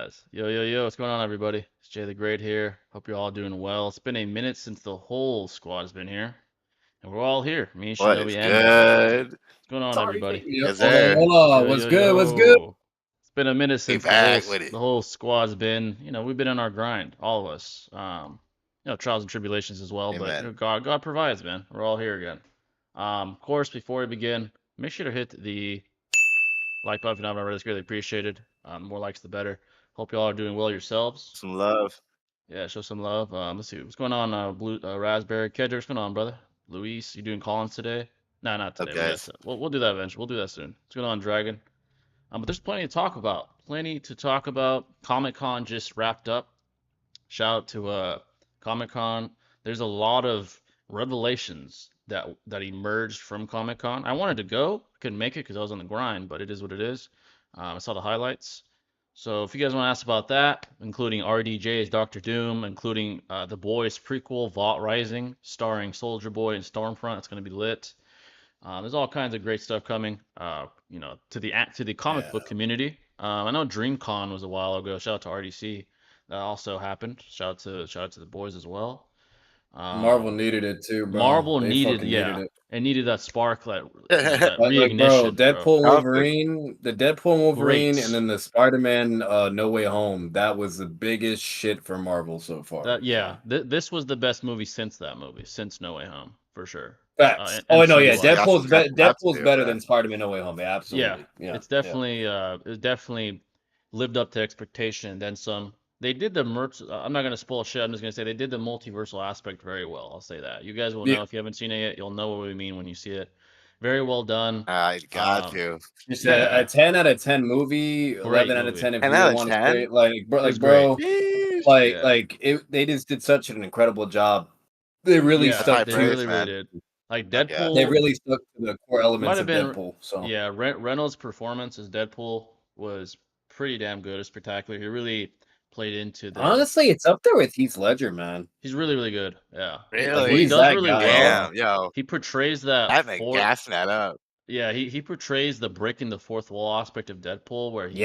guys. Yo, what's going on, everybody? It's Jay the Great here. Hope you're all doing well. It's been a minute since the whole squad has been here, and we're all here. Me, What is Shinobi, and Mando. good? What's going on, Sorry, everybody? yep. Yes, Hold on, sir. hold on. Yo, What's yo, good? What's good? yo. It's been a minute We since back with it. the whole squad's been. We've been on our grind, all of us. Trials and tribulations as well, but Amen. God provides, man. We're all here again. Of course, before we begin, make sure to hit the like button if you haven't already. It's greatly appreciated. More likes the better. Hope you all are doing well yourselves. Some love. Yeah, show some love. Let's see what's going on. Blue Raspberry Kedger, what's going on, brother? Luis, you doing Collins today? No, not Up, today. guys. We'll do that eventually. We'll do that soon. What's going on, Dragon? But there's plenty to talk about. Plenty to talk about. Comic Con just wrapped up. Shout out to Comic Con. There's a lot of revelations that emerged from Comic Con. I wanted to go, couldn't make it because I was on the grind, but it is what it is. I saw the highlights. So if you guys want to ask about that, including RDJ's Doctor Doom, including The Boys prequel, Vault Rising, starring Soldier Boy and Stormfront, it's going to be lit. There's all kinds of great stuff coming, to the comic book community. I know DreamCon was a while ago. Shout out to RDC. That also happened. Shout out to the boys as well. Marvel needed it too, bro. Marvel They needed, fucking needed it. it needed that spark, that Perfect. Bro, reignition, bro. Deadpool, Wolverine, the Deadpool, Wolverine, and Great. then the Spider-Man, No Way Home. That was the biggest shit for Marvel so far. This was the best movie since that movie, since No Way Home, for sure. Facts. Oh no, yeah, MCU-wise. Deadpool's better than Spider-Man, No Way Home. Yeah, absolutely. Yeah, it's definitely lived up to expectation and then some. They did the merch. I'm not gonna spoil shit. I'm just gonna say they did the multiversal aspect very well. I'll say that. You guys will know if you haven't seen it yet. You'll know what we mean when you see it. Very well done. I got you. Just a 10 out of 10 movie, 11 out of 10 if 10 you out of want to 10? say it. They just did such an incredible job. They really stuck They to really, it. really did. Like Deadpool, They really stuck to the core elements of been, Deadpool. So yeah, Reynolds' performance as Deadpool was pretty damn good. It's spectacular. He really played into the. honestly, it's up there with Heath Ledger, man. He's really, really good. Yeah, Really? he He's does that really guy. well. Damn, yo. He portrays that. I've been gassing that up. Yeah, he portrays the breaking the fourth wall aspect of Deadpool, where he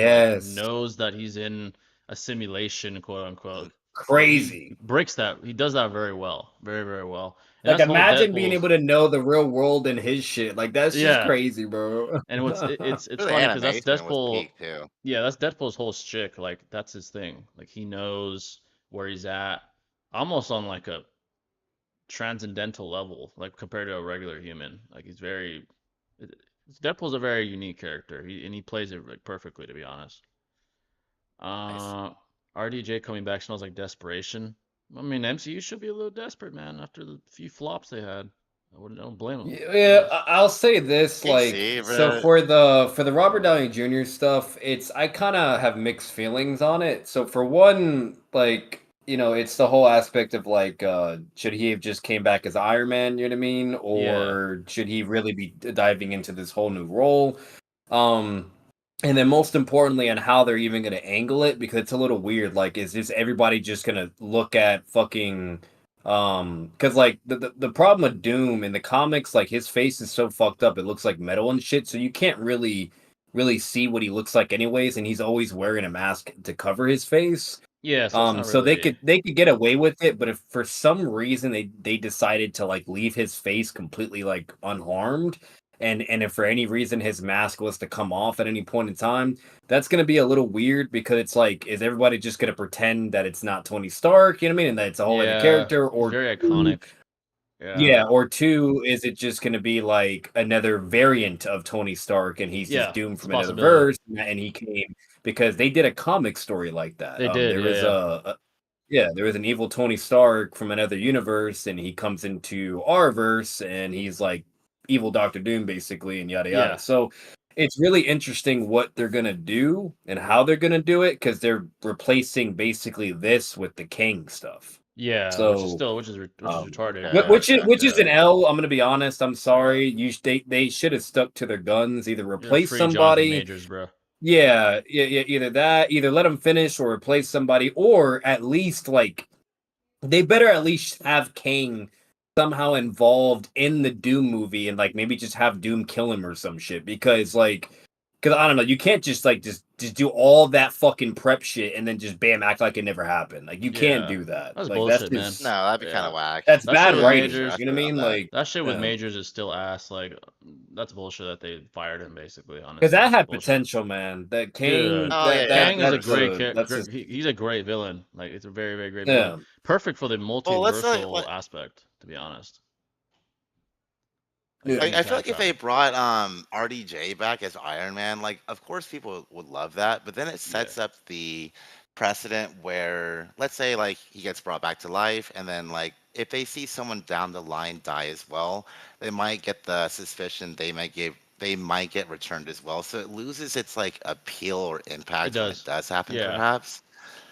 knows that he's in a simulation, quote unquote. Crazy. He breaks that. He does that very well, very, very well. And like, imagine being able to know the real world and his shit. Like, that's just crazy, bro. And it's The funny because that's animation was Deadpool. peak, too. Yeah, that's Deadpool's whole shtick. Like, that's his thing. Like, he knows where he's at, almost on like a transcendental level, like compared to a regular human. Like, Deadpool's a very unique character. He plays it like perfectly, to be honest. Nice. RDJ coming back smells like desperation. I mean, MCU should be a little desperate, man, after the few flops they had. Don't blame them. Yeah, I'll say this, like, so for the Robert Downey Jr. stuff, I kind of have mixed feelings on it. So for one, like, it's the whole aspect of like, should he have just came back as Iron Man? You know what I mean? Or should he really be diving into this whole new role? And then most importantly on how they're even going to angle it, because it's a little weird. Like, is this everybody just going to look at fucking because like the problem with Doom in the comics, like his face is so fucked up, it looks like metal and shit, so you can't really see what he looks like anyways, and he's always wearing a mask to cover his face. Yeah, so they could get away with it, but if for some reason they decided to like leave his face completely like unharmed, and if for any reason his mask was to come off at any point in time, that's going to be a little weird, because it's like, is everybody just going to pretend that it's not Tony Stark, you know what I mean, and that it's a whole other character, or very iconic. Yeah, or two, is it just going to be like another variant of Tony Stark, and he's just doomed from another verse, and he came because they did a comic story like that. They did. There was an evil Tony Stark from another universe, and he comes into our verse, and he's like evil Doctor Doom, basically, and yada yada. So it's really interesting what they're gonna do and how they're gonna do it, because they're replacing basically this with the Kang stuff. Yeah, so which is retarded. Which is an L. I'm gonna be honest. I'm sorry. They should have stuck to their guns. Either replace somebody. Majors, bro. Yeah. Either that. Either let them finish or replace somebody, or at least like they better at least have Kang somehow involved in the Doom movie, and like maybe just have Doom kill him or some shit, because I don't know, you can't just just do all that fucking prep shit and then just bam, act like it never happened. Like you can't Yeah, do that. that's Like that's bullshit, man. just No, that'd be kind Yeah, of whack. that's that shit bad with writing. Majors, You know what I mean? Like that shit with yeah. Majors is still ass. Like, that's bullshit that they fired him, basically. Because Honestly, that had bullshit. potential, man. That Dude, Kang, Oh yeah, that yeah. that Kang is a that's great a character. that's just He's a great villain. Like, it's a very, very great villain. yeah. Perfect for the Well, let's multiversal aspect, to be honest. Like, Yeah. he can I feel time like if they travel. brought RDJ back as Iron Man, like of course people would love that, but then it Yeah, sets up the precedent where let's say like he gets brought back to life and then like if they see someone down the line die as well, they might get the suspicion they might get returned as well. So it loses its like appeal or it impact when it does. does happen Yeah, perhaps.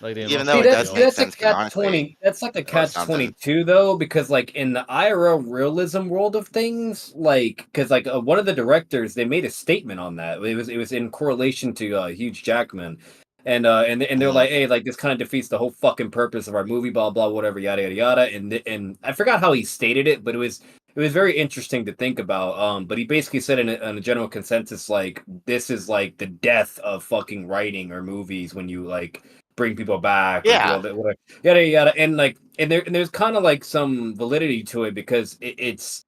like the Even though emotional See, it that's does appeal. make that's a sense catch canonically 20. That's like a or catch something. 22 though, because like in the IRA realism world of things, like because like one of the directors they made a statement on that. It was in correlation to Hugh Jackman, and they're Mhm. like, hey, like this kind of defeats the whole fucking purpose of our movie, blah blah whatever, yada yada yada. And I forgot how he stated it, but it was very interesting to think about. But he basically said in a general consensus, like this is like the death of fucking writing or movies when you like bring people back or do all Yeah. that, whatever, yada yada, and like, and there's kind of like some validity to it because it's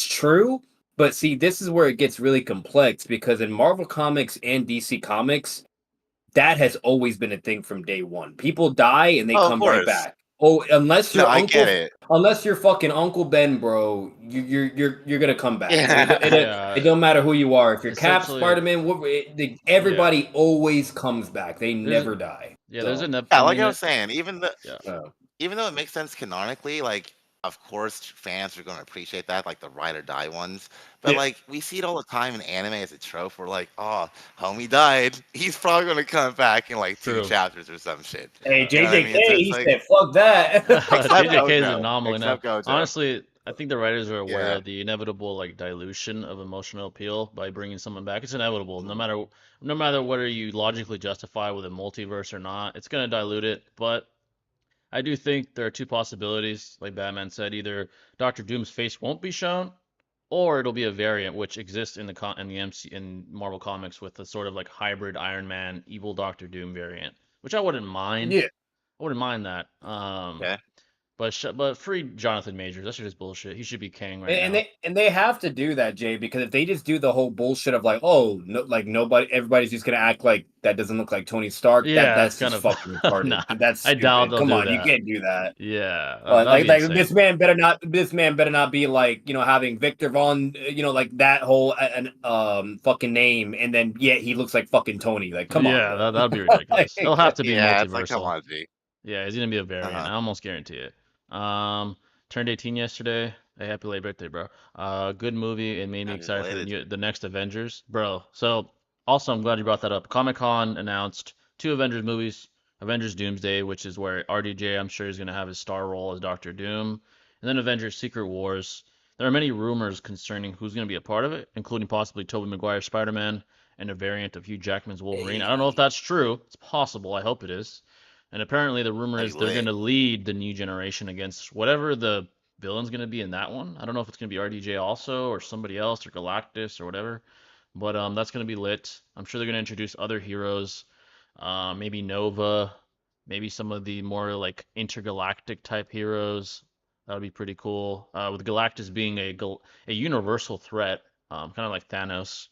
true. But see, this is where it gets really complex because in Marvel Comics and DC Comics, that has always been a thing from day one. People die and they Oh, of come right course. back. Oh, No, I get it. unless you're fucking Uncle Ben, bro, you're gonna come back. Like it Yeah, don't matter who you are. If you're Cap, essentially, Spider Man, yeah. everybody always comes back. They There's never die. there's So, enough. Yeah, I like mean, I was saying, yeah, even though it makes sense canonically, like of course fans are going to appreciate that, like the ride or die ones. But yeah. like we see it all the time in anime as a trope. We're like, oh, homie died. He's probably going to come back in like two true. chapters or some shit. Hey, You know what I JJK, mek? So it's he like, said, "Fuck that." except JJK is an Gojo, anomaly now. except Gojo. Honestly, I think the writers are aware Yeah. of the inevitable like dilution of emotional appeal by bringing someone back. It's inevitable, Mhm. no matter whether you logically justify with a multiverse or not. It's gonna dilute it. But I do think there are two possibilities, like Batman said. Either Doctor Doom's face won't be shown, or it'll be a variant which exists in the MC in Marvel Comics with a sort of like hybrid Iron Man, evil Doctor Doom variant, which I wouldn't mind. Yeah. I wouldn't mind that. Okay. But free Jonathan Majors. That shit is bullshit. He should be Kang right And now. they have to do that, Jay, because if they just do the whole bullshit of like, oh, no, like nobody, everybody's just gonna act like that doesn't look like Tony Stark. Yeah, that's That's kind just of fucking retarded. nah. That's I doubt stupid. they'll Come do on, you that. can't do that. Yeah, that'd Like be this insane. man better not. This man better not be like having Victor Von, like that whole an fucking name, and then yet he looks like fucking Tony. Like, come on, Yeah, bro. that'd be Like, ridiculous. It'll have to be Yeah, it's like come multiversal. on, G. Yeah, he's gonna be a Uh variant. huh. I almost guarantee it. Turned 18 yesterday. Hey, happy late birthday, bro. Good movie. It made me Happy excited for belated. the next Avengers, bro. So also, I'm glad you brought that up. Comic Con announced two Avengers movies. Avengers Doomsday, which is where RDJ, I'm sure, is gonna have his star role as Doctor Doom, and then Avengers Secret Wars. There are many rumors concerning who's gonna be a part of it, including possibly Tobey Maguire's Spider-Man and a variant of Hugh Jackman's Wolverine. I don't know if hey, that's true. It's possible. I hope it is. And apparently, the rumor That'd is be they're going lit. to lead the new generation against whatever the villain's going to be in that one. I don't know if it's going to be RDJ also, or somebody else, or Galactus, or whatever. But that's going to be lit. I'm sure they're going to introduce other heroes, maybe Nova, maybe some of the more like intergalactic type heroes. That would be pretty cool. With Galactus being a universal threat, kind of like Thanos.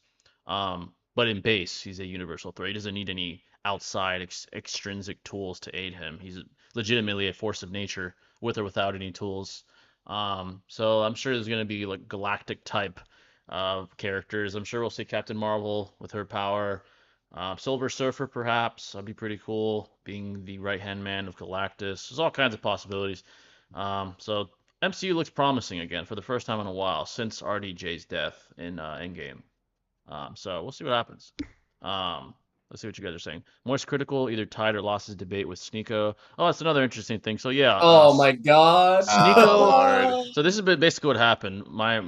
But in base, he's a universal threat. He doesn't need any outside extrinsic tools to aid him. He's legitimately a force of nature with or without any tools. So I'm sure there's going to be like galactic type characters. I'm sure we'll see Captain Marvel with her power. Silver Surfer, perhaps. That'd be pretty cool, being the right hand man of Galactus. There's all kinds of possibilities. So MCU looks promising again for the first time in a while since RDJ's death in Endgame. So we'll see what happens. Um, let's see what you guys are saying. Most critical, either tied or lost his debate with Sneeko. Oh, that's another interesting thing. So yeah, oh my god. Oh Sneeko. Lord. So this is basically what happened.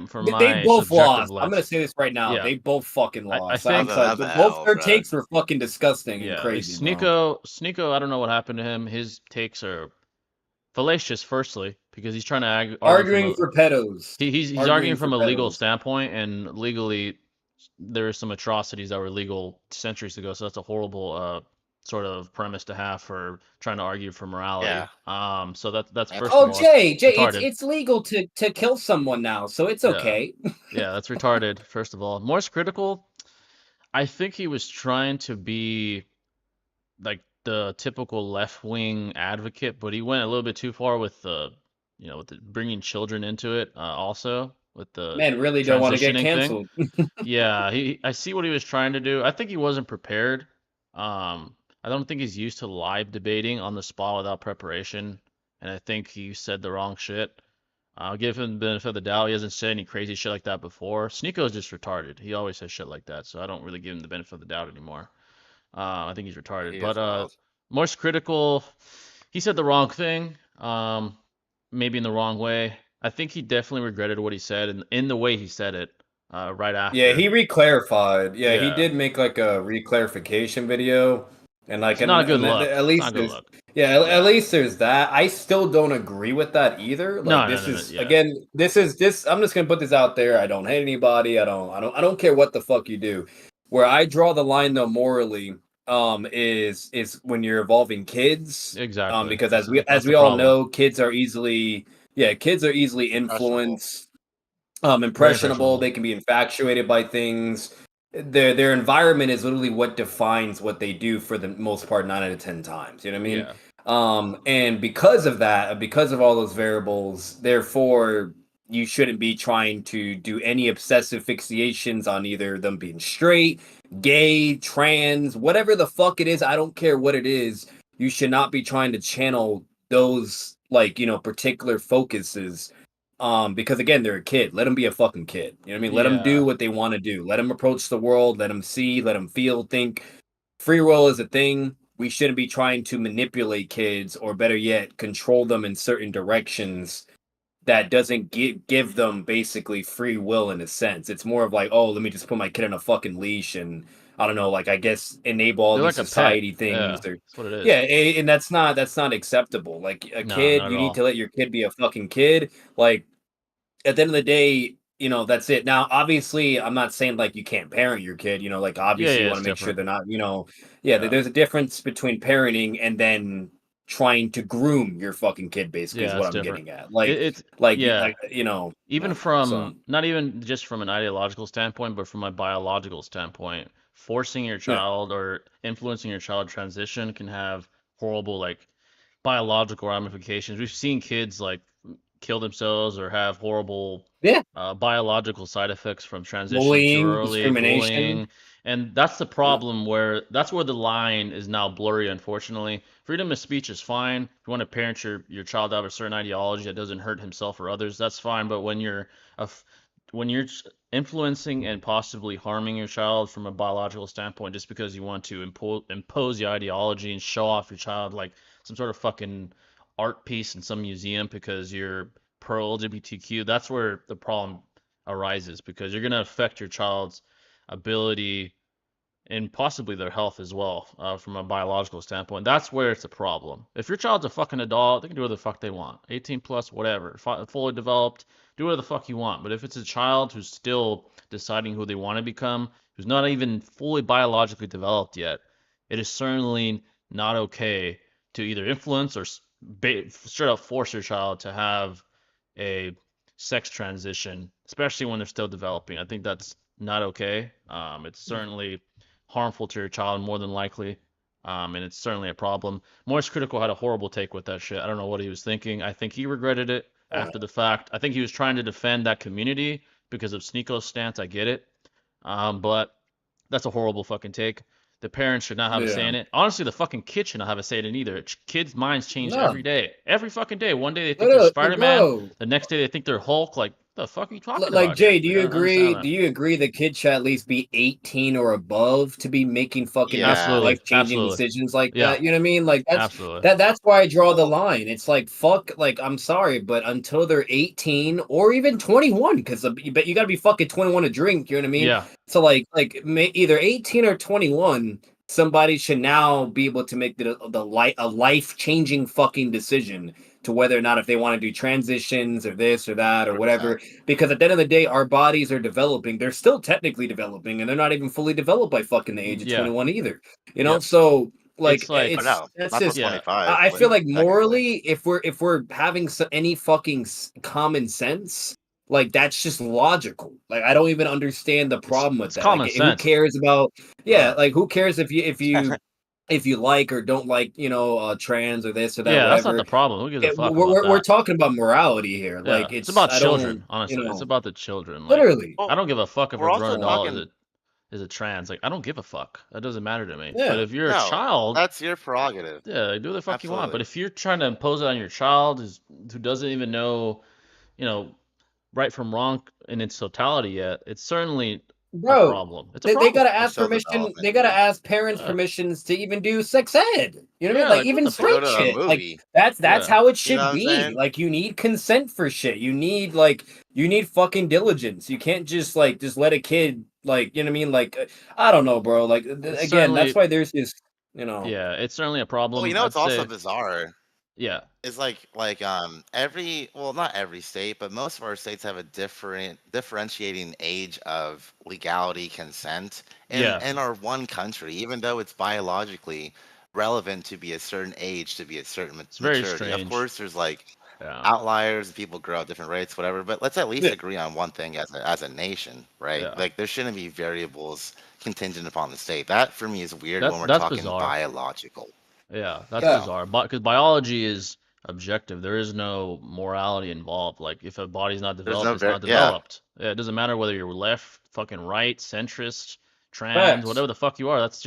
From They my both subjective lost. I'm gonna lens. say this right now. Yeah, They both fucking I lost. I'm think sorry. That's a Both L, their bro. takes were fucking disgusting and yeah, crazy, bro. Sneeko. I don't know what happened to him. His takes are fallacious. Firstly, because he's trying to argue from Arguing a for pedos. he's arguing Arguing from for a legal pedos. standpoint, and legally there are some atrocities that were legal centuries ago. So that's a horrible sort of premise to have for trying to argue for morality. Yeah. So that's That's first of Oh, all, it's Jay, it's retarded. it's legal to kill someone now, so it's Yeah, okay. yeah, that's retarded. First of all, Morse critical. I think he was trying to be like the typical left wing advocate, but he went a little bit too far with the, with the bringing children into it. Also with the Man, really don't want to get transitioning thing. canceled. Yeah, I see what he was trying to do. I think he wasn't prepared. I don't think he's used to live debating on the spot without preparation, and I think he said the wrong shit. I'll give him the benefit of the doubt. He hasn't said any crazy shit like that before. Sneako's just retarded. He always says shit like that, so I don't really give him the benefit of the doubt anymore. I think he's retarded. he But is wild. most critical, he said the wrong thing. Maybe in the wrong way. I think he definitely regretted what he said and in the way he said it. Right Yeah, after. he reclarified. Yeah, he Yeah, did make like a reclarification video, and like, it's not a good at look. It's not least a good there's, look. yeah, at Yeah. least there's that. I still don't agree with that either. Like, No, no, this no, no. is Yeah, again, this. I'm just gonna put this out there. I don't hate anybody. I don't care what the fuck you do. Where I draw the line though morally, is when you're involving kids, exactly. because That's as the we all problem. know, kids are easily Questionable. influenced, Very impressionable. impressionable. They can be infatuated by things. Their environment is literally what defines what they do for the most part, 9 out of 10 times. You know what I mean? Yeah. And because of that, because of all those variables, therefore you shouldn't be trying to do any obsessive fixations on either them being straight, gay, trans, whatever the fuck it is. I don't care what it is. You should not be trying to channel those, like, particular focuses, because again, they're a kid. Let them be a fucking kid. You know what I mean? Let them do Yeah. what they want to do. Let them approach the world. Let them see. Let them feel. Think. Free will is a thing. We shouldn't be trying to manipulate kids, or better yet, control them in certain directions that doesn't give them basically free will in a sense. It's more of like, oh, let me just put my kid on a fucking leash and I don't know, like, I guess enable all They're these like a pet. society things, Yeah. or That's what it is. yeah, and that's not acceptable. Like, a No, kid, not at you need to all. let your kid be a fucking kid. Like, at the end of the day, that's it. Now, obviously, I'm not saying like you can't parent your kid, like Yeah, obviously you yeah, want it's to make sure different. they're not, yeah, Yeah. there's a difference between parenting and then trying to groom your fucking kid, basically, is Yeah, what it's I'm different. getting at. It's Like, yeah. Even yeah. So, from not even just from an ideological standpoint, but from a biological standpoint, forcing your yeah. child or influencing your child transition can have horrible like biological ramifications. We've seen kids like kill themselves or have horrible Yeah. biological side effects from transitioning too Bullying, early, discrimination. bullying, and that's the Yeah. problem where that's where the line is now blurry. Unfortunately, freedom of speech is fine. If you want to parent your child to have a certain ideology that doesn't hurt himself or others, that's fine. But when you're a f- when you're influencing and possibly harming your child from a biological standpoint just because you want to impose the ideology and show off your child like some sort of fucking art piece in some museum because you're pro LGBTQ, that's where the problem arises because you're going to affect your child's ability and possibly their health as well from a biological standpoint. That's where it's a problem. If your child's a fucking adult, they can do whatever the fuck they want. 18 plus, whatever. Fully developed, do whatever the fuck you want. But if it's a child who's still deciding who they want to become, who's not even fully biologically developed yet, it is certainly not okay to either influence or straight up force your child to have a sex transition, especially when they're still developing. I think that's not okay. It's certainly harmful to your child more than likely. And it's certainly a problem. Morris Critical had a horrible take with that shit. I don't know what he was thinking. I think he regretted it Uh, after the fact. I think he was trying to defend that community because of Sneako's stance. I get it. But that's a horrible fucking take. The parents should not have a say yeah. in it. Honestly, the fucking kid should not have a say in it either. Kids' minds change every No. day. Every fucking day. One day they think they're Literally, Spider-Man. bro. The next day they think they're Hulk. Like, the fuck are you talking Like, about here? Jay, do Like, you I don't understand agree? that. Do you agree the kid should at least be 18 or above to be making fucking Yeah. Absolutely. life changing Absolutely. decisions like Yeah. that? You know what I mean? Like, Absolutely. that's why I draw the line. It's like, fuck. Like, I'm sorry, but until they're 18 or even 21, because you bet you got to be fucking 21 to drink. You know what I mean? Yeah. So either 18 or 21, somebody should now be able to make a life changing fucking decision to whether or not if they want to do transitions or this or that or 100%. whatever. Because at the end of the day, our bodies are developing. They're still technically developing, and they're not even fully developed by fucking the age of Yeah. 21 either. You know, Yep. so like It's like Oh, no, that's not till just. yeah. 25. I feel like technically. morally, if we're having any fucking common sense, like that's just logical. Like I don't even understand the problem with It's that. Like common who sense. cares about Uh, like who cares if you like or don't like, trans or this or that, Yeah, that's not whatever. the problem. Who gives a fuck We're, about we're that? talking about morality here. Yeah, Like it's about I children. don't, Honestly, it's about the children. Like, literally. I well, don't give a fuck if we're a also grown adult talking. is a trans. Like, I don't give a fuck. That doesn't matter to me. But Yeah. if you're a No, child, that's your prerogative. yeah, like, do the fuck you want. But Absolutely. if you're trying to impose it on your child who doesn't even know, right from wrong in its totality yet, it's certainly a Bro, problem. It's a they problem. gotta They're ask still permission. developing, They gotta dude. ask parents Yeah, permissions to even do sex ed. You know what I mean? yeah, Like like what even the To go fuck? straight to a shit. Like movie. that's Yeah, how it You know should what I'm be. saying? Like you need consent for shit. You need fucking diligence. You can't just let a kid you know what I mean? Like I don't know, bro. Like it's again, that's certainly why there's this. You know. yeah, it's certainly a Well, you problem. know, I'd it's also say bizarre. yeah, It's every well, not every state, but most of our states have a different differentiating age of legality consent yeah. in our one country, even though it's biologically relevant to be a certain age to be a certain It's very maturity. Of strange. course, there's like Yeah, outliers, people grow at different rates, whatever. But let's at least Yeah. agree on one thing as a nation, right? yeah. Like there shouldn't be variables contingent upon the state. That for me is weird when we're That's talking bizarre. biological. Yeah, that's You Yeah. know, bizarre. Because biology is objective. There is no morality involved. Like if a body's not there's developed, no it's not yeah. developed. Yeah, it doesn't matter whether you're left, fucking right, centrist, trans, Facts. whatever the fuck you are. That's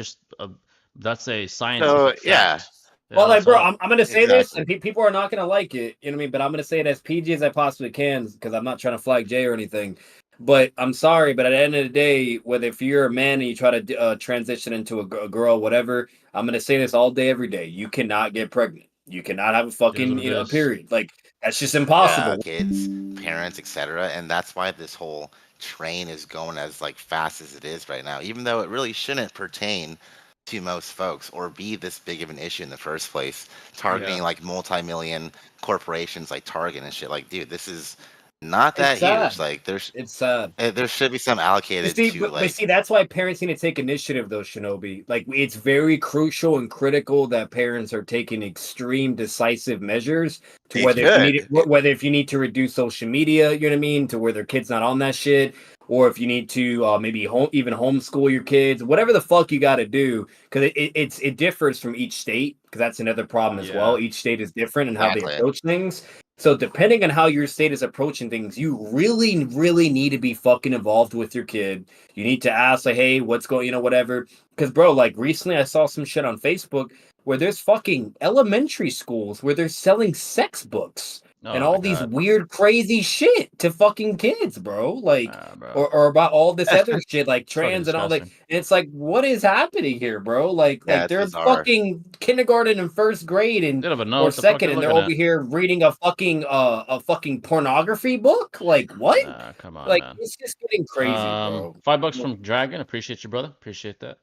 a So scientific yeah, fact. Well, like, bro, So I'm gonna say this, exactly. and people are not gonna like it. You know what I mean? But I'm gonna say it as PG as I possibly can because I'm not trying to flag Jay or anything. But I'm sorry, but at the end of the day, whether if you're a man and you try to transition into a girl, whatever, I'm gonna say this all day, every day. You cannot get pregnant. You cannot have a it is what fucking it is. period. Like that's just Yeah, impossible. kids, parents, etc. And that's why this whole train is going as like fast as it is right now, even though it really shouldn't pertain to most folks or be this big of an issue in the first place, Yeah. targeting like multi-million corporations like Target and shit. Like, dude, this is not It's that huge. sad. Like, It's sad. there should be some But allocated see, to but like see, that's why parents need to take initiative, though, Shinobi. Like, it's very crucial and critical that parents are taking extreme, decisive measures to they whether if you need should. whether if you need to reduce social media, you know what I mean, to where their kids not on that shit, or if you need to maybe even homeschool your kids, whatever the fuck you got to do, because it differs from each state, because that's another problem as well. Yeah. Each state is different in how they Exactly. approach things. So depending on how your state is approaching things, you really, really need to be fucking involved with your kid. You need to ask, like, hey, what's going, whatever. Because, bro, like recently I saw some shit on Facebook where there's fucking elementary schools where they're selling sex books and Oh my all these God. weird, crazy shit to fucking kids, bro. Like, Ah, bro. or about all this other shit, like It's fucking trans and all that. disgusting. And it's like, what is happening here, bro? Yeah, Like it's they're bizarre. fucking kindergarten and first grade They and don't even know or what the fuck second, they're and they're looking over at. here reading a fucking pornography book. Like what? Ah, come on, Like man. it's just getting crazy, bro. $5 from Dragon. Appreciate you, brother. Appreciate that.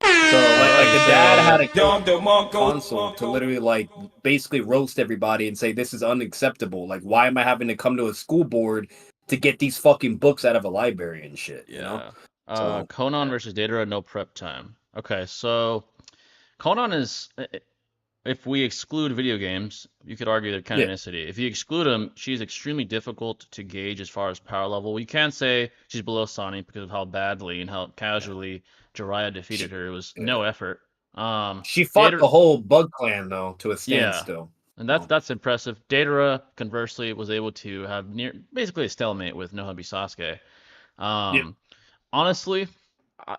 So like Alrighty, the dad had so a console to literally like basically roast everybody and say this is unacceptable. Like why am I having to come to a school board to get these fucking books out of a library and shit? yeah. So Conan yeah. versus Deidara, no prep time. Okay, so Conan is, if we exclude video games, you could argue their Yeah. canonicity. If you exclude them, she's extremely difficult to gauge as far as power level. You can say she's below Sonic because of how badly and how casually Jiraiya defeated her. It was no effort. She fought Deidara, the whole Bug Clan though to a yeah, standstill. and that's impressive. Deidara, conversely, was able to have basically a stalemate with Nobunaga Sasuke. Yeah. Um, Honestly, I,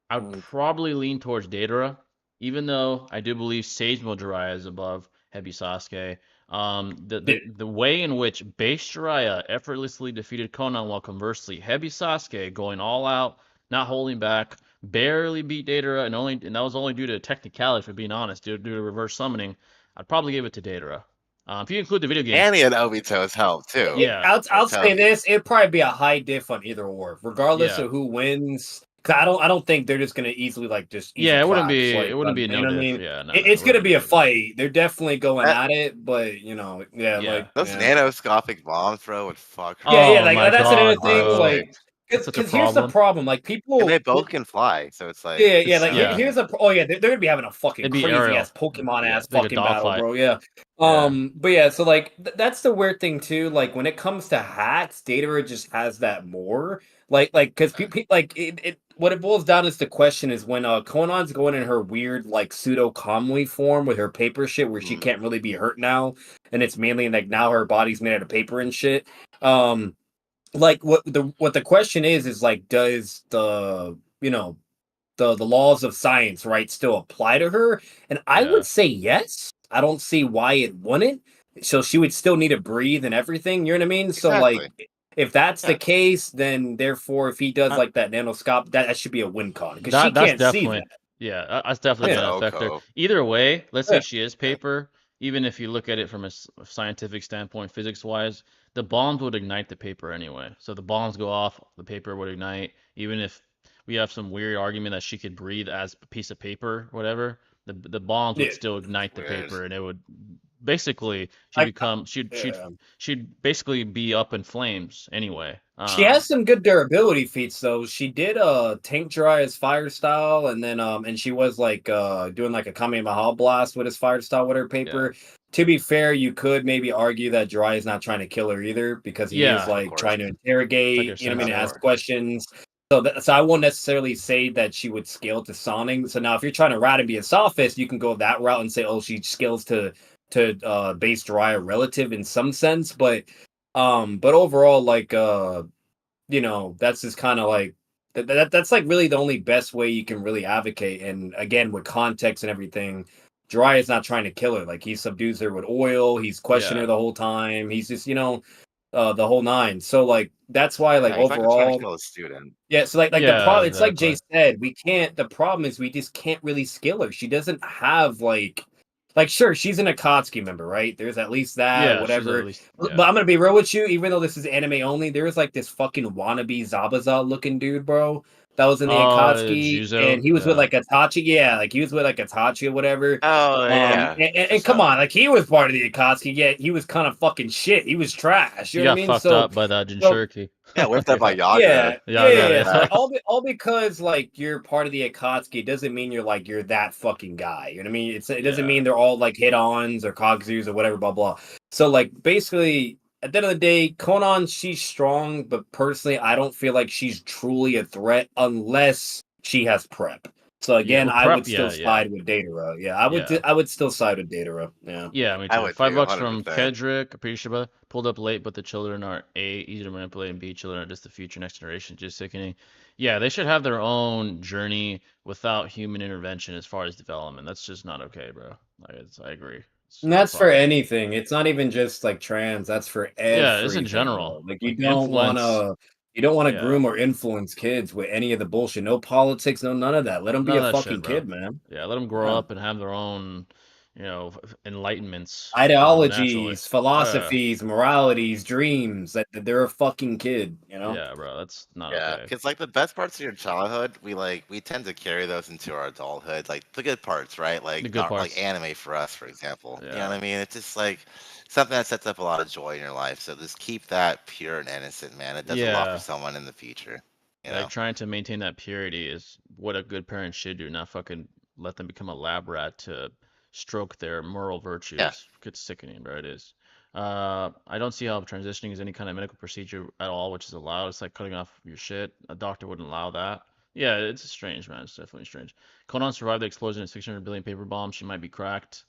I'd Mm. probably lean towards Deidara, even though I do believe Sage Mode Jiraiya is above Heavy Sasuke. Yeah. The way in which base Jiraiya effortlessly defeated Conan, while conversely Heavy Sasuke going all out, not holding back, barely beat Deidara, and that was only due to technicality, for being honest, due to reverse summoning. I'd probably give it to Deidara. If you include the video games, And he had Obito's help too. yeah, I'll That's say heavy. this: it'd probably be a high diff on either or, regardless yeah, of who wins. 'Cause I don't think they're just gonna easily just easy Yeah, it wouldn't claps. be it wouldn't be You no know what I diff. mean? Yeah, no, It's it gonna wouldn't be be a no diff. fight. They're definitely going That, at it, but yeah, Yeah. those yeah. nanoscopic bombs, bro, would fuck her Yeah, up. Oh like my that's another God, thing. bro. Honestly, Like, That's such a because here's the problem. problem. Like and they people, both can fly, so it's like yeah, it's like not Yeah. here's even. a oh yeah, they're gonna be having a fucking It'd be crazy aerial. ass Pokemon Yeah, ass it's like a fucking battle, dogfight. bro. Yeah. Yeah. But yeah, so like that's the weird thing too. Like when it comes to hacks, Datara just has that more. Because people like it. What it boils down is the question is when Conan's going in her weird like pseudo Kamui form with her paper shit where she Mm, can't really be hurt now, and it's mainly like now her body's made out of paper and shit. Um, like what the question is like does the the laws of science right still apply to her, and I would Yeah. say yes. I don't see why it wouldn't. So she would still need to breathe and everything, you know what I mean? So like exactly. if that's the Yeah. case, then therefore if he does I, like that nanoscope, that should be a win con because she that's can't see definitely that. yeah, that's definitely That's Yeah, gonna affect her. Oko. Either way, let's yeah, say she is Yeah. paper, even if you look at it from a scientific standpoint, physics wise, the bombs would ignite the paper anyway. So the bombs go off, the paper would ignite, even if we have some weird argument that she could breathe as a piece of paper, whatever, the bombs would yeah. still It's ignite the weird. paper and it would basically she'd Like, become yeah. she'd basically be up in flames anyway. She has some good durability feats though. She did tank dry as fire style, and then and she was like doing like a Kamehameha blast with his fire style with her Yeah. paper. To be fair, you could maybe argue that Dry is not trying to kill her either because he is Yeah. of like course, trying to It's like her interrogate, you know what I of mean, sensei. ask course. questions. So I won't necessarily say that she would scale to Sonic. So now if you're trying to rat and be a sophist, you can go that route and say, oh, she scales to base Dry relative in some sense, but overall like that's just kind of like that's like really the only best way you can really advocate. And again, with context and everything, Dry is not trying to kill her. Like he subdues her with oil. He's questioning her Yeah. the whole time. He's just the whole nine. So like that's why like Yeah, he's not just trying to overall, kill a student. yeah. So like the Yeah, problem, it's like Jay exactly. said, we can't. The problem is we just can't really skill her. She doesn't have like sure she's an Akatsuki member, right? There's at least that Yeah, she's at whatever. least But yeah. I'm gonna be real with you, even though this is anime only, there was like this fucking wannabe Zabuza looking dude, bro, that was in the Akatsuki, Juzo. and he was with Yeah. like Itachi. Yeah, like he was with like Itachi or whatever. Oh yeah, for And come sure. on, like he was part of the Akatsuki, yet he was kind of fucking shit. He was trash. You He know what I got mean? fucked So, up by that so Jinchuriki. Yeah, whipped up by Yeah. Yaga. Yeah. So Yeah. like all because like you're part of the Akatsuki doesn't mean you're that fucking guy. You know what I mean? It doesn't Yeah. mean they're all like hit-ons or Kagzus or whatever, blah blah. So like basically at the end of the day, Conan, she's strong, but personally I don't feel like she's truly a threat unless she has prep. So Yeah. again, Well, I would prep. still Yeah. side with Datara. Yeah, Yeah. I would still side with Datara. Yeah. Yeah, me I too. would do $5 from 100%. Kedrick, Appreciaba. Pulled up late, but the children are A, easy to manipulate, and B, children are just the future next generation. Just sickening. Yeah, they should have their own journey without human intervention as far as development. That's just not okay, bro. I agree. And It's a that's for problem. anything. It's not even just like trans. That's for Yeah, it's in everything, general. bro. Like Like influence. you don't want to Yeah. groom or influence kids with any of the bullshit. No politics, no none of that. Let them be None a of that shit, fucking bro. kid, man. Yeah, let them grow Yeah. up and have their own, enlightenments, naturally. Ideologies, Yeah, philosophies, moralities, dreams. That they're a fucking kid. yeah, bro. That's not Yeah, okay. because like the best parts of your childhood, we tend to carry those into our adulthood, like the good parts, right? The Like good not like parts. anime for us, for example. You know Yeah. what I mean? It's just like something that sets up a lot of joy in your life. So just keep that pure and innocent, man. It does a lot for Yeah. someone in the future. You Like know? trying to maintain that purity is what a good parent should do, not fucking let them become a lab rat to stroke their moral Yeah. virtues. It's sickening, bro. It is. I don't see how transitioning is any kind of medical procedure at all, which is allowed. It's like cutting off your shit. A doctor wouldn't allow that. Yeah, it's strange, man. It's definitely strange. Conan survived the explosion of 600 billion paper bombs. She might be cracked.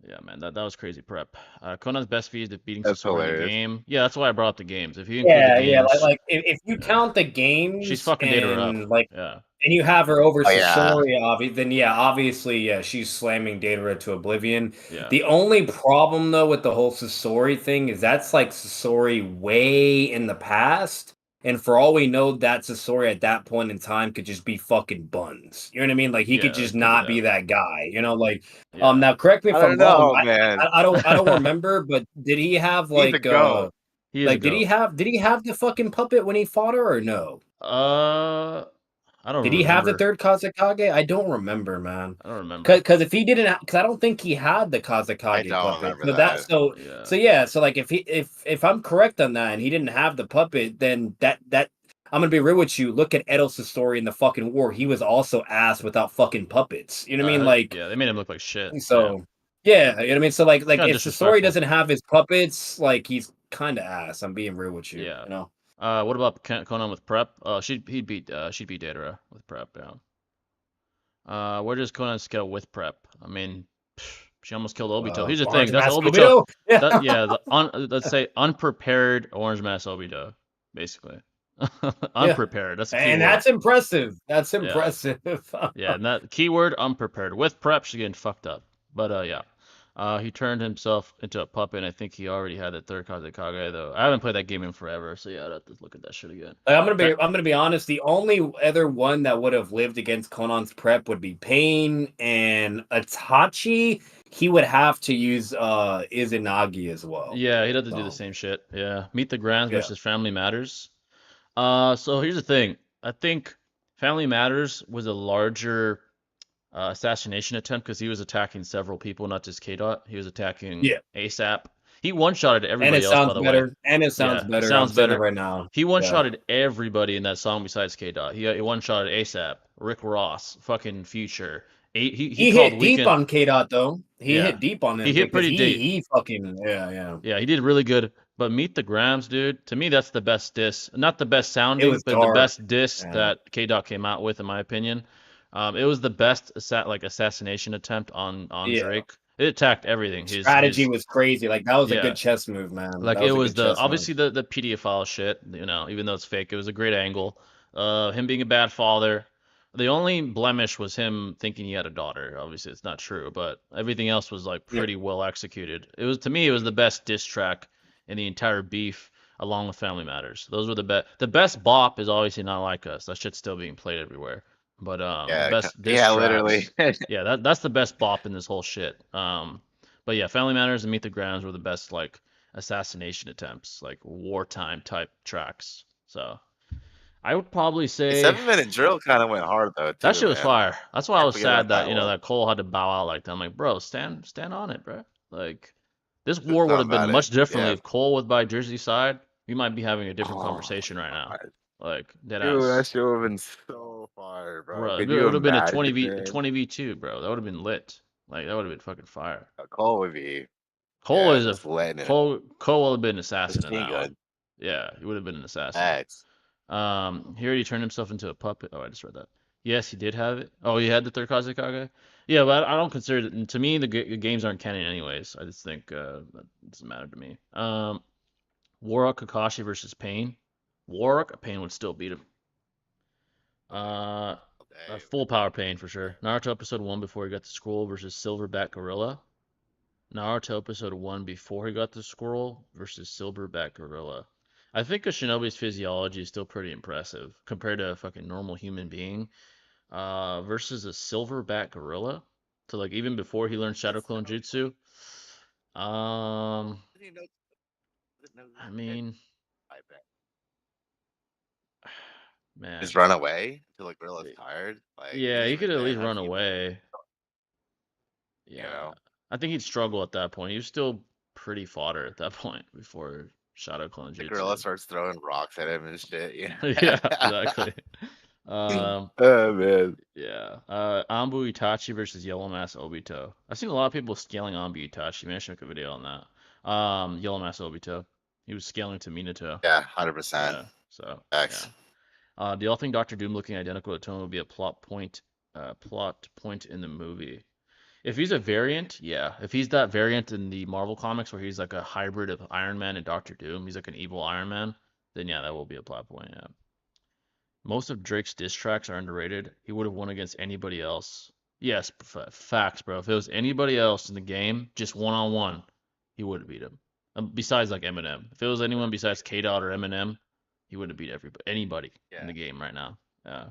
Yeah, man, that was crazy prep. Conan's best feat is defeating That's Sasori in the hilarious. game. Yeah, that's why I brought up the games. If you include the Yeah. games, If you yeah, count the she's games fucking dated her up. and like Yeah, and you have her over Oh yeah. Sasori, then yeah, obviously, yeah, she's slamming Datara to oblivion. yeah, The only problem though with the whole Sasori thing is that's like Sasori way in the past. And for all we know, that Sasori at that point in time could just be fucking buns. You know what I mean? Like he could yeah. just It could be not be that. that guy. Like Yeah, now correct me I if I'm don't wrong. know, man. I don't remember, but did he have He's a goat. he is a did goat. he have the fucking puppet when he fought her or no? Uh, I don't Did he have the remember. third Kazekage? I don't remember, man. I don't remember. Because if he didn't, because I don't think he had the I Kazekage don't puppet. remember So that that. so Yeah. so yeah. So like if I'm correct on that and he didn't have the puppet, then that I'm gonna be real with you. Look at Edos' story in the fucking war. He was also ass without fucking puppets. You know what I mean? Like Yeah, they made him look like shit. Yeah. so. Yeah, you know what I mean. So like Kind of if the story disrespectful. doesn't have his puppets, like he's kind of ass. I'm being real with you. Yeah. You know. What about Conan with prep? She'd beat Deidara with prep. Yeah. Where does Conan scale with prep? I mean, she almost killed Obito. Here's the thing. Orange That's Mask Obito. Obito. Yeah. Let's say unprepared Orange Mask Obito, basically. Yeah. Unprepared. That's a key And word. that's impressive. That's Yeah. impressive. Yeah, and that keyword unprepared. With prep, she's getting fucked up. But yeah. He turned himself into a puppet, and I think he already had the third Kazekage, though. I haven't played that game in forever, so yeah, I'd have to look at that shit again. Like, I'm gonna be honest. The only other one that would have lived against Conan's prep would be Pain and Itachi. He would have to use Izanagi as well. Yeah, he'd have to do the So same shit. Yeah. Meet the Grams yeah, versus Family Matters. So here's the thing. I think Family Matters was a larger assassination attempt because he was attacking several people, not just K-Dot. He was attacking yeah. ASAP. He one-shotted And everybody it else, by sounds the way. better. And it sounds Yeah, it better. I'm sounds saying it better. right now. He Yeah. one-shotted everybody in that song besides K-Dot. He one-shotted ASAP, Rick Ross, fucking Future. He called hit deep Weekend. on K-Dot though. He Yeah. hit deep on him. He hit because pretty deep. He fucking yeah. Yeah, he did really good. But Meet the Grams, dude, to me that's the best diss. Not the best It sounding, was but the dark. best diss Yeah. that K-Dot came out with, in my opinion. It was the best assassination attempt on Yeah. Drake. It attacked everything. His Strategy was crazy. Like that was a yeah. good chess move, man. Like That it was a was good the chess move. obviously the pedophile shit, you know, even though it's fake, it was a great angle. Him being a bad father. The only blemish was him thinking he had a daughter. Obviously, it's not true, but everything else was like Yeah. pretty well executed. It was, to me, it was the best diss track in the entire beef, along with Family Matters. Those were the best. The best bop is obviously Not Like Us. That shit's still being played everywhere. But the Yeah, best diss yeah, tracks, literally. yeah, that's the best bop in this whole shit. But yeah, Family Matters and Meet the Grams were the best like assassination attempts, like wartime type tracks. So I would probably The say 7-minute drill kind of went hard though that too, shit was man. fire. That's why I Can't was forget about sad that that one. that Cole had to bow out like that. I'm like, bro, stand on it, bro. Like this Just war would thought have been about it. much differently Yeah. if Cole was by Jersey side. We might be having a different Oh conversation right now. God. Like dead Dude, that ass. shit would have been so fire, bro. Bro, it Could you would have been a imagine, man? 20v2, bro. That would have been lit. Like that would have been fucking fire. Cole would be, Cole yeah, is a just letting it Cole would have been an assassin in machine that one. gun. Yeah, he would have been an assassin. X. He already turned himself into a puppet. Oh, I just read that. Yes, he did have it. Oh, he had the third Kazekage. Yeah, but I don't consider it. To me, the games aren't canon anyways. I just think that doesn't matter to me. Warwick Kakashi versus Pain. Warwick, Pain would still beat him. Full power Pain for sure. Naruto episode 1 before he got the scroll versus Silverback Gorilla. Naruto episode 1 before he got the scroll versus Silverback Gorilla. I think a shinobi's physiology is still pretty impressive compared to a fucking normal human being. Versus a silverback gorilla. So like even before he learned Shadow Clone Jutsu. I mean, I bet. man. Just run away until the gorilla's tired. Like Yeah, he could at least run you away. Yeah. know. I think he'd struggle at that point. He was still pretty fodder at that point before Shadow Clone The gorilla Jutsu. starts throwing rocks at him and shit. Yeah. Yeah, exactly. Oh man. Yeah. Anbu Itachi versus Yellow Mask Obito. I've seen a lot of people scaling Anbu Itachi. Maybe I should make a video on that. Yellow Mask Obito. He was scaling to Minato. Yeah, 100%. Yeah. So X. yeah. Do y'all think Doctor Doom looking identical to Tone would be a plot point in the movie? If he's a variant, yeah. If he's that variant in the Marvel comics where he's like a hybrid of Iron Man and Doctor Doom, he's like an evil Iron Man, then yeah, that will be a plot point, yeah. Most of Drake's diss tracks are underrated. He would have won against anybody else. Yes, facts, bro. If it was anybody else in the game, just one-on-one, he would have beat him. Besides like Eminem. If it was anyone besides K-Dot or Eminem, he would have beat anybody in the game right now. Yeah.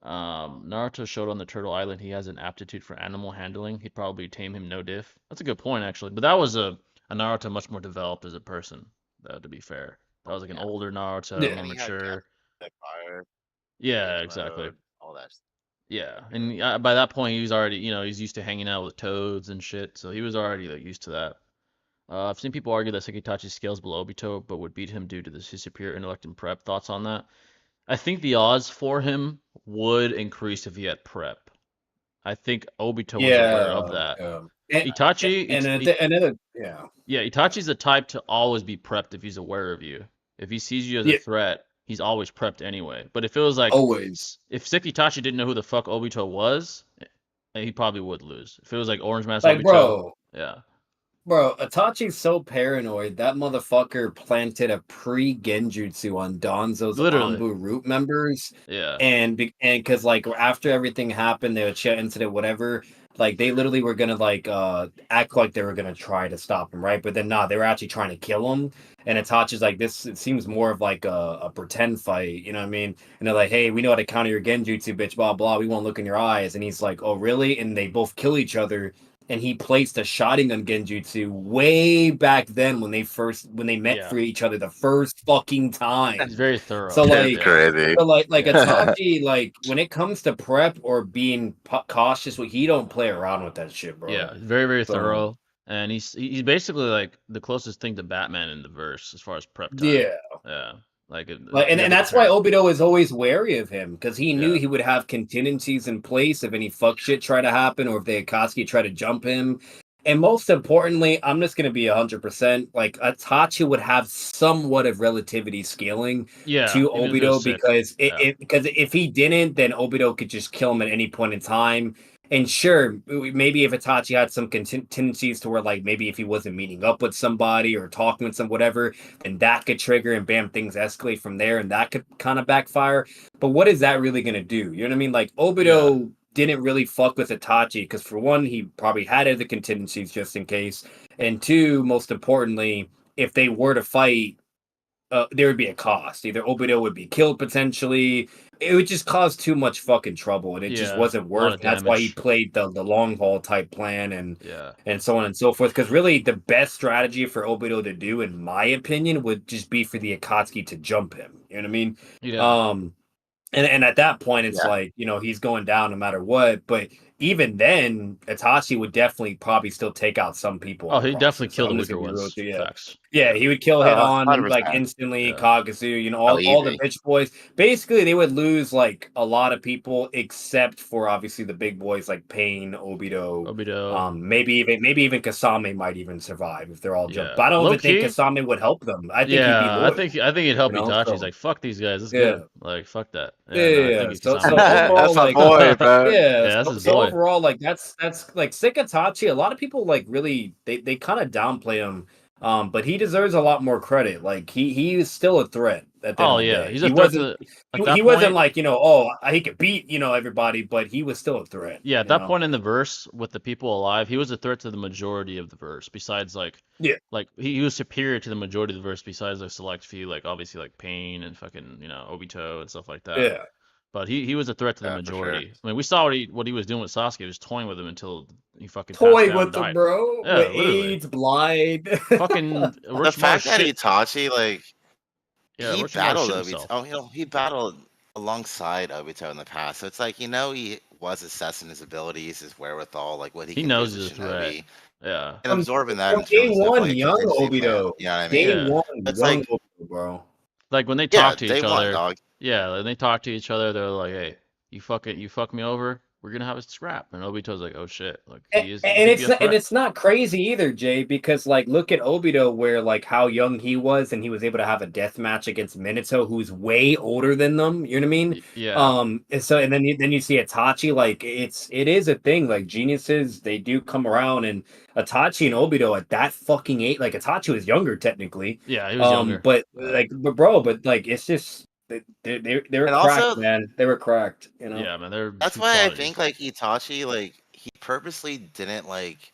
Naruto showed on the Turtle Island he has an aptitude for animal handling. He'd probably tame him no diff. That's a good point, actually. But that was a Naruto much more developed as a person, to be fair. That was like an older Naruto, more mature. Yeah, Rage exactly. mode, all that. Yeah, and by that point he was already, he's used to hanging out with toads and shit, so he was already like used to that. I've seen people argue that Sekitachi scales below Obito, but would beat him due to his superior intellect and prep. Thoughts on that? I think the odds for him would increase if he had prep. I think Obito was aware of Yeah, that. yeah. Itachi, Another, yeah. yeah, Itachi's the type to always be prepped if he's aware of you. If he sees you as a Yeah, threat, he's always prepped anyway. But if it was like, always. if Sick Itachi didn't know who the fuck Obito was, he probably would lose. If it was like Orange Mask Like, Obito, bro, yeah, Itachi's so paranoid. That motherfucker planted a pre-genjutsu on Danzo's literally, Anbu root members, yeah, and because like after everything happened, the Uchiha incident, whatever, like they literally were gonna like act like they were gonna try to stop him, right? But then nah, they were actually trying to kill him. And Itachi's like, this it seems more of like a pretend fight, you know what I mean? And they're like, hey, we know how to counter your genjutsu, bitch, blah blah. We won't look in your eyes. And he's like, oh really? And they both kill each other, and he placed a Sharingan Genjutsu way back then when they met yeah. for each other the first fucking time. He's very So thorough. It's like, Yeah, crazy. like yeah, Itachi, like when it comes to prep or being cautious, he don't play around with that shit, bro. yeah. Very, very So thorough. And he's basically like the closest thing to Batman in the verse as far as prep time. yeah, Yeah, like like, if you had and to that's why compare. Obito is always wary of him because he knew Yeah. he would have contingencies in place if any fuck shit try to happen or if the Akatsuki try to jump him. And most importantly, I'm just gonna be 100%. Like Itachi would have somewhat of relativity scaling Yeah, to even if he was Obito sick. because Yeah. because if he didn't, then Obito could just kill him at any point in time. And sure, maybe if Itachi had some tendencies to where, like, maybe if he wasn't meeting up with somebody or talking with some whatever, then that could trigger and bam, things escalate from there, and that could kind of backfire. But what is that really gonna do? You know what I mean? Like Yeah. Obito didn't really fuck with Itachi because for one, he probably had other contingencies just in case, and two, most importantly, if they were to fight, there would be a cost. Either Obito would be killed potentially. It would just cause too much fucking trouble, and it just Yeah. wasn't A lot worth. of And that's why he damage. played the long haul type plan Yeah. and so on and so forth. Because really, the best strategy for Obito to do, in my opinion, would just be for the Akatsuki to jump him. You know what I mean? Yeah. Um, and at that point, it's Yeah. like, he's going down no matter what. But even then, Itachi would definitely probably still take out some people in Oh, the he definitely process. So killed the I'm just weaker gonna be real with ones. you. Yeah. Facts. Yeah, he would kill hit Oh, on like 100%. instantly, Yeah. Kagazu, Oh, all the easy. bitch boys. Basically, they would lose like a lot of people except for obviously the big boys like Pain, Obito, Obito. maybe even Kasame might even survive if they're all jumped. Yeah. But I don't Low even think key. Kasame would help them. I think he'd be Yeah. loyal, I think it'd help Itachi. He's so like, fuck these guys. It's yeah. good. Like, fuck that. Yeah, Yeah. No, I yeah, think yeah. it's So Kasame. overall, That's my like, boy, bro. yeah, Yeah, that's his so boy. overall, like that's like Sikatachi. A lot of people like really they kind of downplay him, but he deserves a lot more credit. Like he is still a threat at the end Oh of the yeah, day. he's a He threat wasn't to at that he wasn't point. like oh he could beat everybody, but he was still a threat. Yeah, at that point in the verse with the people alive, he was a threat to the majority of the verse. Besides, Yeah, like he was superior to the majority of the verse. Besides a select few, like obviously like Pain and fucking Obito and stuff like that. yeah. But he was a threat to the Yeah, for sure. majority. I mean, we saw what he was doing with Sasuke. He was toying with him until he fucking passed Toy out and with him, died. bro. Yeah, With literally. AIDS, blind. Fucking The Orochimaru fact that shit. Itachi, like, Yeah, he Orochimaru battled shit Obito. himself. Oh, he battled alongside Obito in the past. So it's like, he was assessing his abilities, his wherewithal, like what he He can do knows as a he's a threat. shinobi, Yeah, and absorbing that From in day terms of one, like young contingency plan. Obito. You know what I Day mean? yeah. one, It's young like, Obito, bro. Like when they yeah, talk to day each one, other, dog. yeah, when they talk to each other, they're like, "Hey, you fuck me over, we're gonna have a scrap." And Obito's like, "Oh shit!" Like he And could be a threat. it's not crazy either, Jay, because like look at Obito, where like how young he was, and he was able to have a death match against Minato, who's way older than them. You know what I mean? Yeah, And so and then you see Itachi, like it is a thing. Like geniuses, they do come around, and Itachi and Obito at that fucking age, like Itachi was younger technically, yeah, he was younger. but Yeah, but like it's just they were And cracked, also, man. They were cracked. yeah, man, they're that's two why I prodigies. think like Itachi, like he purposely didn't like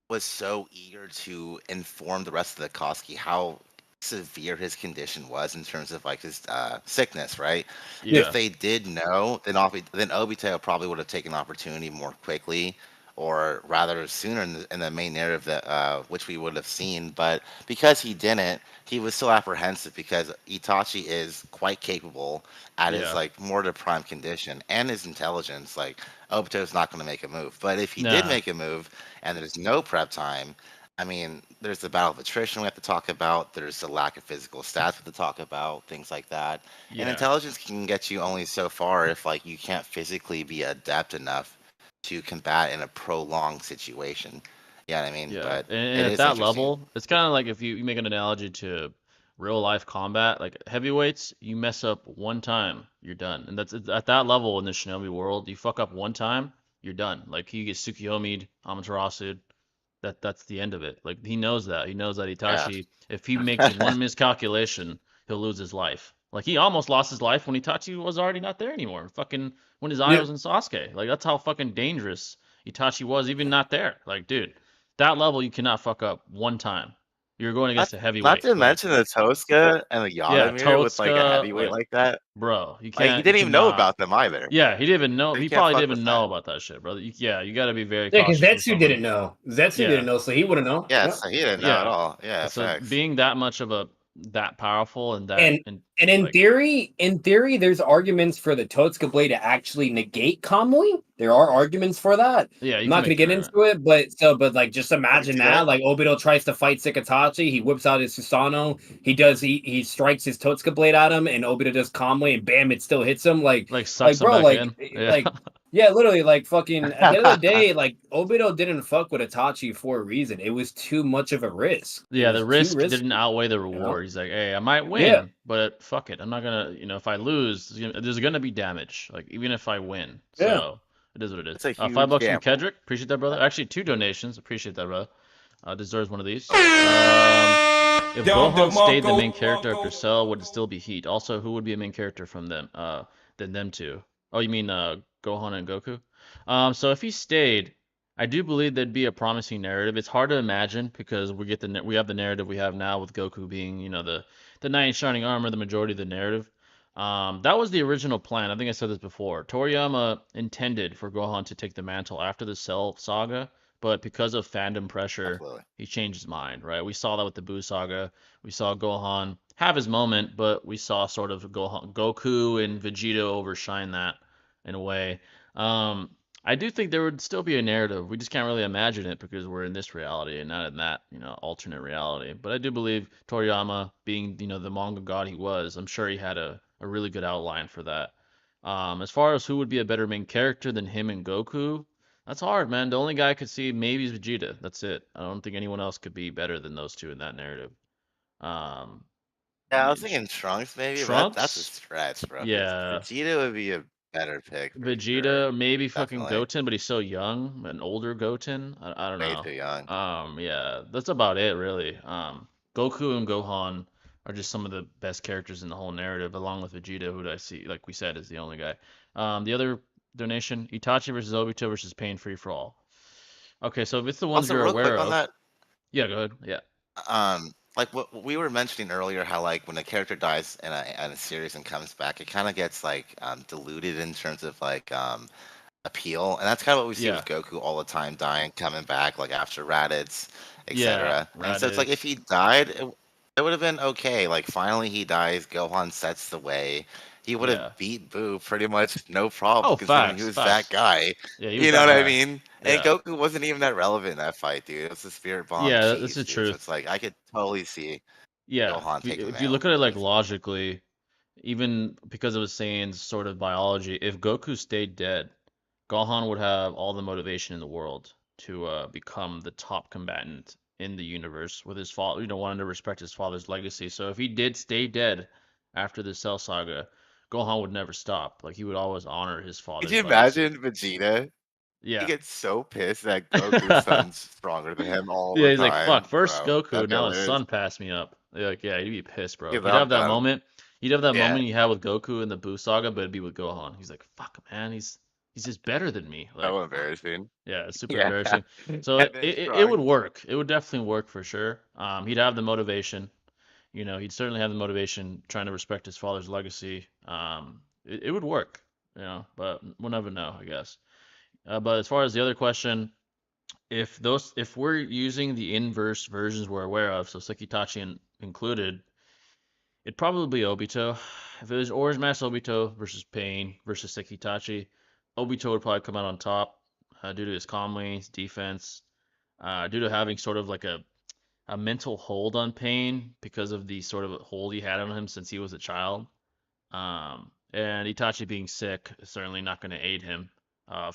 was so eager to inform the rest of the Koski how severe his condition was in terms of like his sickness, right? Yeah, If they did know, then Obito probably would have taken opportunity more quickly, or rather sooner in the main narrative that which we would have seen. But because he didn't, he was so apprehensive because Itachi is quite capable at his Yeah. like more to prime condition and his intelligence. Like Obito's not going to make a move, but if he did Nah. make a move and there's no prep time, I mean, there's the battle of attrition we have to talk about. There's the lack of physical stats we have to talk about, things like that. And Yeah. intelligence can get you only so far if like you can't physically be adept enough to combat in a prolonged situation. Yeah, I mean, Yeah. but And it at is that interesting. level, it's kind of like if you make an analogy to real life combat, like heavyweights, you mess up one time, you're done. And that's at that level in the Shinobi world, you fuck up one time, you're done. Like he gets Tsukiyomi'd, Amaterasu, that's the end of it. Like he knows that. He knows that Yeah. Itachi, if he makes one miscalculation, he'll lose his life. Like he almost lost his life when Itachi was already not there anymore. Fucking when his eye Yeah. was in Sasuke. Like that's how fucking dangerous Itachi was, even not there. Like, dude, that level you cannot fuck up one time. You're going Not, against a not heavyweight. to Like, mention the Tosca and the yeah, Yadomir with like a Totsuka, heavyweight like, like that. bro, Like he you didn't even know cannot. about them either. Yeah, he didn't even know. So you He can't probably fuck didn't with even know that. about that shit, brother. Yeah, you got to be very Yeah, because cautious when Zetsu someone. didn't know. Zetsu Yeah, didn't know, so he wouldn't know. Yeah, Yep. so he didn't know at yeah. all. Yeah, So facts. being that much of a that powerful and that And and and in like theory, there's arguments for the Totsuka blade to actually negate Kamui. There are arguments for that. yeah, I'm you can not gonna make the get argument. into it, but like just Like, imagine do that. it. Like Obito tries to fight Sikatachi, he whips out his Susanoo, he strikes his Totsuka blade at him, and Obito does Kamui, and bam, it still hits him. Like sucks Like him bro, back in. Yeah. like yeah, literally, like fucking at the end of the day, like Obito didn't fuck with Itachi for a reason. It was too much of a risk. It Yeah, the was too risk didn't risky, outweigh the you know? reward. He's like, hey, I might Yeah, win, but fuck it. I'm not gonna, if I lose, there's gonna be damage. Like even if I win. yeah. So it is what it is. It's a Five huge bucks from gamble. Kedrick. Appreciate that, brother. Actually, two donations. Appreciate that, brother. Deserves one of these. If Down the Gohan stayed the Mongo, main character after Mongo. Cell, would it still be Heat? Also, who would be a main character from them? Than them two? Oh, you mean Gohan and Goku? So if he stayed, I do believe there'd be a promising narrative. It's hard to imagine because we have the narrative we have now with Goku being, the knight in shining armor, the majority of the narrative. That was the original plan. I think I said this before. Toriyama intended for Gohan to take the mantle after the Cell saga, but because of fandom pressure, Absolutely. he changed his mind, right? We saw that with the Buu saga. We saw Gohan have his moment, but we saw sort of Goku and Vegeta overshine that in a way. Um, I do think there would still be a narrative. We just can't really imagine it because we're in this reality and not in that, alternate reality. But I do believe Toriyama, being, the manga god he was, I'm sure he had a really good outline for that. As far as who would be a better main character than him and Goku, that's hard, man. The only guy I could see maybe is Vegeta. That's it. I don't think anyone else could be better than those two in that narrative. Um, Yeah, I was thinking Trunks maybe, but that's a Trunks? stretch, bro. Yeah. Vegeta would be a better pick for sure. Vegeta, maybe fucking Definitely. Goten, but he's so young, an older Goten. I don't Way know. too young. Yeah, that's about it, really. Goku and Gohan are just some of the best characters in the whole narrative, along with Vegeta, who I see, like we said, is the only guy. The other donation, Itachi versus Obito versus Pain Free for All. Okay, so if it's the ones Also, you're real aware quick on of, that, yeah, go ahead. Yeah, like what we were mentioning earlier, how like when a character dies in a series and comes back, it kind of gets like diluted in terms of like appeal, and that's kind of what we see yeah, with Goku all the time, dying, coming back, like after Raditz, yeah, etc. And so it's like if Raditz. he died, it would have been okay. Like finally he dies, Gohan sets the way. He would have Yeah. beat Boo pretty much no problem, Oh, considering he facts, was that facts. guy. Yeah, he was You know that what I guy. mean? And Yeah, Goku wasn't even that relevant in that fight, dude. It was the Spirit Bomb yeah, this cheese, is dude. So truth. it's like I could totally see Yeah, Gohan if you, taking the if you mantle look in at it that like instance. logically, even because of Saiyan's sort of biology, if Goku stayed dead, Gohan would have all the motivation in the world to become the top combatant in the universe with his father, wanting to respect his father's legacy. So if he did stay dead after the Cell Saga, Gohan would never stop. Like he would always honor his Could you father's legacy. imagine Vegeta? He Yeah. gets so pissed that Goku's son's stronger than him all Yeah, the he's like, fuck, time, first bro. Goku, That'd be now his hilarious. son passed me up. Like, yeah, he'd be pissed, bro. Give up, done. He'd have that Yeah, moment you had with Goku in the Buu saga, but it'd be with Gohan. He's like, fuck, man, he's just better than me. Like, so embarrassing. yeah, it's super Yeah, embarrassing. So and then it would Trunks. work. It would definitely work for sure. He'd have the motivation. He'd certainly have the motivation trying to respect his father's legacy. It would work, but we'll never know, I guess. But as far as the other question, if we're using the inverse versions we're aware of, so Sekitachi and included, it'd probably be Obito. If it was Orange Mask Obito versus Pain versus Sekitachi, Obito would probably come out on top due to his calm lanes, defense, due to having sort of like a mental hold on Pain because of the sort of hold he had on him since he was a child. And Itachi being sick is certainly not going to aid him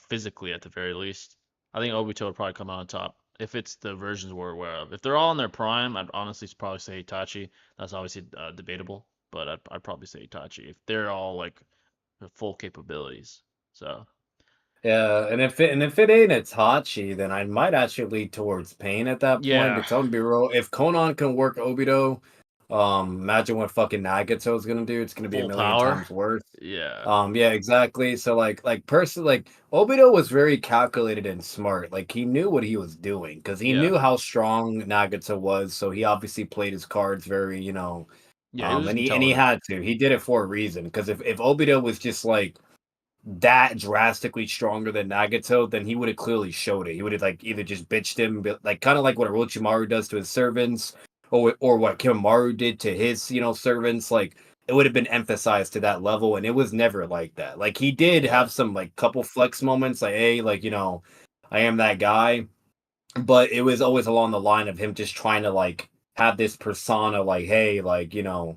physically at the very least. I think Obito would probably come out on top if it's the versions we're aware of. If they're all in their prime, I'd honestly probably say Itachi. That's obviously debatable, but I'd probably say Itachi if they're all like full capabilities. So Yeah, and if it ain't Itachi, then I might actually lead towards Pain at that point. yeah, Because I'm gonna be real, if Conan can work Obito, imagine what fucking Nagato's gonna do. It's gonna be a full million power. times worse. Yeah, Yeah, exactly. So personally, Obito was very calculated and smart. Like he knew what he was doing because he yeah, knew how strong Nagato was. So he obviously played his cards very, yeah. He was and he intelligent. had to. He did it for a reason. Because if Obito was just like that drastically stronger than Nagato, then he would have clearly showed it. He would have like either just bitched him, but like kind of like what Orochimaru does to his servants, or what Kimaru did to his servants. Like it would have been emphasized to that level, and it was never like that. Like he did Yeah, have some like couple flex moments, like hey, I am that guy, but it was always along the line of him just trying to like have this persona like hey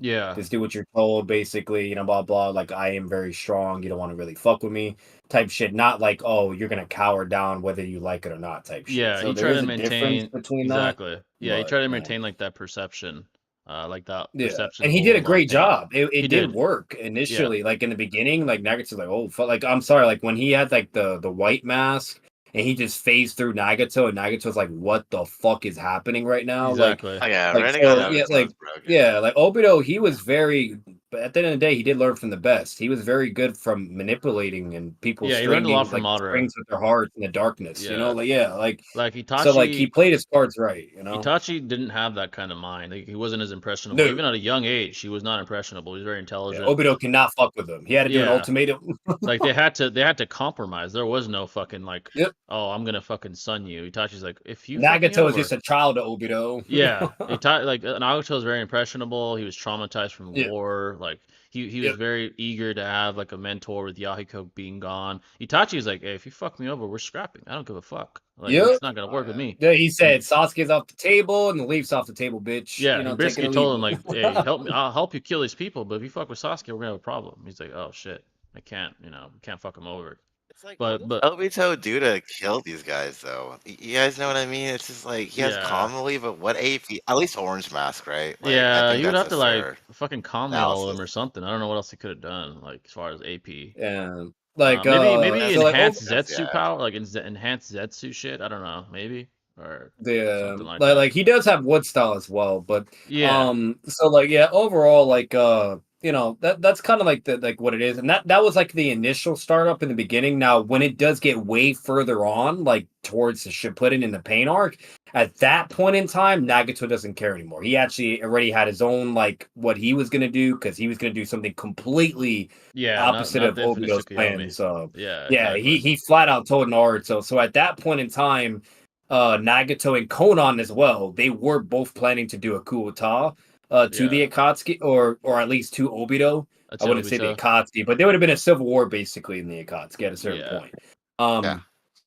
yeah, just do what you're told basically blah blah like I am very strong, you don't want to really fuck with me type shit, not like oh you're gonna cower down whether you like it or not type shit. yeah. So He there tried is to a difference maintain between that, exactly. Yeah, he but tried to maintain like that perception, like that yeah, perception and he did a hold on great Pain. job. It He did did. work Yeah, initially. Like in the beginning, like Nagato's like, oh, like I'm sorry, like when he had like the white mask and he just phased through Nagato, and Nagato's like, what the fuck is happening right now? exactly. Oh yeah, Like Rinnegan so, yeah, Naruto is broken. like Obito, he was very. But at the end of the day, he did learn from the best. He was very good from manipulating and people Yeah, he learned a lot stringing from like Madara. strings with their hearts in the darkness. Yeah, like So like he Itachi. played his cards right. Itachi didn't have that kind of mind. Like, he wasn't as impressionable. No, Even at a young age, he was not impressionable. He was very yeah, intelligent. Obito cannot fuck with him. He had to do an Yeah, ultimatum. like they had to compromise. There was no fucking like, Yep. oh, I'm gonna fucking sun you. Itachi's like, if you fuck me Nagato is over, just a child of Obito. yeah. Like Naruto was very impressionable. He was traumatized from Yeah. war. Like he was Yep. very eager to have like a mentor with Yahiko being gone. Itachi was like, hey, if you fuck me over, we're scrapping. I don't give a fuck. Like Yep. it's not gonna work with me. Yeah, he said And Sasuke's off the table and the Leaf's off the table, bitch. yeah, he Take it basically or leave told him it. like, "Hey, help me. I'll help you kill these people, but if you fuck with Sasuke, we're gonna have a problem." He's like, "Oh shit, I can't. We can't fuck him over." It's like, what But does but Obito do to kill these guys, though? You guys know what I mean? It's just like he has yeah, Commonly, but what AP? At least Orange Mask, right? Like, I yeah, think he would that's have a to like fair fucking calmly all of analysis. them or something. I don't know what else he could have done like as far as AP. And Maybe so like enhanced Yeah. Zetsu power, like enhanced Zetsu shit. I don't know, maybe or something like like that. he does have wood style as well, but Yeah, so like yeah, overall that's kind of like the like what it is, and that was like the initial startup in the beginning. Now when it does get way further on, like towards the Shippuden in the Pain arc, at that point in time, Nagato doesn't care anymore. He actually already had his own like what he was gonna do because he was gonna do something completely yeah, not opposite not of the infamous Obito's Tsukuyomi. plans. So Yeah, yeah, he exactly. he flat out told Naruto. So at that point in time, Nagato and Conan as well, they were both planning to do a coup d'etat to Yeah, the Akatsuki, or at least to Obito. that's I wouldn't say the Obito. Akatsuki, but there would have been a civil war basically in the Akatsuki at a certain Yeah, point. Yeah.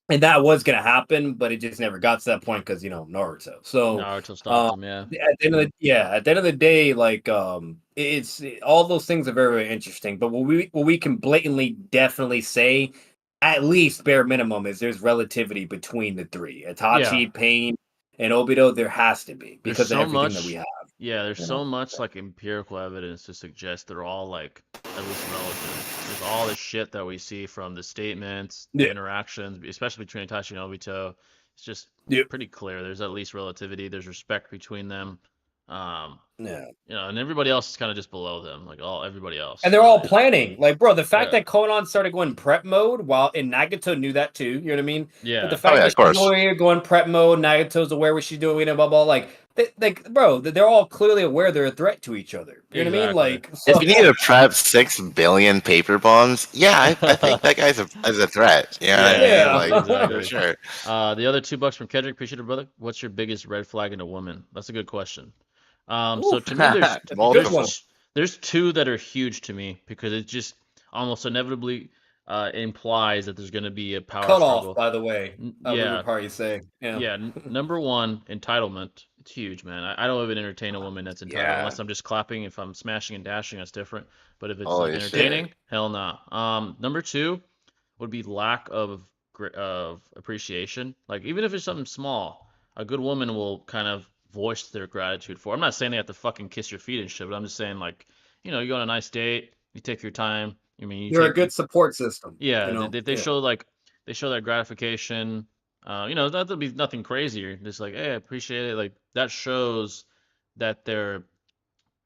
And that was gonna happen, but it just never got to that point because Naruto. So Naruto stopped uh, him. Yeah, at the end of the day, like all those things are very, very interesting. But what we can blatantly definitely say, at least bare minimum, is there's relativity between the three. yeah. Itachi, Pain, and Obito, there has to be There's because of so everything that we much, have. yeah, there's You so know. much like empirical evidence to suggest they're all like at least relative. There's all this shit that we see from the statements, the Yeah. interactions, especially between Itachi and Obito. It's just Yep. pretty clear. There's at least relativity. There's respect between them. Um, Yeah. and everybody else is kind of just below them, like everybody else, And they're all really. planning. Like, bro, the fact Yeah, that Conan started going prep mode while and Nagato knew that too, you know what I mean? But the yeah, Oh fact yeah, that of she's course. over here going prep mode, Nagato's aware what she's doing, and blah blah, bro, they're all clearly aware they're a threat to each other. You know what I mean? exactly. Like, If so you need to prep 6 billion paper bombs, yeah, I think that guy's a threat. You know what I Yeah, mean? yeah. Like for exactly. sure. The other $2 from Kendrick, appreciate it, brother. What's your biggest red flag in a woman? That's a good question. So Ooh, to me, that's a good one. there's two that are huge to me because it just almost inevitably implies that there's going to be a power Cut off, struggle. by the way. We would Yeah, probably say, yeah. yeah. Number one, entitlement. It's huge, man. I don't even entertain a woman that's entitled Yeah. unless I'm just clapping. If I'm smashing and dashing, that's different. But if it's like Holy shit. entertaining, hell no. Number two would be lack of appreciation. Like even if it's something small, a good woman will kind of voice their gratitude for. I'm not saying they have to fucking kiss your feet and shit, but I'm just saying like, you go on a nice date, you take your time. I mean, You're a good support system, yeah, they, they Yeah. show like they show that gratification. That'll be nothing crazier. Just like, hey, I appreciate it. Like that shows that they're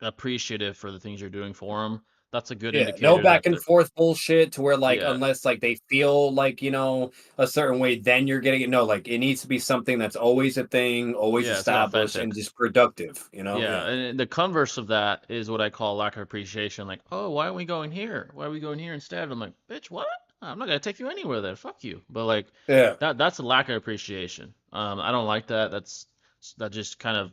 appreciative for the things you're doing for them. That's a good Yeah, no indicator back that and they're, forth bullshit to where like yeah, unless like they feel like, a certain way, then you're getting it. No, like it needs to be something that's always a thing, always yeah, it's like established and authentic. just productive. Yeah, Yeah. and the converse of that is what I call lack of appreciation. Like, oh, why aren't we going here? Why are we going here instead? I'm like, bitch, what? I'm not gonna take you anywhere there. Fuck you. But like, Yeah. that's a lack of appreciation. I don't like that. That just kind of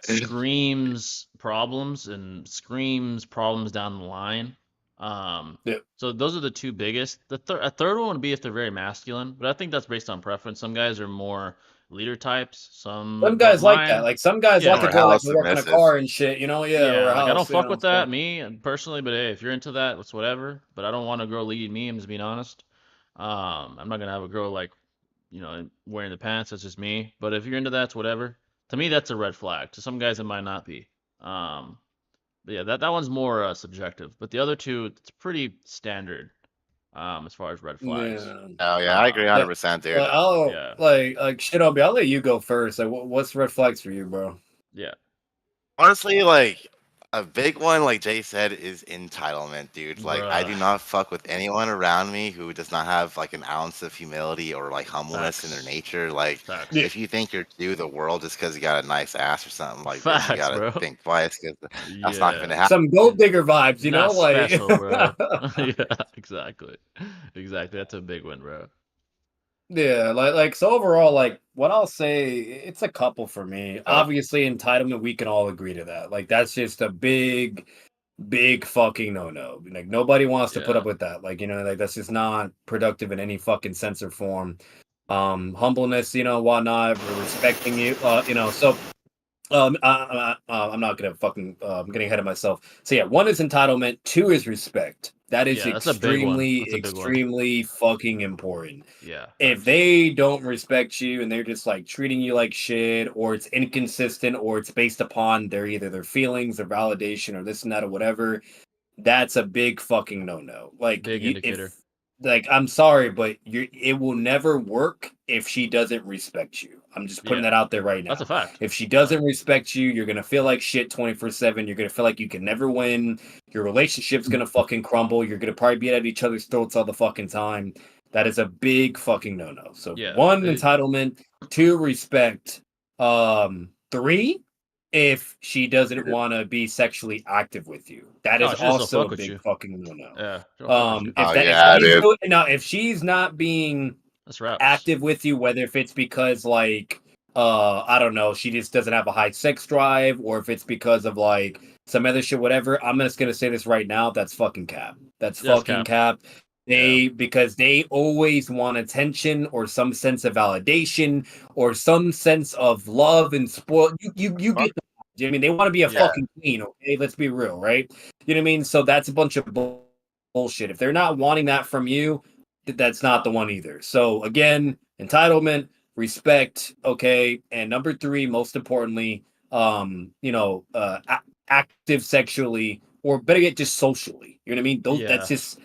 screams problems and screams problems down the line. Yeah. So those are the two biggest. A third one would be if they're very masculine, but I think that's based on preference. Some guys are more leader types. Some Some don't guys like that. mind. Like some guys like Yeah, to More go like house work on a submissive. car and shit, yeah, or yeah, a like I don't house, fuck with so that, me personally, but hey, if you're into that, it's whatever. But I don't want a girl leading me. I'm just being honest. I'm not gonna have a girl like, wearing the pants. That's just me. But if you're into that, it's whatever. To me, that's a red flag. To some guys, it might not be. Um, but yeah, that one's more subjective. But the other two, it's pretty standard. As far as red flags. yeah. Oh yeah, I agree Um, Yeah. 100%, dude. Like I'll yeah, like shit, I'll let you go first. Like what's red flags for you, bro? yeah, Honestly, like a big one, like Jay said, is entitlement, dude. Like I bruh, do not fuck with anyone around me who does not have like an ounce of humility or like humbleness in their facts, nature. Like Yeah. facts, if you think you're due the world just because you got a nice ass or something, like then you facts, gotta bro. think twice because that's not gonna Yeah, happen. Some gold digger vibes, not like special, bro. Yeah, exactly, exactly. That's a big one, bro. Yeah, like so overall, like what I'll say, it's a couple for me. Oh, Obviously, entitlement, we can all agree to that. Like that's just a big fucking no. Like nobody wants to put up Yeah, with that. Like, like that's just not productive in any fucking sense or form. Humbleness, whatnot, respecting you, so I'm not gonna fucking. I'm getting ahead of myself. So yeah, one is entitlement. Two is respect. That is yeah. That's a big one. extremely, That's a big one. extremely fucking important. Yeah, If facts. they don't respect you and they're just like treating you like shit, or it's inconsistent, or it's based upon either their feelings, their validation, or this and that, or whatever, that's a big fucking no. Like Big indicator. if like I'm sorry, but it will never work if she doesn't respect you. I'm just putting Yeah, that out there right that's a now. fact. If she Yeah, doesn't respect you, you're gonna feel like shit 24/7. You're gonna feel like you can never win. Your relationship's gonna fucking crumble. You're gonna probably be at each other's throats all the fucking time. That is a big fucking no. So yeah. one, entitlement. Two, respect. Three, if she doesn't want to be sexually active with you. That Oh, is she just don't also a fuck with big you. fucking no. Yeah, she don't fuck with you. If oh that yeah, dude. if she's not being That's raps. active with you, whether if it's because like I don't know, she just doesn't have a high sex drive, or if it's because of like some other shit, whatever. I'm just gonna say this right now. That's fucking cap. That's That's fucking cap. cap. Yeah, Because they always want attention or some sense of validation or some sense of love and spoil. You Fuck get I mean, they want to be a yeah, yeah. fucking queen, okay? Let's be real, right? You know what I mean? So that's a bunch of bullshit. If they're not wanting that from you, that's not the one either. So again, entitlement, respect, okay? And number 3, most importantly, active sexually, or better yet, just socially. You know what I mean? That's yeah. just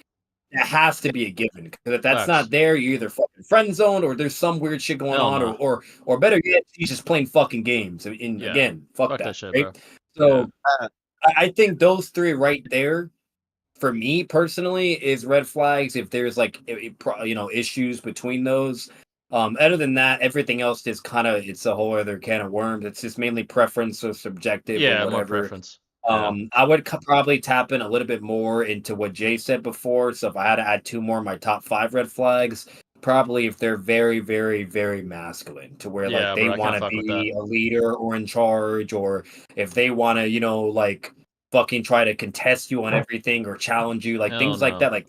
that has to be a given. Because if that's Facts. not there, you're either fucking friend zoned or there's some weird shit going Hell on, no. or better yet, he's just playing fucking games. And Yeah. again, fuck Fuck that that, shit, right? bro. Yeah. So I think those 3 right there, for me personally, is red flags. If there's like issues between those. Other than that, everything else is kind of it's a whole other can of worms. It's just mainly preference or subjective or Yeah, more whatever. preference. Yeah. I would probably tap in a little bit more into what Jay said before. So if I had to add 2 more of my top 5 red flags, probably if they're very, very, very masculine to where like Yeah, they bro, I want can't to fuck with that. be a leader or in charge, or if they want to, like fucking try to contest you on everything or challenge you, like Hell things like no. that. Like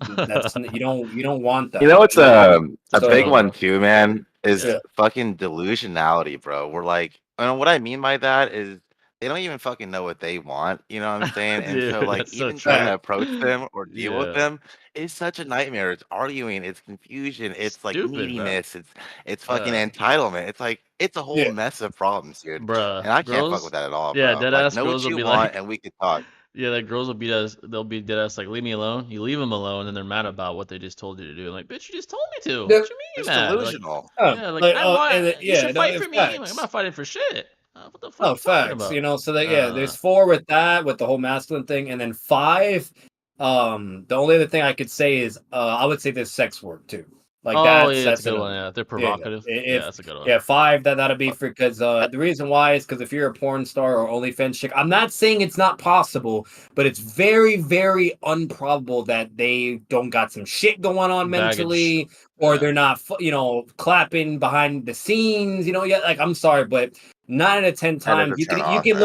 you don't want You that. know what's a big Hell So one no. too, man, is yeah, fucking delusionality, bro. We're like, and what I mean by that is they don't even fucking know what they want, you know what I'm saying? And so Dude, like that's so even trying true. to approach them or deal with Yeah. them is such a nightmare. It's arguing, it's confusion, it's like Stupid, bro. neediness, it's fucking Yeah. entitlement. It's like it's a whole yeah. mess of problems, dude. Bruh. And I can't fuck with Girls, that at all, yeah, bro. dead Like ass know girls what will you be want like, and we could talk. yeah, like girls will be us, they'll be dead ass like, leave me alone. You leave them alone, and they're mad about what they just told you to do. Like, bitch, you just told me to. Yeah. What you mean you It's mad? Like, delusional. yeah, like I want, you Yeah, should no, fight in for me. I'm like, I'm facts. not fighting for shit. What the fuck Oh, you talking facts. about? So that Uh, there's 4 with that, with the whole masculine thing, and then 5. The only other thing I could say is, I would say there's sex work too. Like oh yeah, it's a that's good another one. one. Yeah, if they're Yeah, provocative. Yeah, if that's a good one. yeah, 5 that'll be But for because I, the reason why is because if you're a porn star or OnlyFans chick, I'm not saying it's not possible, but it's very, very improbable that they don't got some shit going on Baggage. mentally, or Yeah. they're not, clapping behind the scenes. Yeah, like I'm sorry, but 9 out of 10 that is times a you can turn you off, can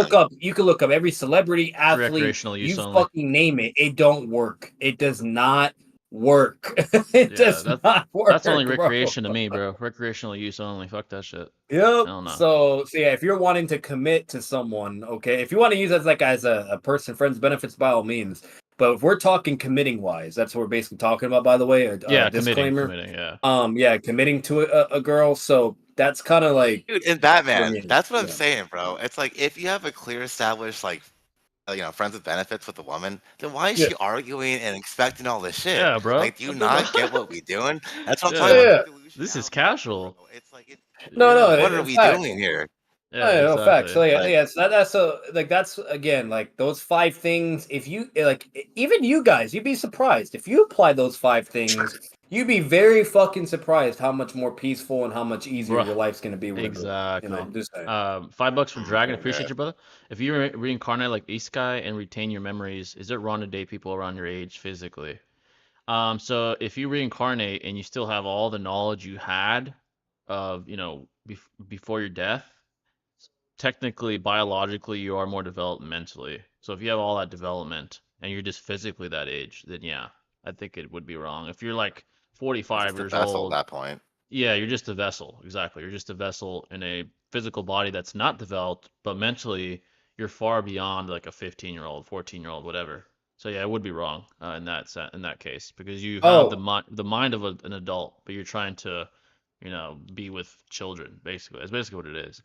look man. up every celebrity athlete, Recreational use you only. fucking name it, it don't work. It does not work. It Yeah, does not that's only work, bro. recreation to me, bro. Recreational use only. Fuck that shit. Yep. I don't know. So yeah, if you're wanting to commit to someone, okay, if you want to use it as like as a person, friends, benefits, by all means. But if we're talking committing wise, that's what we're basically talking about. By the way, a Yeah, disclaimer. committing. Yeah. Yeah, committing to a girl. So that's kind of like Dude, in for Batman, me. that's what I'm Yeah. saying, bro. It's like if you have a clear established like friends with benefits with a woman, then why is Yeah. she arguing and expecting all this shit? Yeah, bro. Like, do you What the not get fuck? what we doing? That's what I'm talking Yeah. about. Yeah. The Yeah. This is delusionality of it, bro. casual. It's like, No, Yeah. what are no, we facts. doing here? Yeah, Oh, yeah, no facts. exactly. So yeah, Like, yeah. So that's a like that's again like those 5 things. If you even you guys, you'd be surprised if you apply those 5 things. You'd be very fucking surprised how much more peaceful and how much easier Bruh. your life's gonna be with a girl. Exactly. Just saying. $5 for Dragon. yeah. Appreciate you, brother. If you reincarnate like this guy and retain your memories, is it wrong to date people around your age physically? So if you reincarnate and you still have all the knowledge you had of, before your death, technically, biologically, you are more developed mentally. So if you have all that development and you're just physically that age, then yeah, I think it would be wrong. If you're like It's 45 just a years vessel at old, that point. yeah, you're just a vessel. Exactly. You're just a vessel in a physical body that's not developed, but mentally, you're far beyond like a 15-year-old, 14-year-old, whatever. So yeah, it would be wrong in that case because you have Oh, the mind of an adult, but you're trying to, be with children. Basically, that's basically what it is.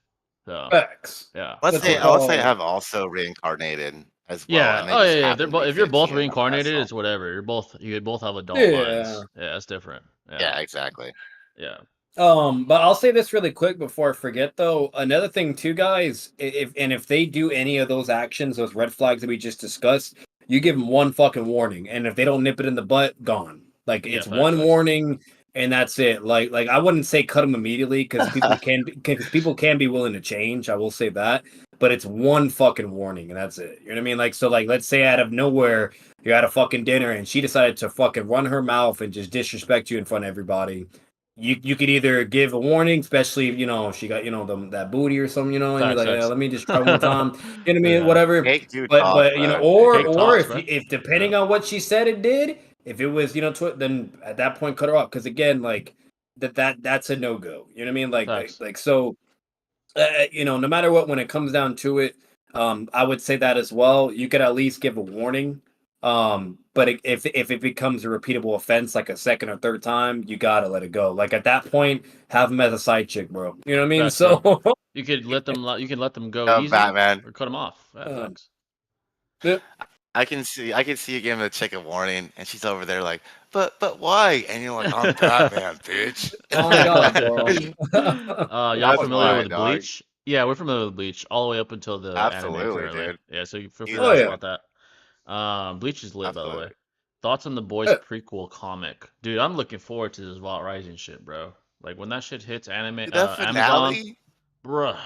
So facts. yeah. That's what Let's say I called. have also reincarnated as well, Yeah. and they Oh just yeah, yeah. happen to be If you're both 50 in that reincarnated, vessel. it's whatever. You both have adult Yeah. minds. Yeah, that's different. Yeah. Yeah, exactly. Yeah. But I'll say this really quick before I forget though. Another thing too, guys, if they do any of those actions, those red flags that we just discussed, you give them one fucking warning, and if they don't nip it in the butt, gone. Like Yeah. it's Facts. one Facts. warning, and that's it. Like I wouldn't say cut them immediately because people can be willing to change. I will say that, but it's one fucking warning, and that's it. You know what I mean? Like so, like let's say out of nowhere you're at a fucking dinner and she decided to fucking run her mouth and just disrespect you in front of everybody. You could either give a warning, especially if she got that booty or something, and you're Facts. like, yeah, Facts. let me just try one more time. You know what I mean? Yeah. Whatever. Cake do toss, But though. Cake or Cake do or toss, toss. bro. if Yeah. depending on what she said it did, if it was then at that point cut her off because again like that's a no go. You know what I mean? Facts. So no matter what, when it comes down to it, I would say that as well. You could at least give a warning. But if it becomes a repeatable offense, like a second or third time, you gotta let it go. Like at that point, have him as a side chick, bro. You know what I mean? Facts, bro. So, You can let them go easy Batman. or cut them off. Yeah, um, facts. yeah. I can see you giving the chick a warning, and she's over there like, but why? And you're like, I'm Batman, bitch. On God, bro. Y'all That's familiar why, with dog. Bleach? Yeah, we're familiar with Bleach all the way up until the anime Absolutely, currently. dude. Yeah, so you feel free to Oh Easily, ask yeah. about that. Bleach is lit, by the way. absolutely. Thoughts on the boys prequel comic, dude? I'm looking forward to this Vault Rising shit, bro. Like when that shit hits Dude, that Amazon, finale. bruh,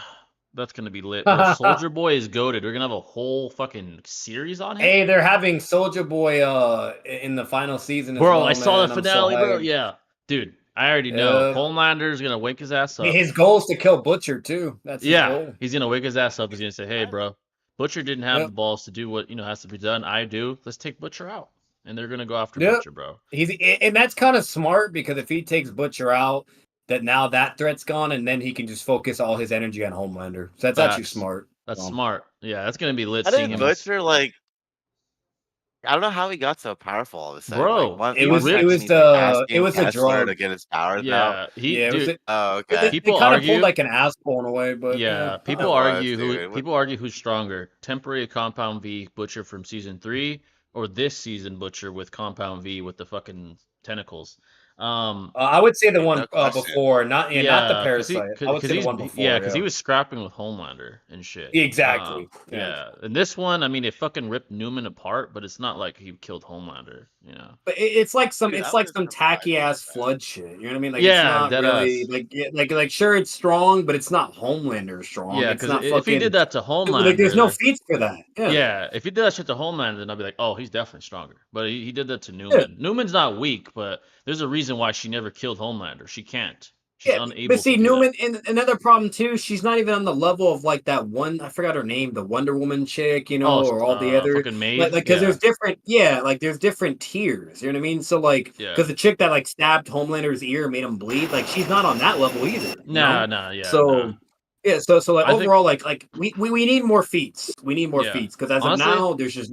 that's gonna be lit, bro. Soldier Boy is goated. We're gonna have a whole fucking series on him, Hey, they're having Soldier Boy in the final season as bro. I well, saw the man. I'm so finale, bro. hyped. Yeah, dude. I already know. Homelander's gonna wake his ass up. His goal is to kill Butcher too. That's his Yeah, goal. he's gonna wake his ass up. He's gonna say, "Hey, I bro, Butcher didn't have Yep. the balls to do what has to be done. I do. Let's take Butcher out." And they're gonna go after Yep. Butcher, bro. And that's kind of smart because if he takes Butcher out, that now that threat's gone, and then he can just focus all his energy on Homelander. So that's actually Facts. smart. That's smart. Yeah, that's gonna be lit How seeing did him. Butcher like? I don't know how he got so powerful all of a sudden. Like Bro, one he one ripped. section he's like it asking was the Kessler to drug. get his powers out. Yeah, Yeah, it was dude. Oh, they, okay. they People kind of pulled argue. like an asshole in a way, but Yeah, It people was, argue dude. people argue who's stronger, temporary Compound V Butcher from season 3 or this season Butcher with Compound V with the fucking tentacles. I would say the one No question. before, not the Yeah, parasite. I would say the one before. because he was scrapping with Homelander and shit. Exactly. Yeah, and this one, I mean, it fucking ripped Newman apart, but it's not like he killed Homelander, you know. But it's like some Dude, it's I like was some surprised tacky about ass that. flood shit. You know what I mean? Like it's Yeah, not dead really ass. like sure it's strong, but it's not Homelander strong. Yeah, It's because not if he did that to like there's no Homelander, feats for that. Yeah. yeah, if he did that shit to Homelander, then I'd be like, oh, he's definitely stronger. But he did that to Yeah. Newman. Newman's not weak, but there's a reason why she never killed Homelander. She can't. She's Yeah, unable but see, to do Newman, that. and another problem too, she's not even on the level of like that one, I forgot her name, the Wonder Woman chick, Oh, or all the other, fucking maid. because Yeah, there's different tiers, you know what I mean? So, like, yeah. because the chick that, like, stabbed Homelander's ear and made him bleed, like, she's not on that level either, you know? Nah, yeah, So, nah. yeah, so, like, I think, overall, like, we need more feats. We need more yeah. feats, because as of Honestly, now, there's just,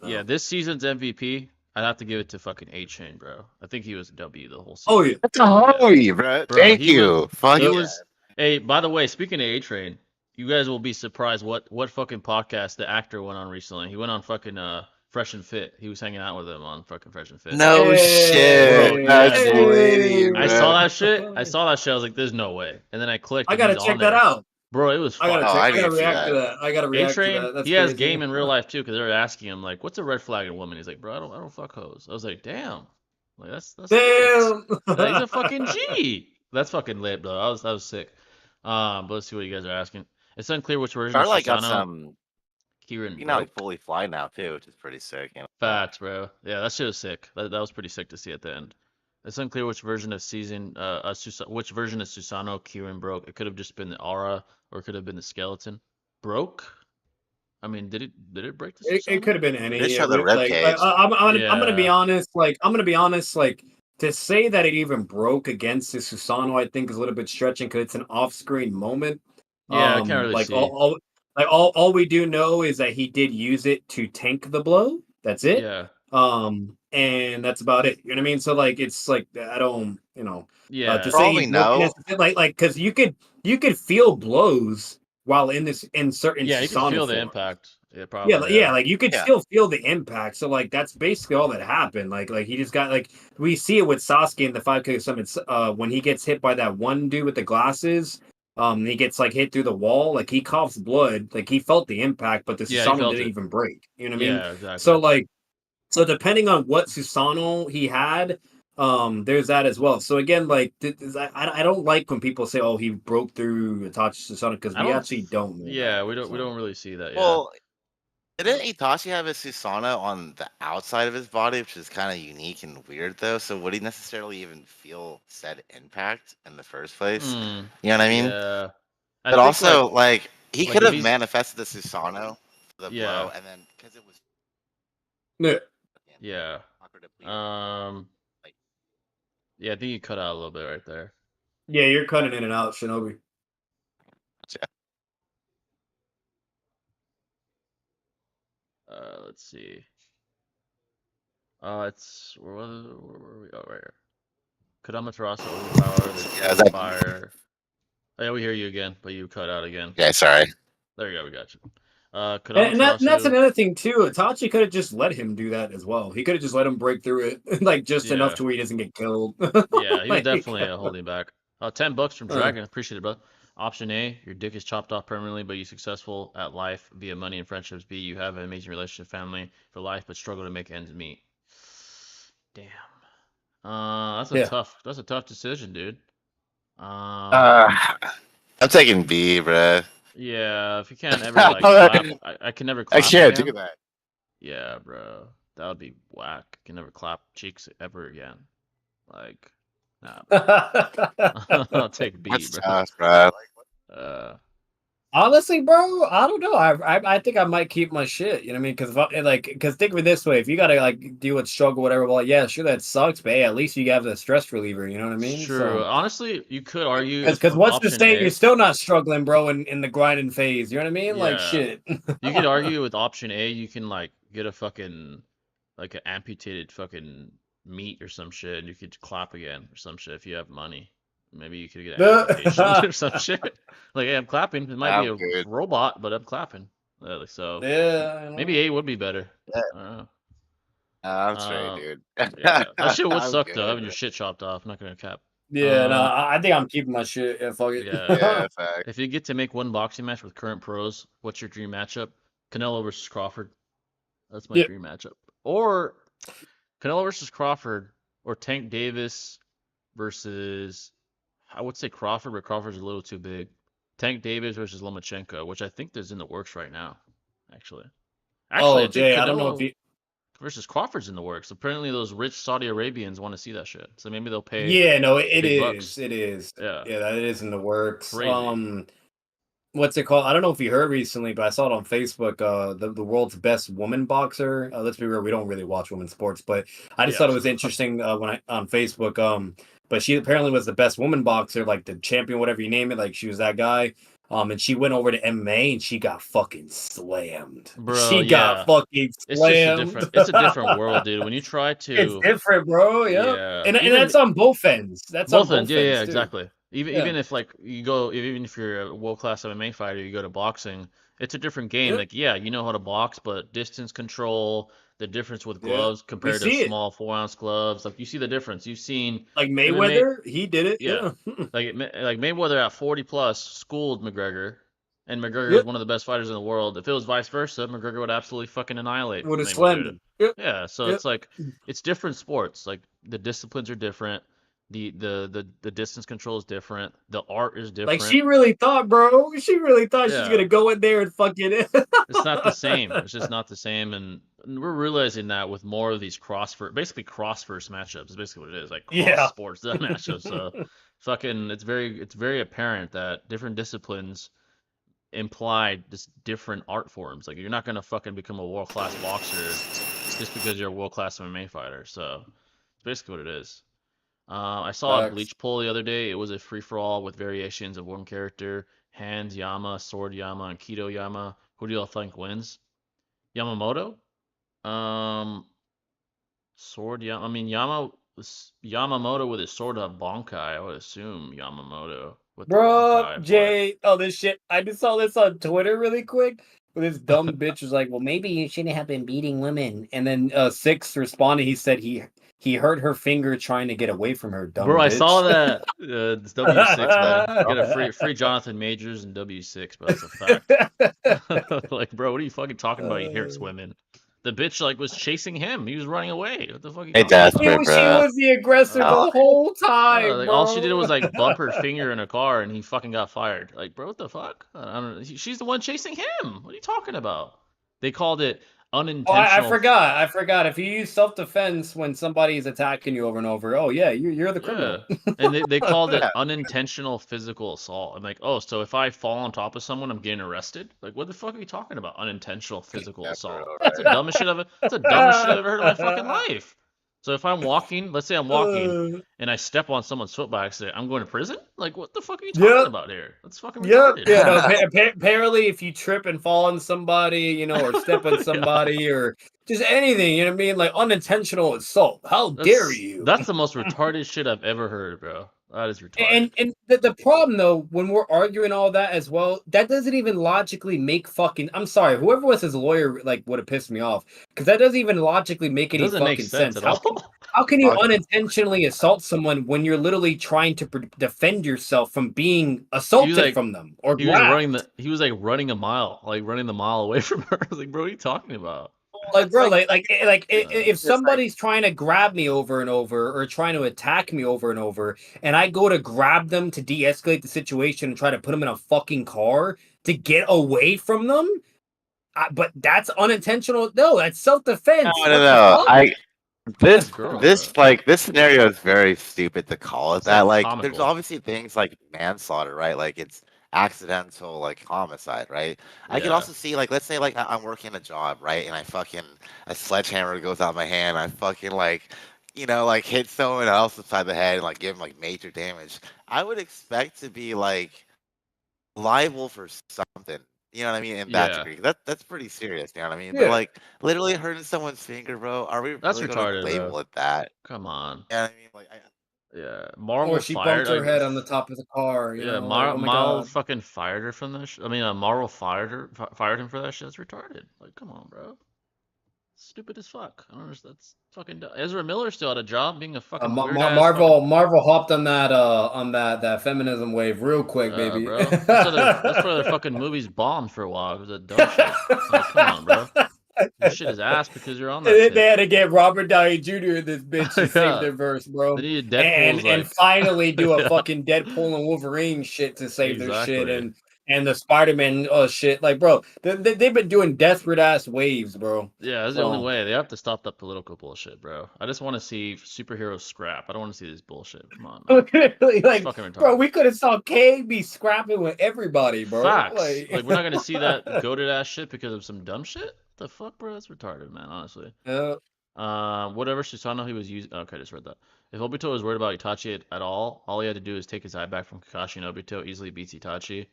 yeah, this season's MVP, I'd have to give it to fucking A-Chain, bro. I think he was a W the whole Oh, season. yeah. That's a holy, bro. Bro, Thank you. Fuck he yeah. was. Hey, by the way, speaking of A-Train, you guys will be surprised what fucking podcast the actor went on recently. He went on fucking Fresh and Fit. He was hanging out with him on fucking Fresh and Fit. No Bro, shit. yeah, That's dude. lame, I bro. saw that shit. I was like, "There's no way." And then I clicked. I And gotta he's check on that there. out. Bro, it was I fire. I gotta didn't see react to that. that. I gotta react to A-Train, that. That's he has crazy. game in real life too, because they were asking him like, "What's a red flag in a woman?" He's like, "Bro, I don't fuck hoes." I was like, "Damn, like that's lit. Damn. He's a fucking G." That's fucking lit, bro. That was sick. But let's see what you guys are asking. It's unclear which version of Starlight got Susano some. Kieran You know, like broke. fully fly now too, which is pretty sick. You know. Facts, bro. Yeah, that shit was sick. That was pretty sick to see at the end. It's unclear which version of which version of Susano Kieran broke. It could have just been the aura, or it could have been the skeleton. Broke? I mean, did it break the It Susano? could have been any. They show the rib Like cage. I'm gonna be Yeah. honest. I'm gonna be honest. Like to say that it even broke against the Susano, I think is a little bit stretching because it's an off-screen moment. Yeah, I can't really Like see. all we do know is that he did use it to tank the blow. That's it. Yeah. And that's about it. You know what I mean? So like it's like I don't, Yeah. to For all say we he broke know, like because you could feel blows while in certain Yeah, you can Susano feel the form. impact. Yeah, Yeah, probably. yeah, like you could Yeah. still feel the impact. So like that's basically all that happened. Like he just got like we see it with Sasuke in the 5K summits when he gets hit by that one dude with the glasses. He gets like hit through the wall, like he coughs blood, like he felt the impact, but the Yeah, he Susanoo felt didn't it. even break. You know what I mean? Yeah, exactly. So depending on what Susanoo he had, there's that as well. So again, like I don't like when people say, "Oh, he broke through Itachi Susanoo," because I we don't. actually don't know Yeah, that. we So. don't really see that. Yeah. well, didn't Itachi have a Susanoo on the outside of his body, which is kind of unique and weird, though? So would he necessarily even feel said impact in the first place? Hmm. You know what I mean? Yeah. I But think also, like, he like could if have he's manifested the Susanoo for the yeah blow, and then because it was Yeah. yeah chakra depleted, like, yeah. I think you cut out a little bit right there. Yeah, you're cutting in and out, Shinobi. Let's see. It's where were we? Oh, right here. Could Amaterasu overpower yeah, the fire? Oh, yeah, we hear you again, but you cut out again. yeah, sorry. There you go. We got you. Could And that's Amaterasu? another thing too. Itachi could have just let him do that as well. He could have just let him break through it, like just enough Yeah. to where he doesn't get killed. Yeah, he was Like, definitely holding back. $10 from uh, Dragon. Appreciate it, bro. Option A, your dick is chopped off permanently, but you're successful at life via money and friendships. B, you have an amazing relationship, family for life, but struggle to make ends meet. Damn. yeah. That's a tough decision, dude. I'm taking B, bruh. Yeah, if you can't ever like clap, I can never I clap can't again. do that. Yeah, bro, that would be whack. Can never clap cheeks ever again. Like, Nah, bro. I'll take B, That's bro. tough, bro. Honestly, bro, I don't know. I think I might keep my shit. You know what I mean? Because think of it this way: if you gotta like deal with struggle, whatever, well, yeah, sure, that sucks, but hey, at least you have the stress reliever. You know what I It's mean? true. So, Honestly, you could argue because if what's to option say you're A, still not struggling, bro, in the grinding phase? You know what I mean? Like yeah, shit. you could argue with option A, you can like get a fucking like an amputated fucking meat or some shit, and you could clap again or some shit if you have money. Maybe you could get an amputation or some shit. Like, hey, I'm clapping. It might be I'm a good. robot, but I'm clapping. So Yeah, I maybe know. A would be better. Yeah, I don't know. I'm straight, dude. Yeah, that shit would I'm suck though, good, having your bro. shit chopped off. I'm not gonna cap. Yeah, no, Um, I think I'm keeping my shit. Yeah, fuck it. yeah. Yeah, fact. If you get to make one boxing match with current pros, what's your dream matchup? Canelo versus Crawford. That's my Yeah. dream matchup. Or Canelo versus Crawford, or Tank Davis versus, I would say Crawford, but Crawford's a little too big. Tank Davis versus Lomachenko, which I think is in the works right now. Actually, Oh, I think Jay, I don't know if Canelo you. versus Crawford's in the works. Apparently, those rich Saudi Arabians want to see that shit, so maybe they'll pay Yeah, no, it big is. bucks. It is. Yeah, Yeah, that is in the works. crazy. What's it called? I don't know if you heard recently, but I saw it on Facebook. The world's best woman boxer. Let's be real, we don't really watch women's sports, but I just Yeah, thought it was interesting when I on Facebook. But she apparently was the best woman boxer, like the champion, whatever you name it. Like she was that guy. And she went over to MMA and she got fucking slammed. bro. She got Yeah, fucking it's just a slammed. different. It's a different world, dude. When you try It's to, different, bro. Yep. yeah, And even that's on both ends. That's on both ends. both Yeah, yeah, ends too. exactly. Even Yeah. even if like you go, even if you're a world class MMA fighter, you go to boxing, it's a different game. Yep. Like, yeah, you know how to box, but distance control, the difference with Yeah. gloves We compared to see it. small 4 ounce gloves, like you see the difference. You've seen Like MMA, Mayweather, he did it. yeah, Yeah. like Mayweather at 40 plus schooled McGregor, and McGregor is Yep. one of the best fighters in the world. If it was vice versa, McGregor would absolutely fucking annihilate Would have slammed Mayweather. him. Yep. Yeah, so Yep. it's like it's different sports. Like the disciplines are different. The distance control is different. The art is Like different. she really thought, bro. She really thought she's Yeah, gonna go in there and fucking. it's not the same. It's just not the same, and we're realizing that with more of these basically cross first matchups. Is basically what it is, like cross Yeah. sports matchups. So fucking, it's very apparent that different disciplines imply just different art forms. Like you're not gonna fucking become a world class boxer just because you're a world class MMA fighter. So it's basically what it is. I saw a Facts. Bleach poll the other day. It was a free for all with variations of one character: Hands Yama, Sword Yama, and Kido Yama. Who do y'all think wins? Yamamoto? Um, Sword Yama. I mean, Yamamoto with his sword of Bonkai. I would assume Yamamoto with the Bro, Bonkai, but Jay. Oh, this shit. I just saw this on Twitter really quick. Where this dumb bitch was like, "Well, maybe you shouldn't have been beating women." And then Six responded. He said he hurt her finger trying to get away from her, bro, dumb I saw bitch. that. It's W6, man. Get a free Jonathan Majors and W6, bro. That's a fact. Like, bro, what are you fucking talking about? He hurts women. The bitch like was chasing him. He was running away. What the fuck are you Hey, talking She about? desperate, was, she bro. was the aggressor Uh, the whole time, like all she did was bro. like bump her finger in a car, and he fucking got fired. Like, bro, what the fuck? I don't know. She's the one chasing him. What are you talking about? They called it Oh, I unintentional. forgot. I forgot. If you use self defense when somebody's attacking you over and over, oh yeah, you're the Yeah. criminal. And they called it Yeah, unintentional physical assault. I'm like, oh, so if I fall on top of someone, I'm getting arrested? Like, what the fuck are you talking about? Unintentional physical yeah, bro. assault. That's the Right. dumbest shit that's the dumbest shit I've ever heard in my fucking life. So if I'm walking, let's say I'm walking and I step on someone's foot by accident, I'm going to prison? Like, what the fuck are you talking Yep. about here? That's fucking Yep. retarded. Yeah. No. Apparently, if you trip and fall on somebody, or step on Yeah. somebody, or just anything, you know what I mean, like unintentional assault. How dare you? That's the most retarded shit I've ever heard, bro. That is retarded. And the problem though, when we're arguing all that as well, that doesn't even logically make fucking. I'm sorry, whoever was his lawyer like would have pissed me off because that doesn't even logically make It any doesn't make fucking sense sense. at all. How can you Fuck, unintentionally assault someone when you're literally trying to defend yourself from being He was assaulted like from them or he was running grabbed? running a mile, like running the mile away from her. I was like, bro, what are you talking about? Like, it's bro, like if it's like somebody's trying to grab me over and over or trying to attack me over and over, and I go to grab them to de-escalate the situation and try to put them in a fucking car to get away from them, but that's unintentional. No, that's self-defense. no, no, What the no. fuck? His This girl, bro. this like this scenario is very stupid to call it It's that. like Like, there's comical. obviously things like manslaughter, right? Like, it's accidental, like homicide, right? I could Yeah. also see, like, let's say, like, I'm working a job, right? And I fucking a sledgehammer goes out of my hand. I fucking like, like hit someone else inside the head and like give them like major damage. I would expect to be like liable for something. You know what I mean? In that Yeah. degree, that's pretty serious. You know what I mean? But Yeah. like literally hurting someone's finger, bro. Are we That's really gonna retarded, bro. label it that? Come on. Yeah, I mean, like, Yeah. Or Marvel she bumped fired. her head on the top of the car, Yeah, like, oh my Marvel god. fucking fired her from that. I mean, Marvel fired him for that shit. That's retarded. Like, come on, bro. Stupid as fuck. I don't understand. That's fucking dumb. Ezra Miller still had a job being a fucking weird ass fucking. Marvel hopped on that feminism wave real quick, baby. Bro. That's why their fucking movies bombed for a while. It was that dumb shit. Like, come on, bro. Your shit is ass because you're on that They tip. had to get Robert Downey Jr. in this bitch to save Yeah. their verse, They bro. needed And Deadpool's and like. finally do a Yeah. fucking Deadpool and Wolverine shit to save their shit Exactly. and the Spider-Man shit. Like, bro, they've been doing desperate ass waves, bro. Yeah, that's the only So way. They have to stop that political bullshit, bro. I just want to see superheroes scrap. I don't want to see this bullshit. Come on, man. literally, It's like, fucking bro, retarded. we could have saw K be scrapping with everybody, bro. Facts. Like, Like we're not gonna see that goaded ass shit because of some dumb shit. The fuck, bro? That's retarded, man. Honestly. uh, Whatever. Susano he was using. Okay, I just read that. If Obito was worried about Itachi at all he had to do is take his eye back from Kakashi and Obito. Easily beats Itachi.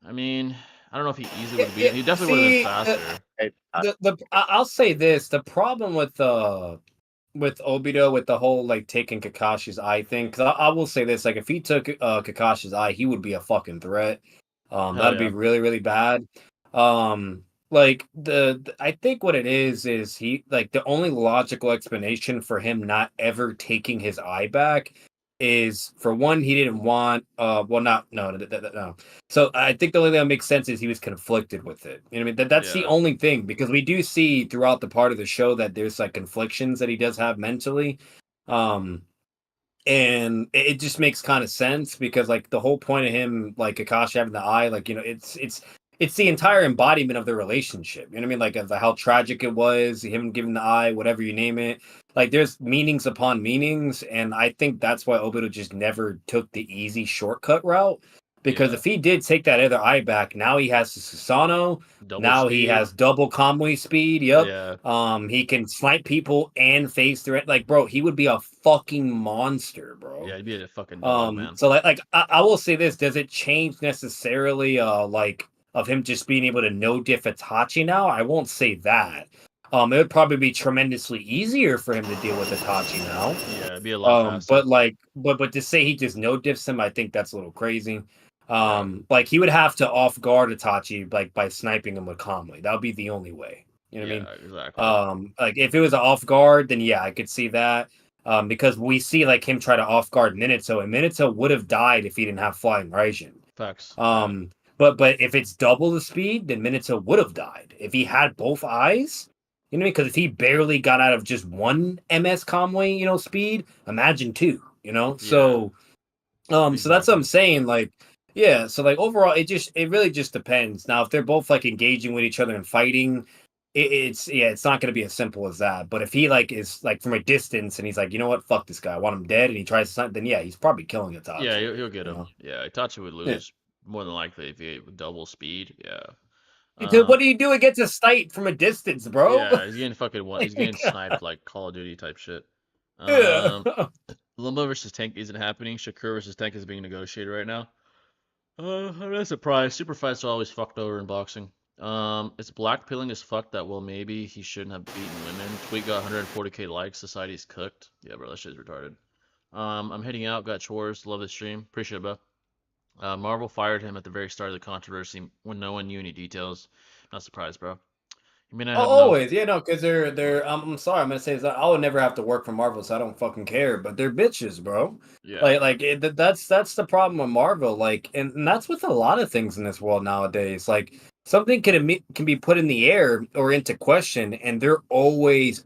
I mean, I don't know if he easily would have beat him. He definitely would have been see, faster. I'll say this: the problem with Obito with the whole like taking Kakashi's eye thing, because I will say this: like, if he took Kakashi's eye, he would be a fucking threat. Hell That'd be yeah. really really bad. Like I think what it is he like the only logical explanation for him not ever taking his eye back is, for one, he didn't want well not no no, no. So I think the only thing that makes sense is he was conflicted with it. You know what I mean? That's the Yeah. only thing, because we do see throughout the part of the show that there's like conflictions that he does have mentally. Um and it just makes kind of sense, because like the whole point of him, like Kakashi having the eye, like, it's the entire embodiment of the relationship. You know what I mean? Like, of how tragic it was, him giving the eye, whatever you name it. Like, there's meanings upon meanings, and I think that's why Obito just never took the easy shortcut route. Because Yeah. if he did take that other eye back, now he has Susanoo. Double Now he speed. has double Kamui speed. Yep. Yeah. He can snipe people and face threat. Like, bro, he would be a fucking monster, Yeah, bro. he'd be a fucking dog, man. So I will say this: does it change necessarily, like, of him just being able to no diff Itachi now? I won't say that. It would probably be tremendously easier for him to deal with Itachi now. Yeah, it'd be a lot faster. But like, but to say he just no diffs him, I think that's a little crazy. Yeah. Like, he would have to off guard Itachi, like, by sniping him with calmly. That would be the only way. You know what I Yeah, mean? exactly. Like, if it was an off guard, then yeah, I could see that. Because we see like him try to off guard Minato, and Minato would have died if he didn't have flying Raijin. Facts. Yeah. But if it's double the speed, then Minato would have died if he had both eyes. You know, because if he barely got out of just one MS Conway, speed, imagine two. Yeah. So that's what I'm Exactly. saying. Like, yeah. So like, overall, it really just depends. Now, if they're both like engaging with each other and fighting, it's not going to be as simple as that. But if he like is like from a distance and he's like, you know what, fuck this guy, I want him dead, and he tries to, then yeah, he's probably killing Yeah, Itachi. he'll get You him. know? Yeah, Itachi would Yeah. lose more than likely if he with double speed. Yeah. Because what do you do against a snipe from a distance, bro? Yeah, he's getting fucking one. He's getting sniped like Call of Duty type shit. Yeah. Lumba versus Tank isn't happening. Shakur versus Tank is being negotiated right now. I'm not surprised. Super fights are always fucked over in boxing. It's black pilling as fuck that, well, maybe he shouldn't have beaten women. Tweet got 140k likes. Society's cooked. Yeah, bro, that shit's retarded. I'm heading out. Got chores. Love the stream. Appreciate it, bro. Marvel fired him at the very start of the controversy when no one knew any details. Not surprised, bro. You may not have known. Always, yeah, no, because they're. I'm sorry, I'm gonna say this. I would never have to work for Marvel, so I don't fucking care. But they're bitches, bro. Yeah, That's the problem with Marvel. Like, and that's with a lot of things in this world nowadays. Like, something can be put in the air or into question, and they're always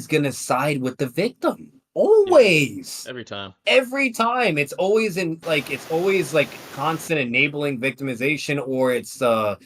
gonna side with the victim. yeah, Always. every time. Every time, it's always like constant enabling victimization, or it's the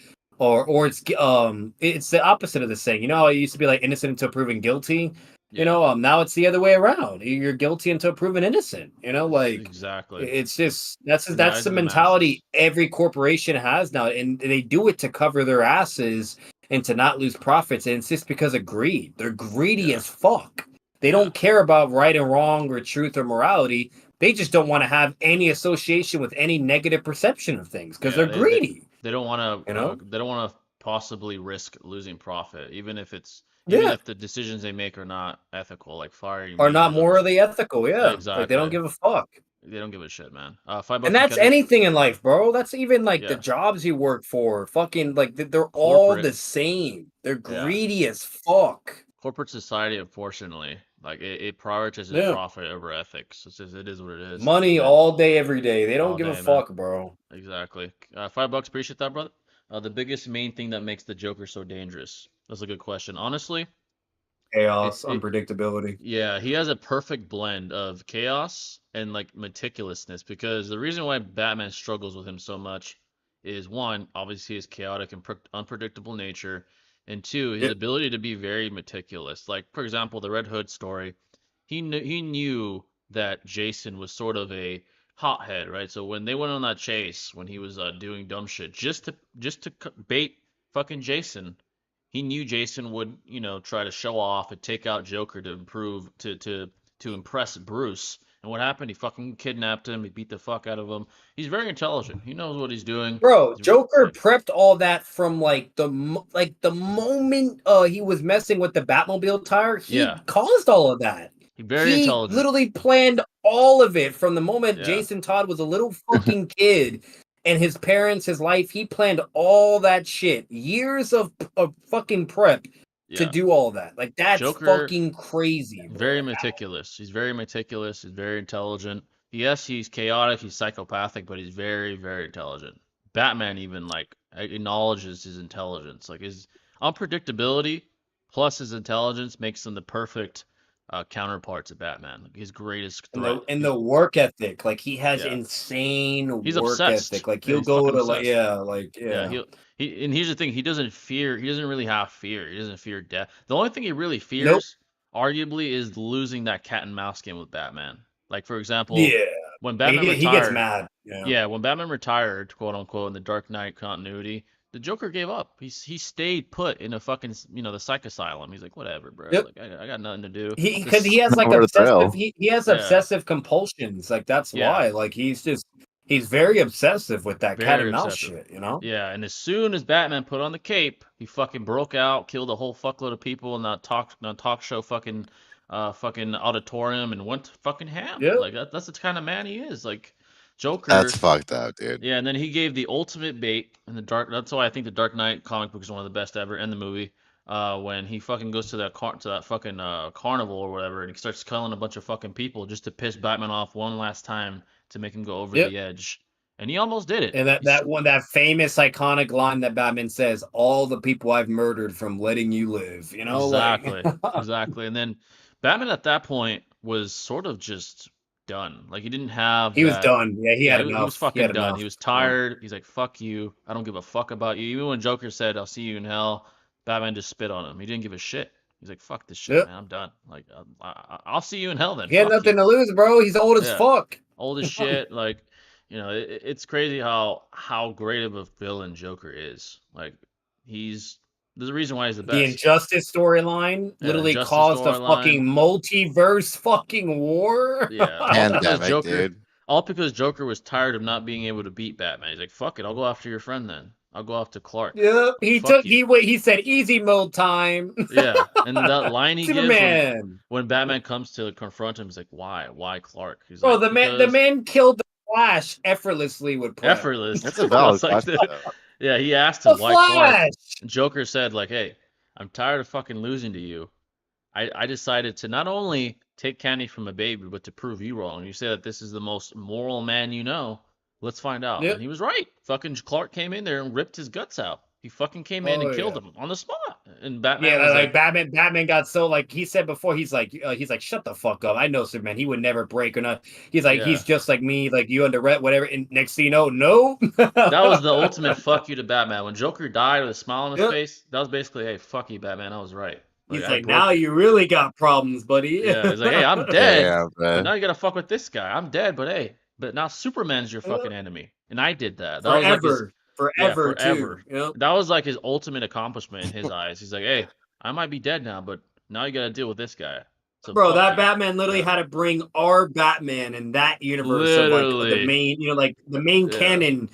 opposite of the saying. You know how it used to be like innocent until proven guilty. Yeah, Now it's the other way around. You're guilty until proven innocent. Like exactly. it's just In the that's eyes the of the mentality masses. every corporation has now, and they do it to cover their asses and to not lose profits. And it's just because of greed. They're greedy Yeah, as fuck. They yeah, don't care about right and wrong or truth or morality. They just don't want to have any association with any negative perception of things because yeah. they're They greedy. they don't want You to know? they don't want to possibly risk losing profit, even Yeah. if the decisions they make are not ethical, like firing Are not managers. morally ethical. Yeah. Like they don't Exactly. give a fuck. They don't give a shit, man. Five And bucks and that's Kendrick. anything in life, bro. That's even like the Yeah, jobs you work for. Fucking like they're all corporate. the same. They're Yeah, greedy as fuck. corporate society, unfortunately, like it prioritizes Yeah. profit over ethics. It is what it is. Money And then all day, every day. They don't all give a day, man. fuck, bro. Exactly. $5. Appreciate that, brother. The biggest main thing that makes the Joker so dangerous. That's a good question. Honestly, it, Chaos, it unpredictability. yeah, he has a perfect blend of chaos and like meticulousness because the reason why Batman struggles with him so much is one, obviously his chaotic and unpredictable nature, and two, his Yeah. ability to be very meticulous. Like for example, the Red Hood story, he knew that Jason was sort of a hothead, right? So when they went on that chase, when he was doing dumb shit, just to bait fucking Jason, he knew Jason would, try to show off and take out Joker to improve to impress Bruce. And what happened? He fucking kidnapped him. He beat the fuck out of him. He's very intelligent. He knows what he's doing. Bro, Joker Yeah, prepped all that from like the moment he was messing with the Batmobile tire, he yeah. caused all of that. He's very He intelligent. literally planned all of it from the moment Yeah, Jason Todd was a little fucking kid and his parents, his life. He planned all that shit. Years of fucking prep to yeah. do all that. Like that's Joker, fucking crazy, very bro. meticulous. He's very meticulous. He's very intelligent. Yes, he's chaotic. He's psychopathic, but he's very, very intelligent. Batman even like acknowledges his intelligence. Like his unpredictability plus his intelligence makes him the perfect counterpart to Batman. Like his greatest And threat. the work ethic, like he has Yeah, insane he's work ethic. obsessed. Like Yeah, he'll he's go fucking to like obsessed. Yeah, yeah. he and here's the thing, he doesn't fear, he doesn't really have fear. He doesn't fear death. The only thing he really Nope. fears, arguably, is losing that cat and mouse game with Batman. Like for example, Yeah. when Batman He gets retired, mad. Yeah. yeah, when Batman retired, quote unquote, in the Dark Knight continuity, the Joker gave up. He stayed put in a fucking, the psych asylum. He's like, whatever, bro. Yep. Like I got nothing to do. Because he has like What a obsessive thrill. he has Yeah, obsessive compulsions. Like that's yeah. why. Like he's very obsessive with that cat Very and mouse obsessive. shit. Yeah, and as soon as Batman put on the cape, he fucking broke out, killed a whole fuckload of people in that talk show fucking auditorium and went fucking ham. Yep. Like that's the kind of man he is. Like That's Joker, fucked up, dude. yeah, and then he gave the ultimate bait in the dark. That's why I think the Dark Knight comic book is one of the best ever in the movie. When he fucking goes to that fucking carnival or whatever, and he starts killing a bunch of fucking people just to piss Batman off one last time to make him go over Yep. the edge. And he almost did it. And that famous iconic line that Batman says, "All the people I've murdered from letting you live." Exactly. Like Exactly. And then Batman at that point was sort of just done. Like he didn't have he was that. done. Yeah, he Yeah, had he was enough. He had fucking done. enough. He was Yeah. tired. He's like, "Fuck you. I don't give a fuck about you." Even when Joker said, "I'll see you in hell," Batman just spit on him. He didn't give a shit. He's like, "Fuck this shit, Yep. man. I'm done. Like, I'll see you in hell then. He had Fuck you." nothing to lose, bro. He's old as Yeah, fuck. old as shit. Like, it's crazy how great of a villain Joker is. Like, there's a reason why he's the The best. Injustice storyline Yeah, literally Injustice caused a storyline. fucking multiverse fucking war. Yeah, Pandemic, dude. all because Joker was tired of not being able to beat Batman. He's like, "Fuck it, I'll go after your friend then. I'll go after Clark. Yep. Fuck you." He said easy mode time. Yeah, and that line he gives Superman. when Batman comes to confront him, he's like, "Why Clark?" He's Bro, like, the "Because man killed the Flash effortlessly with prep. effortless." That's a valid It's like question. yeah, he asked The him why Clark. Flash. And Joker said like, "Hey, I'm tired of fucking losing to you. I decided to not only take candy from a baby, but to prove you wrong. You say that this is the most moral man you know. Let's find out." Yep. And he was right. Fucking Clark came in there and ripped his guts out. He fucking came in Oh, and killed yeah. him on the spot. And Batman Yeah, was like like, Batman got so like he said before. He's like, shut the fuck up. I know Superman. He would never break or not. He's like, yeah. he's just like me. Like you under whatever. And next thing you know, no. That was the ultimate fuck you to Batman. When Joker died with a smile on his Yep. face, that was basically, hey, fuck you, Batman. I was right. Like, He's I like, broke now it. you really got problems, buddy. Yeah, he's like, hey, I'm dead, Yeah, but bro. now you gotta fuck with this guy. I'm dead, but hey, but now Superman's your fucking enemy, and I did that. That was like his, forever too. forever. Yep. That was like his ultimate accomplishment in his eyes. He's like, hey, I might be dead now, but now you gotta deal with this guy. So Bro, fuck that you. Batman literally Yeah. had to bring our Batman in that universe of like the Literally. main, like the main Yeah. canon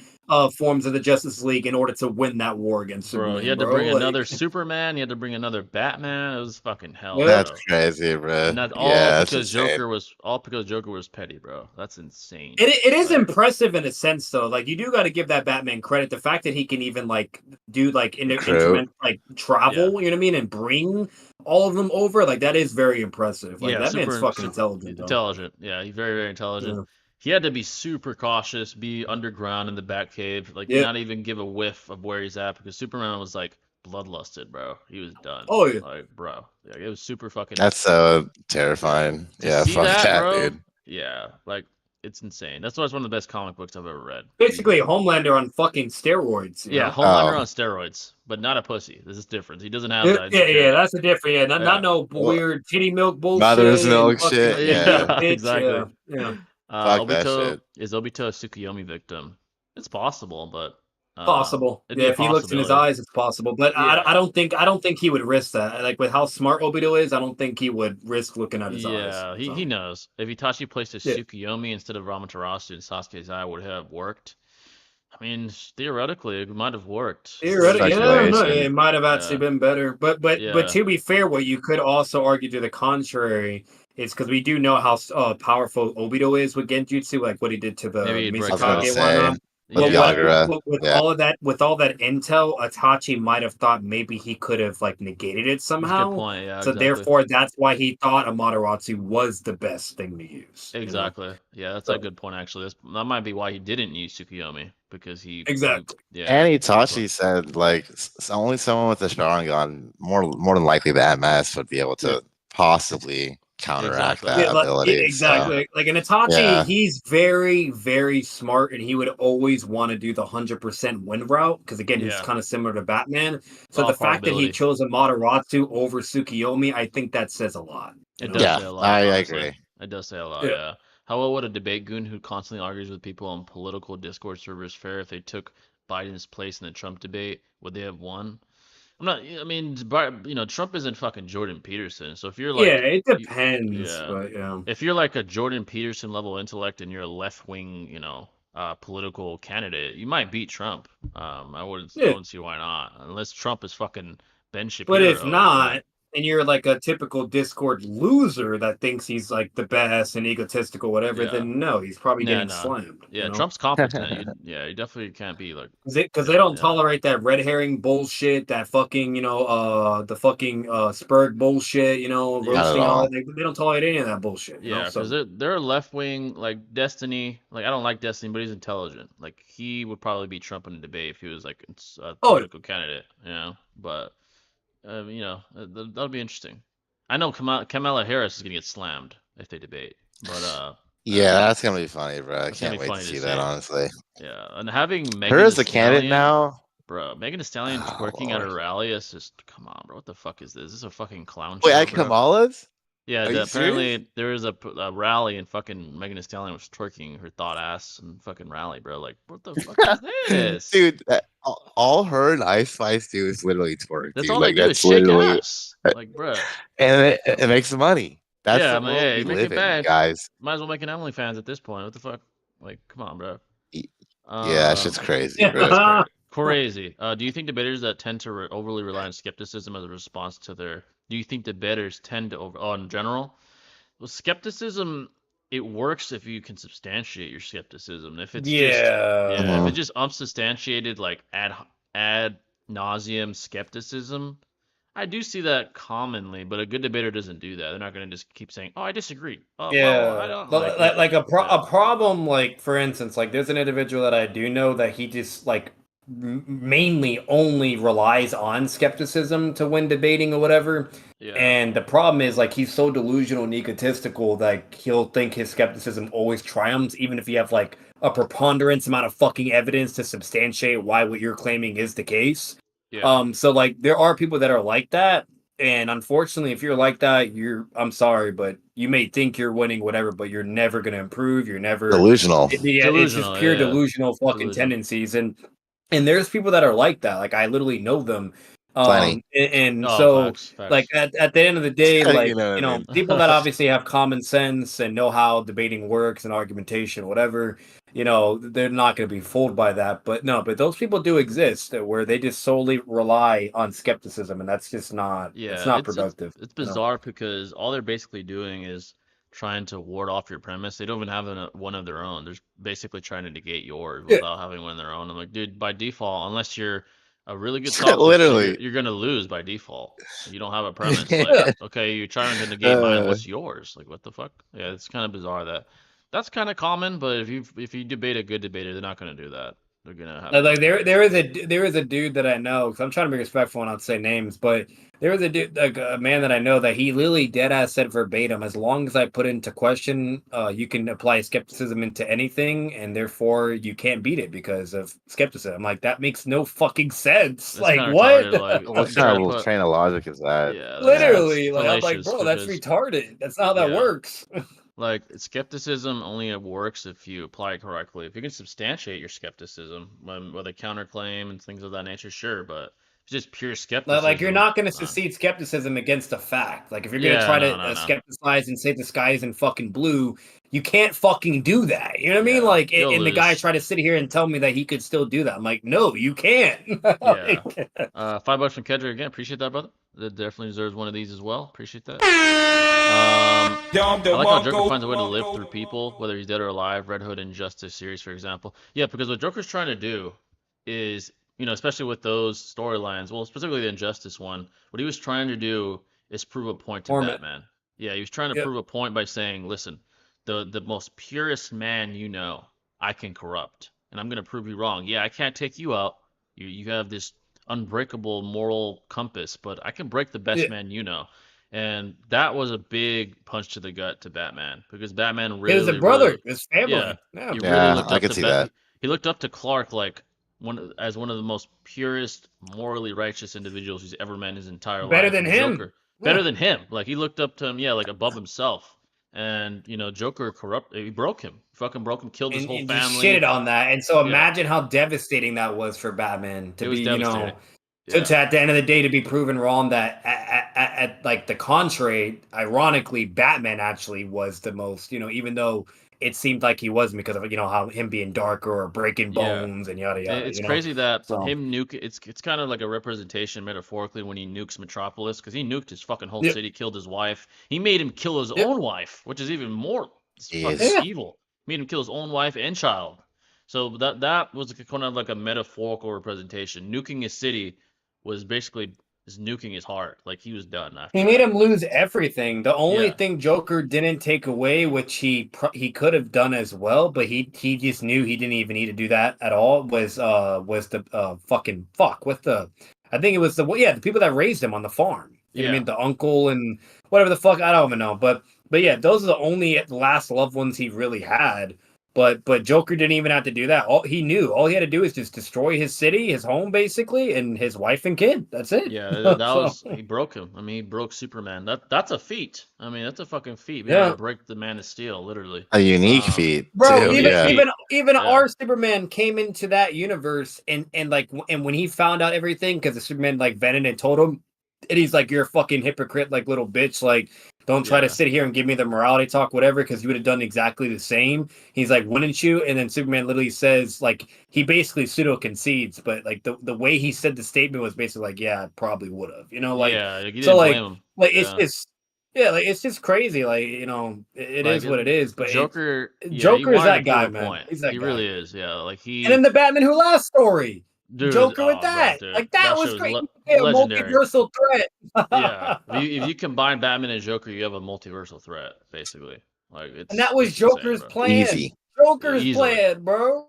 forms of the Justice League in order to win that war against Bro, Superman. he had to bro. bring Like, another Superman. He had to bring another Batman. It was fucking hell, Yeah. That's bro. crazy, bro. And that's Yeah, that's insane. all because Joker was petty, bro. That's insane. It is Like, impressive in a sense, though. Like you do got to give that Batman credit. The fact that he can even like do like True. interment like travel, you know what I mean, and bring all of them over. Like that is very impressive. Like yeah, that man's fucking super intelligent. Though. intelligent. Yeah, he's very, very intelligent. Yeah. He had to be super cautious, be underground in the Batcave, like Yep. not even give a whiff of where he's at because Superman was like bloodlusted, bro. He was done. Oh yeah. Like, bro, like, it was super fucking. That's so terrifying. To Yeah, see fuck that, bro. dude. Yeah, like it's insane. That's why it's one of the best comic books I've ever read. Basically, Homelander on fucking steroids. you Yeah, know? Homelander Oh. on steroids, but not a pussy. This is different. He doesn't have Yeah, that. yeah, that's the difference. Yeah, not, Yeah. not no weird titty milk bullshit. Mother's and milk fucking- shit, yeah, bitch, exactly. Yeah. Fuck that Obito shit. is Obito a Tsukuyomi victim? It's possible, but Possible. it'd be Yeah, a if he looks in his possibility. eyes, it's possible. But Yeah. I don't think he would risk that. Like with how smart Obito is, I don't think he would risk looking at his eyes. Yeah, so. he knows. If Itachi placed a Yeah. Tsukuyomi instead of Ramaterasu in Sasuke's eye, would it have worked? I mean, theoretically, it might have worked. Theoretically, yeah, I don't know. Speculation. It might have actually Yeah. been better. But Yeah. to be fair, what you could also argue to the contrary is because we do know how powerful Obito is with Genjutsu, like what he did to the Maybe he'd break Mizukage I was out. and gonna whatnot. say, with Yeah. Yagura. With Yeah. all of that, intel, Itachi might have thought maybe he could have like negated it That's a good somehow. point. Yeah, So exactly. therefore, that's why he thought Amaterasu was the best thing to use. you know? Exactly. Yeah, that's So- a good point. Actually, that might be why he didn't use Tsukuyomi because he Exactly. Yeah. And Itachi said, like, only someone with a Sharingan, more than likely the MS, would be able to possibly counteract Exactly. that Yeah, like, ability. exactly. Like an Itachi, Yeah. he's very, very smart, and he would always want to do the 100% win route because again, he's Yeah. kind of similar to Batman. So All the fact that he probability. chose Amaterasu over Tsukuyomi, I think that says a lot. you It know? does Yeah, say a lot. I honestly. agree. It does say a lot. Yeah. Yeah. How well would a debate goon who constantly argues with people on political Discord servers fare if they took Biden's place in the Trump debate? Would they have won? I'm not. I mean, Trump isn't fucking Jordan Peterson. So if you're like, Yeah, it depends. yeah. But yeah. if you're like a Jordan Peterson level intellect and you're a left wing, political candidate, you might beat Trump. I wouldn't see why not, unless Trump is fucking Ben Shapiro. But if yeah. not, and you're like a typical Discord loser that thinks he's like the best and egotistical, whatever, Yeah. then no, he's probably Nah, getting nah. slammed. Yeah, you know? Trump's competent. You definitely can't be like. Because they don't Yeah. tolerate that red herring bullshit, that fucking, the fucking Spurg bullshit, Not roasting at all all. that. They don't tolerate any of that bullshit. Yeah, So because they're left wing, like Destiny. Like I don't like Destiny, but he's intelligent. Like he would probably beat Trump in a debate if he was like a political candidate. But that'll be interesting. I know Kamala Harris is gonna get slammed if they debate, but Yeah, that's gonna be funny, bro. I That's gonna can't be wait to funny to see see. that, honestly. yeah, and having Megan Her as Thee the candidate Stallion- now. Bro, Megan Thee Stallion Oh, twerking at a Lord. rally is just come on, bro. What the fuck is this? Is this a fucking clown Wait, show, at bro? Kamala's? Yeah, Are you apparently there was a rally and fucking Megan Thee Stallion was twerking her thought ass and fucking rally, bro. Like, what the fuck is this? Dude, all her and Ice Spice do is literally twerk. That's dude. all Like, they do is that's shake literally, ass. Like, bro, and it makes money. That's Yeah, the I mean, world yeah, we you make live it in, back. guys. might as well make an OnlyFans at this point. What the fuck? Like, come on, bro. Yeah, that shit's crazy, bro. Yeah. Crazy. Do you think debaters that tend to overly rely on skepticism as a response to their? Do you think debaters tend to in general? Well, skepticism, it works if you can substantiate your skepticism. If it's Yeah. if it's just unsubstantiated, like ad nauseum skepticism, I do see that commonly. But a good debater doesn't do that. They're not going to just keep saying, "Oh, I disagree." Oh, well, I don't like a yeah. problem, like for instance, like there's an individual that I do know that he just like mainly only relies on skepticism to win debating or whatever. Yeah. And the problem is like he's so delusional and egotistical that he'll think his skepticism always triumphs, even if you have like a preponderance amount of fucking evidence to substantiate why what you're claiming is the case. Yeah. So like there are people that are like that. And unfortunately, if you're like that, I'm sorry, but you may think you're winning, whatever, but you're never going to improve. You're never. Delusional. It's just Delusional, pure yeah. delusional fucking Delusional. tendencies, and there's people that are like that. Like I literally know them. Plenty. And Oh, so facts. like at the end of the day, like You know what I mean? people that obviously have common sense and know how debating works and argumentation, whatever, they're not going to be fooled by that. But those people do exist where they just solely rely on skepticism, and that's just not it's Yeah, not it's productive. bizarre because all they're basically doing is trying to ward off your premise. They don't even have one of their own. They're basically trying to negate yours Yeah. without having one of their own. I'm like, dude, by default, unless you're a really good talker, Literally. you're gonna lose by default. You don't have a premise. Like, okay, you're trying to negate mine. What's yours? Like, what the fuck? Yeah, it's kind of bizarre that's kind of common. But if you debate a good debater, they're not gonna do that. They're gonna have Like there is a dude that I know, because I'm trying to be respectful and not say names, but there was a dude, like a man that I know, that he literally dead ass said verbatim, as long as I put into question, you can apply skepticism into anything, and therefore you can't beat it because of skepticism. I'm like, that makes no fucking sense. That's Like kinda what? retarded, like, What try to kind of put- train of logic is that? Yeah, that's Literally, like I'm like, fallacious bro, that's because- retarded. That's not how that Yeah. works. Like, skepticism only works if you apply it correctly. If you can substantiate your skepticism, with a counterclaim and things of that nature, sure, but it's just pure skepticism. Like you're not going to nah. secede skepticism against a fact. Like if you're going to Yeah, try no, to no. skepticize and say the sky isn't fucking blue, you can't fucking do that. You know what I mean? Yeah, Like, you'll and the guy lose. tried to sit here and tell me that he could still do that. I'm like, no, you can't. Yeah. $5 from Kedra again. Appreciate that, brother. That definitely deserves one of these as well. Appreciate that. I like how Joker finds a way to live through people, whether he's dead or alive. Red Hood Injustice series, for example. Yeah, because what Joker's trying to do is, especially with those storylines, well, specifically the Injustice one, what he was trying to do is prove a point to Batman. Yeah, he was trying to prove a point by saying, listen, the most purest man I can corrupt, and I'm going to prove you wrong. Yeah, I can't take you out. You have this unbreakable moral compass, but I can break the best man you know. And that was a big punch to the gut to Batman, because Batman really, his brother, really, his family. yeah, Yeah, he Yeah, really looked I up could to see that. He looked up to Clark like as one of the most purest, morally righteous individuals he's ever met in his entire life. better than And him. Joker, better than him. Like he looked up to him, like above himself. And Joker he broke him, fucking broke him, killed his whole and family. Just shitted on that. And so imagine how devastating that was for Batman to be, devastating. To at the end of the day to be proven wrong that at like the contrary, ironically, Batman actually was the most, even though it seemed like he wasn't, because of how him being darker or breaking bones and yada yada. It's crazy that him nuke it's kind of like a representation metaphorically when he nukes Metropolis, because he nuked his fucking whole city, killed his wife. He made him kill his own wife, which is even more fucking evil. Made him kill his own wife and child. So that was kind of like a metaphorical representation. Nuking his city was basically just nuking his heart. Like he was done after He that. made him lose everything. The only thing Joker didn't take away, which he could have done as well, but he just knew he didn't even need to do that at all, was the fucking fuck with the, I think it was the people that raised him on the farm. You know what I mean? The uncle and whatever the fuck, I don't even know. But yeah, those are the only last loved ones he really had. But Joker didn't even have to do that. All he had to do is just destroy his city, his home, basically, and his wife and kid. That's it. Yeah, he broke him. I mean, he broke Superman. That's a feat. I mean, that's a fucking feat. Being able to break the Man of Steel, literally. A unique feat, bro. too. Even our Superman came into that universe, and when he found out everything, because the Superman vented and told him, and he's like, "You're a fucking hypocrite, like little bitch, like." Don't try to sit here and give me the morality talk, whatever, because you would have done exactly the same. He's like, wouldn't you? And then Superman literally says, he basically pseudo concedes, but the way he said the statement was basically like, yeah, I probably would have, you didn't blame him. It's just crazy, it is what it is. But Joker is that guy, man. He's that he guy. really is, yeah. And then the Batman Who Laughs story. Dude, Joker with that. Bro, that was great. A legendary. Multiversal threat. Yeah. If you combine Batman and Joker, you have a multiversal threat, basically. And that was Joker's plan. Easy. Joker's plan, bro.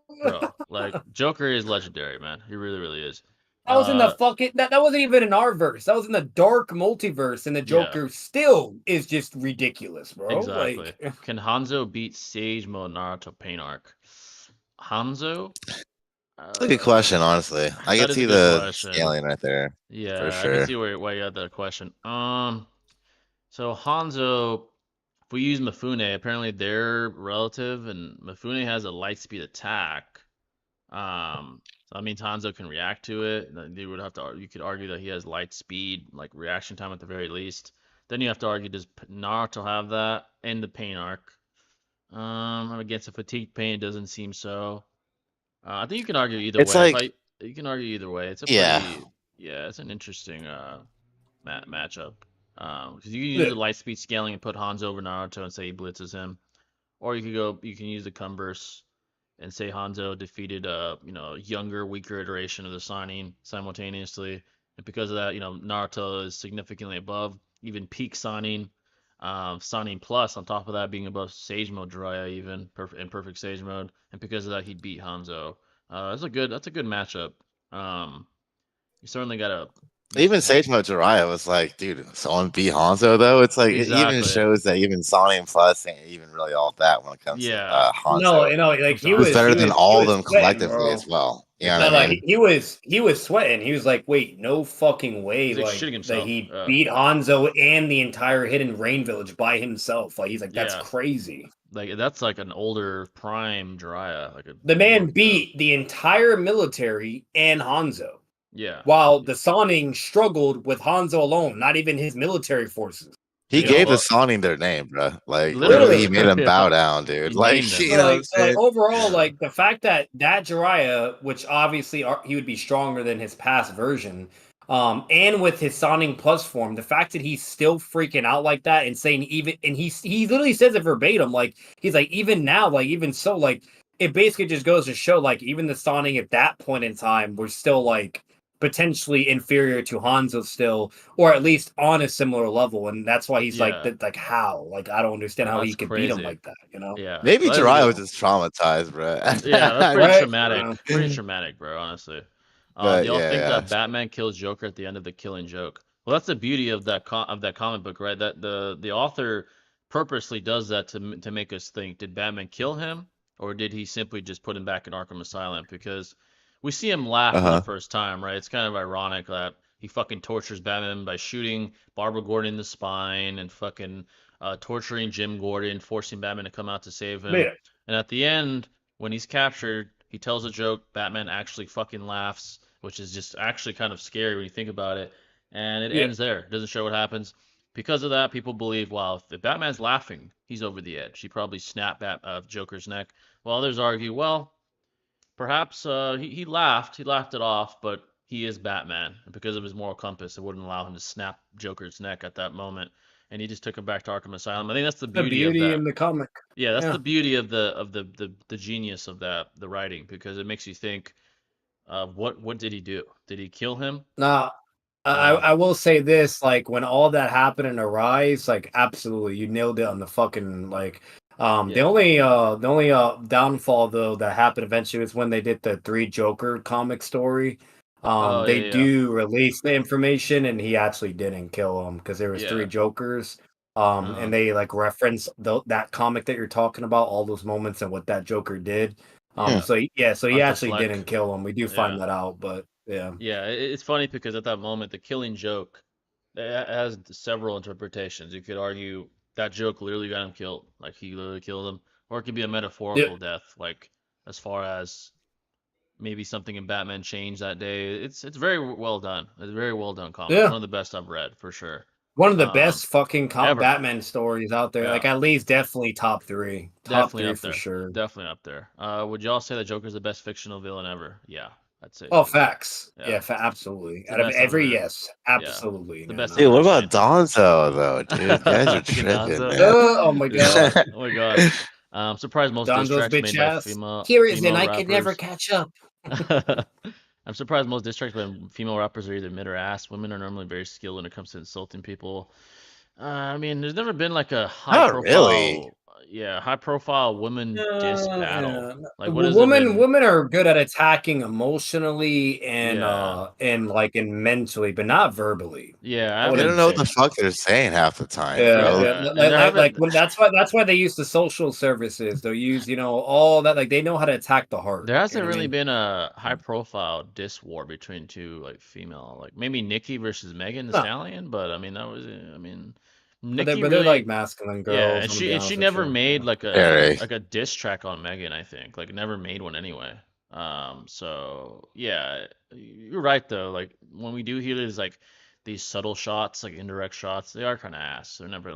Joker is legendary, man. He really, really is. That was in the fucking that wasn't even in our verse. That was in the dark multiverse, and the Joker still is just ridiculous, bro. Exactly. Can Hanzo beat Sage Mode Naruto Pain Arc? Hanzo? That's a good question, honestly. I can That is see a good the question. scaling right there. Yeah, For I can sure. see why you had that question. So Hanzo, if we use Mifune, apparently they're relative, and Mifune has a light speed attack. So that means Hanzo can react to it. You would have to, you could argue that he has light speed, like reaction time at the very least. Then you have to argue, does Naruto have that in the pain arc? Against a fatigue pain, it doesn't seem so. I think you can argue either It's way. like, You can argue either way. It's a yeah. pretty, yeah, it's an interesting matchup. Because you can use Yeah. the light speed scaling and put Hanzo over Naruto and say he blitzes him, or you can use the Converse and say Hanzo defeated a younger, weaker iteration of the signing simultaneously, and because of that, Naruto is significantly above even peak signing, signing plus on top of that being above Sage Mode Jiraiya even in perfect Sage Mode, and because of that he beat Hanzo. That's a good matchup. You certainly gotta just Even Sage Mode Jiraiya was like, dude, someone beat Hanzo though. It's like it even exactly. shows that even Sonic Plus ain't even really all that when it comes to Yeah. No, Hanzo. like he Sometimes. Who's was better than all of them sweating, collectively bro. as well. You know No, what I like mean? he was sweating. He was like, "Wait, no fucking way!" He's like Like shitting that himself. he beat Hanzo and the entire Hidden Rain Village by himself. Like he's like, "That's Yeah. crazy." Like that's like an older prime Jiraiya. The man beat the entire military and Hanzo, Yeah. while the Sonic struggled with Hanzo alone. Not even his military forces. He Yeah, gave well, the Sonic their name, bro. Like literally. literally, he made them Yeah. bow down, dude. He Like named them. you know what I'm So like saying? overall, Yeah. like the fact that Jiraiya, which obviously he would be stronger than his past version, and with his Sonic Plus form, the fact that he's still freaking out like that and saying he literally says it verbatim, like he's like even now, like even so, like it basically just goes to show like even the Sonic at that point in time were still like potentially inferior to Hanzo still, or at least on a similar level, and that's why he's like Yeah. that. Like how? Like I don't understand how he That's could beat him crazy. like that. You know? Yeah. Maybe So that is a Jiraiya good was one. just traumatized, bro. Yeah, that's pretty Right? traumatic. Pretty traumatic, bro, honestly. But Do y'all think yeah, that Batman kills Joker at the end of the Killing Joke? Well, that's the beauty of that comic book, right? That the author purposely does that to make us think, did Batman kill him or did he simply just put him back in Arkham Asylum? Because we see him laugh for the uh-huh. first time, right? It's kind of ironic that he fucking tortures Batman by shooting Barbara Gordon in the spine and fucking torturing Jim Gordon, forcing Batman to come out to save him. Yeah. And at the end, when he's captured, he tells a joke. Batman actually fucking laughs, which is just actually kind of scary when you think about it. And it Yeah. ends there. It doesn't show what happens. Because of that, people believe, well, if Batman's laughing, he's over the edge. He probably snapped Joker's neck. While others argue, well, perhaps he laughed. He laughed it off, but he is Batman. And because of his moral compass, it wouldn't allow him to snap Joker's neck at that moment. And he just took him back to Arkham Asylum. I think that's the The beauty of beauty that. in the comic. Yeah, that's Yeah. the beauty of the genius of the writing, because it makes you think, what did he do? Did he kill him? Nah, Yeah. I will say this, like when all that happened in Arise, like absolutely you nailed it on the fucking like the Yeah. only downfall though that happened eventually was when they did the Three Joker comic story. Oh They yeah, do release the information and he actually didn't kill him because there was yeah. three Yeah. Jokers. Uh-huh. And they like reference that comic that you're talking about, all those moments and what that Joker did. Yeah. So he Arthur actually Fleck. didn't kill him. We do Yeah. find that out, but yeah. Yeah, it's funny because at that moment, the Killing Joke it has several interpretations. You could argue that joke literally got him killed, like he literally killed him, or it could be a metaphorical death, like as far as maybe something in Batman changed that day. It's very well done. It's a very well done comic. Yeah. One of the best I've read for sure. One of the best fucking ever. Batman stories out there. Yeah. Like at least definitely top three. Top Definitely three up for there. sure. Definitely up there. Would y'all say that Joker's the best fictional villain ever? Yeah, I'd say. Oh, so. facts. Yeah. Yeah, absolutely. the Out of best I've every heard. yes, absolutely. The best Dude, I've what ever about Donzo though, dude? You guys are Fucking tripping, Donzo. man. Oh my god. Oh my god. I'm surprised most diss Donzo's tracks made bitch by ass. female Here is female I rappers. could never catch up. I'm surprised most diss tracks by female rappers are either mid or ass. Women are normally very skilled when it comes to insulting people. I mean, there's never been like a high Not profile. really. high profile women diss battle. Yeah. Like what has it been? Women are good at attacking emotionally and mentally, but not verbally. Yeah, They don't know what the fuck they're saying half the time, bro. Like when that's why they use the social services. They'll use all that, like they know how to attack the heart. There hasn't really been a high profile diss war between two like female, like maybe Nikki versus Megan Thee Stallion, but I mean Nikki they're like masculine girls. Yeah, and she never made like a diss track on Megan, I think. Like never made one anyway. So yeah, you're right though. Like when we do hear these subtle shots, like indirect shots, they are kind of ass. They're never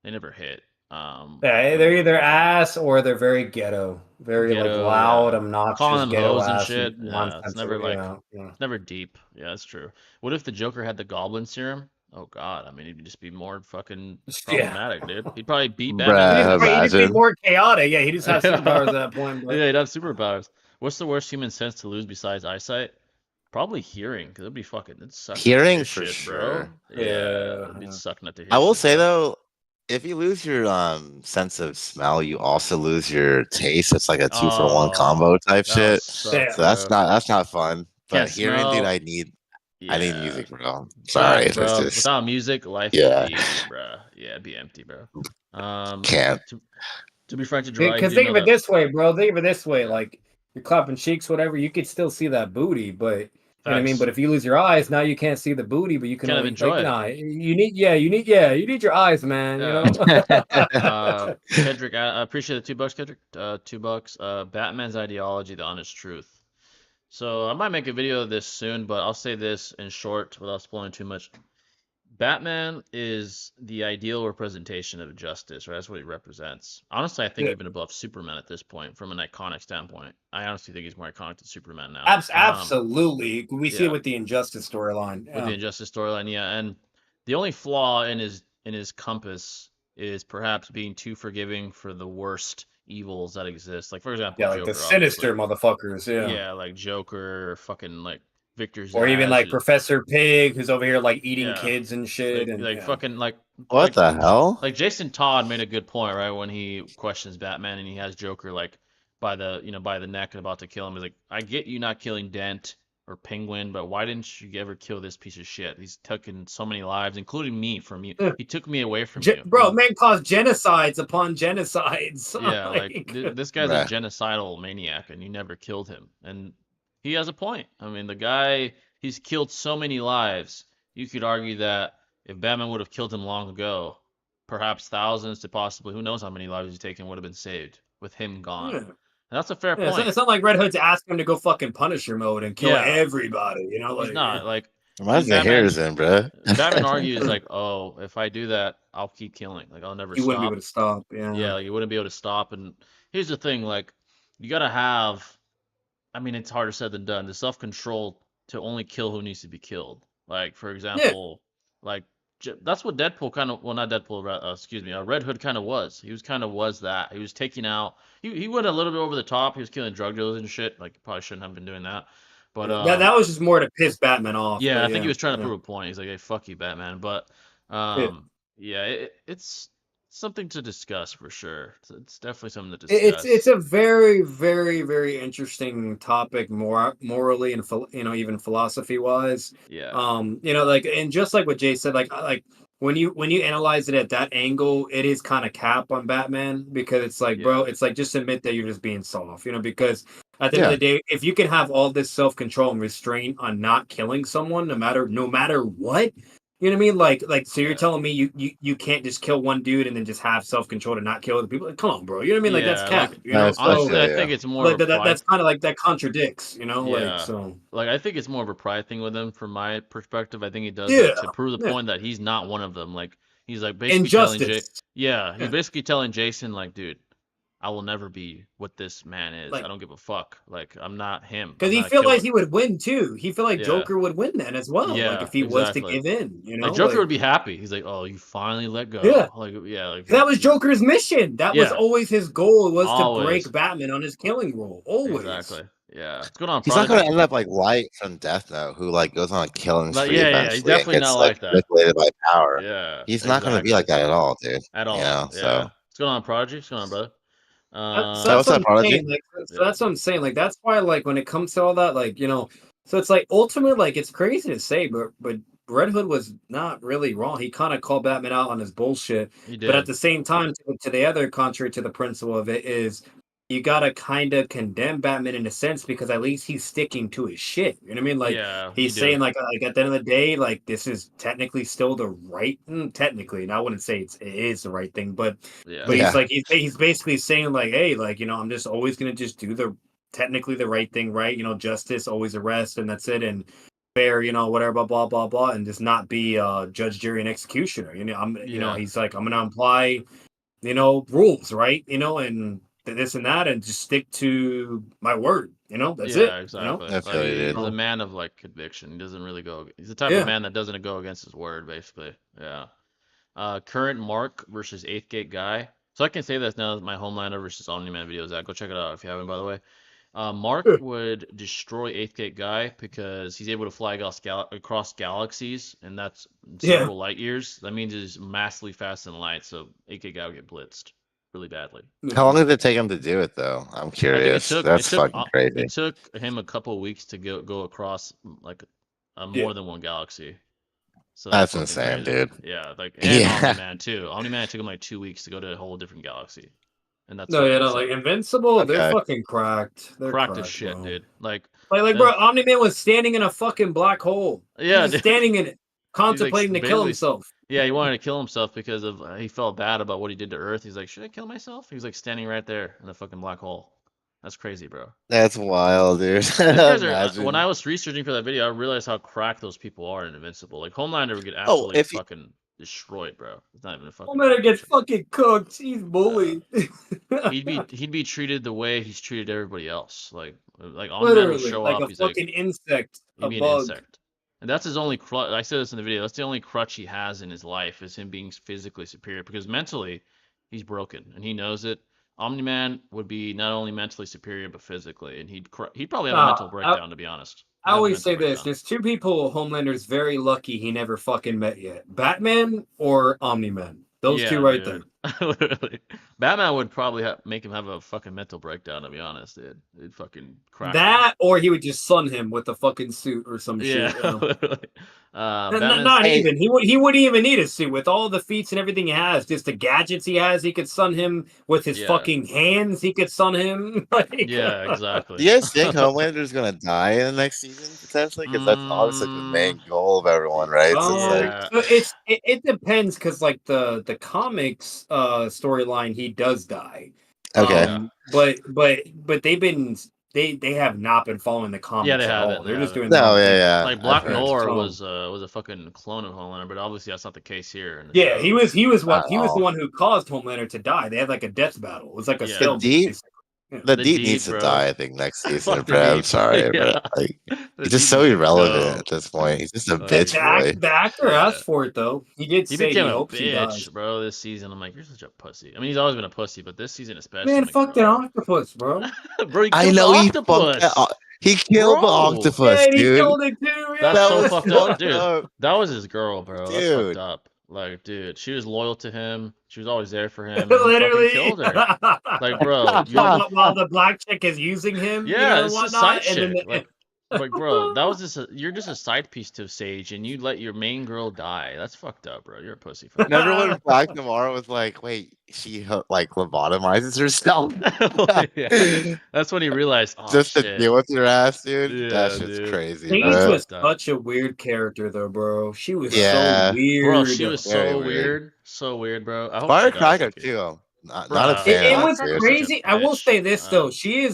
they never hit. They're either ass or they're very ghetto, like loud, obnoxious, calling them ghetto hoes and ass shit. nonsense. Yeah, it's never it's never deep. Yeah, that's true. What if the Joker had the Goblin serum? Oh God, I mean, he'd just be more fucking problematic, dude. He'd probably beat Batman. He'd just be more chaotic. Yeah, he just has superpowers at that point. Yeah, he'd have superpowers. What's the worst human sense to lose besides eyesight? Probably hearing, because it'd be fucking. It'd suck. Hearing for shit, sure. Bro. Yeah, it'd be sucking at the. I will say though, if you lose your sense of smell, you also lose your taste. It's like a 2-for-1 combo type shit. So that's not fun. But hearing, dude, I need music, bro. Sorry, bro. Just... Without music, life would be, bro. Yeah, it'd be empty, bro. Can't. To be frank, to dry. Because think of it this way, bro. Think of it this way, like you're clapping cheeks, whatever. You could still see that booty, but you know what I mean. But if you lose your eyes, now you can't see the booty, but you can kind of enjoy it. You need your eyes, man. You know. Kendrick, I appreciate the $2, Kendrick. $2. Batman's ideology, the honest truth. So I might make a video of this soon, but I'll say this in short without spoiling too much. Batman is the ideal representation of justice, right? That's what he represents. Honestly, I think even above Superman at this point, from an iconic standpoint. I honestly think he's more iconic than Superman now. Absolutely. We see it with the Injustice storyline. With the Injustice storyline, yeah. And the only flaw in his compass is perhaps being too forgiving for the worst evils that exist. Like, for example, like Joker, the sinister motherfuckers, Yeah, like Joker, fucking like Victor's or even like Professor Pig, who's over here like eating kids and shit, fucking like what the hell? Like Jason Todd made a good point, right? When he questions Batman and he has Joker like by the neck and about to kill him. He's like, I get you not killing Dent or Penguin, but why didn't you ever kill this piece of shit? He's taken so many lives, including me, from you. He took me away from you. Bro, man caused genocides upon genocides. Yeah, like this guy's a genocidal maniac, and you never killed him. And he has a point. I mean, the guy, he's killed so many lives. You could argue that if Batman would have killed him long ago, perhaps thousands to possibly, who knows how many lives he's taken, would have been saved with him gone. And that's a fair point. It's not like Red Hood's asking him to go fucking Punisher mode and kill everybody. You know, he's not like. Why's the hairs in, bro? Batman argues like, oh, if I do that, I'll keep killing. Like I'll never stop. You wouldn't be able to stop. Yeah, like you wouldn't be able to stop. And here's the thing, like you gotta have. I mean, it's harder said than done. The self-control to only kill who needs to be killed. Like, for example, like that's what Deadpool kind of, well, not Deadpool, excuse me, Red Hood kind of was. He was that. He was taking out. He went a little bit over the top. He was killing drug dealers and shit. Like, probably shouldn't have been doing that. But that was just more to piss Batman off. Yeah, I think he was trying to prove a point. He's like, "Hey, fuck you, Batman." But it's something to discuss for sure. It's definitely something to discuss. It's a very, very, very interesting topic, morally and even philosophy wise. Yeah. Like, and just like what Jay said, like when you analyze it at that angle, it is kind of cap on Batman, because it's like, bro, it's like, just admit that you're just being soft, because at the end of the day, if you can have all this self-control and restraint on not killing someone, no matter what. You know what I mean? Like, so you're telling me you can't just kill one dude and then just have self-control to not kill other people? Like, come on, bro. You know what I mean? Like, that's cap. Honestly, I think it's more. Like, that's kind of like that contradicts. Like, so. Like, I think it's more of a pride thing with him, from my perspective. I think he does it to prove the point that he's not one of them. Like, he's like basically he's basically telling Jason, like, dude, I will never be what this man is. Like, I don't give a fuck. Like, I'm not him. Because he feel like he would win too. He feel like Joker would win then as well. Yeah, like if he was to give in, Like Joker would be happy. He's like, oh, you finally let go. Yeah. Like that was Joker's mission. That was always his goal, was to break Batman on his killing rule. Always. Exactly. Yeah. What's going on? He's not gonna end up like Light from Death Note, who like goes on a killing spree. He's definitely not like that. Manipulated by power. Yeah. He's not gonna be like that at all, dude. At all. So What's going on, Prodigy? What's going on, brother? So that's what's what up, I'm Prodigy? saying. Like, so that's what I'm saying. Like, that's why, like, when it comes to all that, like, so it's like ultimately, like, it's crazy to say, but Red Hood was not really wrong. He kind of called Batman out on his bullshit, He but at did. the same time, to the other contrary to the principle of it is you gotta kind of condemn Batman in a sense because at least he's sticking to his shit. You know what I mean? Like Yeah, you he's do. saying like at the end of the day, like this is technically still the right technically, and I wouldn't say it is the right thing, but Yeah. but he's Yeah. like he's basically saying like, hey, like I'm just always gonna just do the technically the right thing, right? Justice, always arrest, and that's it, and fair, whatever, blah blah blah blah, and just not be judge, jury, and executioner. Yeah. He's like, I'm gonna apply, rules, right? And this and that, and just stick to my word. That's Yeah, it. exactly. I feel you, dude. He's a man of like conviction. He doesn't really go. He's the type of Yeah. man that doesn't go against his word, basically. Yeah. Current Mark versus Eighth Gate Guy. So I can say this now that my Homelander versus Omni-Man video is out. Go check it out if you haven't, by the way. Mark would destroy Eighth Gate Guy because he's able to fly across galaxies, and that's several light years. That means he's massively faster than light, so Eighth Gate Guy would get blitzed really badly. How long did it take him to do it, though? I'm It curious. took That's fucking crazy. it took him a couple weeks to go across like more than one galaxy. So That's fucking insane, crazy. dude. Yeah, like and Yeah. Omni-Man too. Omni-Man took him like 2 weeks to go to a whole different galaxy, and that's No, fucking like insane. Invincible, they're Okay. fucking cracked. They're Cracked as cracked, shit, bro. dude. Like Bro, Omni-Man was standing in a fucking black hole. yeah, He was dude. standing in it, contemplating to kill basically himself. yeah, he wanted to kill himself because of he felt bad about what he did to Earth. He's like, should I kill myself? He's like standing right there in the fucking black hole. That's crazy, bro. That's wild, dude. These guys are. Imagine. When I was researching for that video, I realized how cracked those people are in Invincible. Like Homelander would get Oh, absolutely if you, fucking destroyed, bro. It's not even a fucking. Homelander gets fucking cooked. He's bullied. He'd be treated the way he's treated everybody else. Like Omni-Man would Literally, show like up. a He's like fucking insect, he'd a be an bug. insect, and that's his only crutch. I said this in the video. That's the only crutch he has in his life is him being physically superior because mentally he's broken and he knows it. Omni-Man would be not only mentally superior but physically, and he'd probably have a mental breakdown. To be honest, I always say this: there's two people Homelander's very lucky he never fucking met yet: Batman or Omni-Man. Those two right there. Literally. Batman would probably make him have a fucking mental breakdown, to be honest, dude. He'd fucking crack that, or he would just sun him with a fucking suit or some shit. Yeah, literally. not even. He wouldn't even need a suit with all the feats and everything he has. Just the gadgets he has, he could sun him with his fucking hands. He could sun him. Yeah, exactly. Do you guys think Homelander's gonna die in the next season potentially? Because that's obviously the main goal of everyone, right? It depends because like the comics storyline, he does die. Okay. But they have not been following the comics at all. They're just doing like Black Noir was a fucking clone of Homelander, but obviously that's not the case here. Yeah, he was the one who caused Homelander to die. They had like a death battle. It was like a stalemate. The Deep needs to die, I think, next season, bro. I'm sorry, but like, he's just so irrelevant at this point. He's just a bitch boy. The actor asked for it though. He did say became he a hopes he dies. bitch, bro. This season, I'm like, you're such a pussy. I mean, he's always been a pussy, but this season especially. Man, fuck that octopus, bro. Bro, he killed the octopus. He killed the octopus, yeah, dude. He killed it too. Yeah. That's so fucked up, dude. That was his girl, bro. Dude. That's fucked up. Like, dude, she was loyal to him. She was always there for him. Literally, he killed her. Like, bro, while the black chick is using him, yeah, it's a side chick. Like, bro, that was just you're just a side piece to Sage, and you let your main girl die. That's fucked up, bro. You're a pussy. Remember when Black Noir was like, wait, she like lobotomizes herself? Yeah. That's when he realized, just to deal with your ass, dude. Yeah, that shit's crazy. Sage was such a weird character, though, bro. She was so weird. Bro, she was so weird. So weird, bro. Firecracker too. Not a fan. It was crazy. I will say this though. She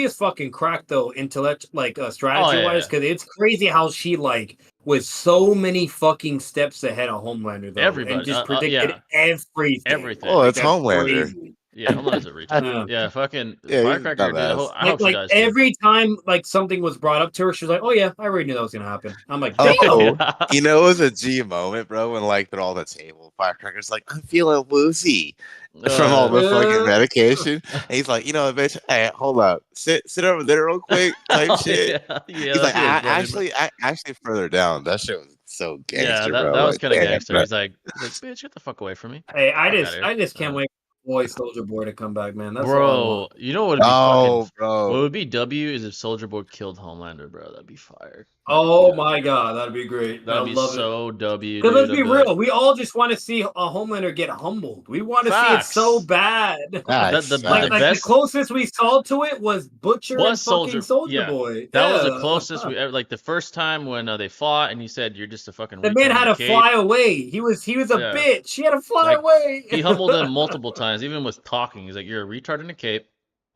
is fucking cracked though, strategy wise, because it's crazy how she like was so many fucking steps ahead of Homelander though. Everybody and just predicted everything. Oh, it's Homelander. Crazy. Yeah, Homelander's a retard. Yeah, fucking Firecracker. Dude, like every time like something was brought up to her, she was like, "Oh yeah, I already knew that was gonna happen." I'm like, "Damn." You know, it was a G moment, bro, when like they're all at the table. Firecracker's like, "I'm feeling woozy." From all the fucking medication, and he's like, bitch, hey, hold up, sit over there real quick, type shit. He's like, actually further down. That shit was so gangster, bro. That was kind of gangster. He's like, bitch, get the fuck away from me. Hey, I just can't wait boy Soldier Boy to come back, man. That's all I Bro, want. you know what would be Oh, fucking what bro. would be W is if Soldier Boy killed Homelander, bro. That'd be fire. Oh my god, that'd be great. I That'd be love it. so W, Because dude. let's be I'd like, real, we all just want to see a Homelander get humbled. We want to see it Facts. so bad. Facts, the Like the best closest we saw to it was Butcher and was fucking Soldier yeah. Boy. That was the Yeah. closest we ever, like the first time when they fought and he said you're just a fucking The retard man in had a to cape. fly away. He was a Yeah. bitch. He had to fly Like, away. He humbled him multiple times, even with talking. He's like, "You're a retard in a cape,"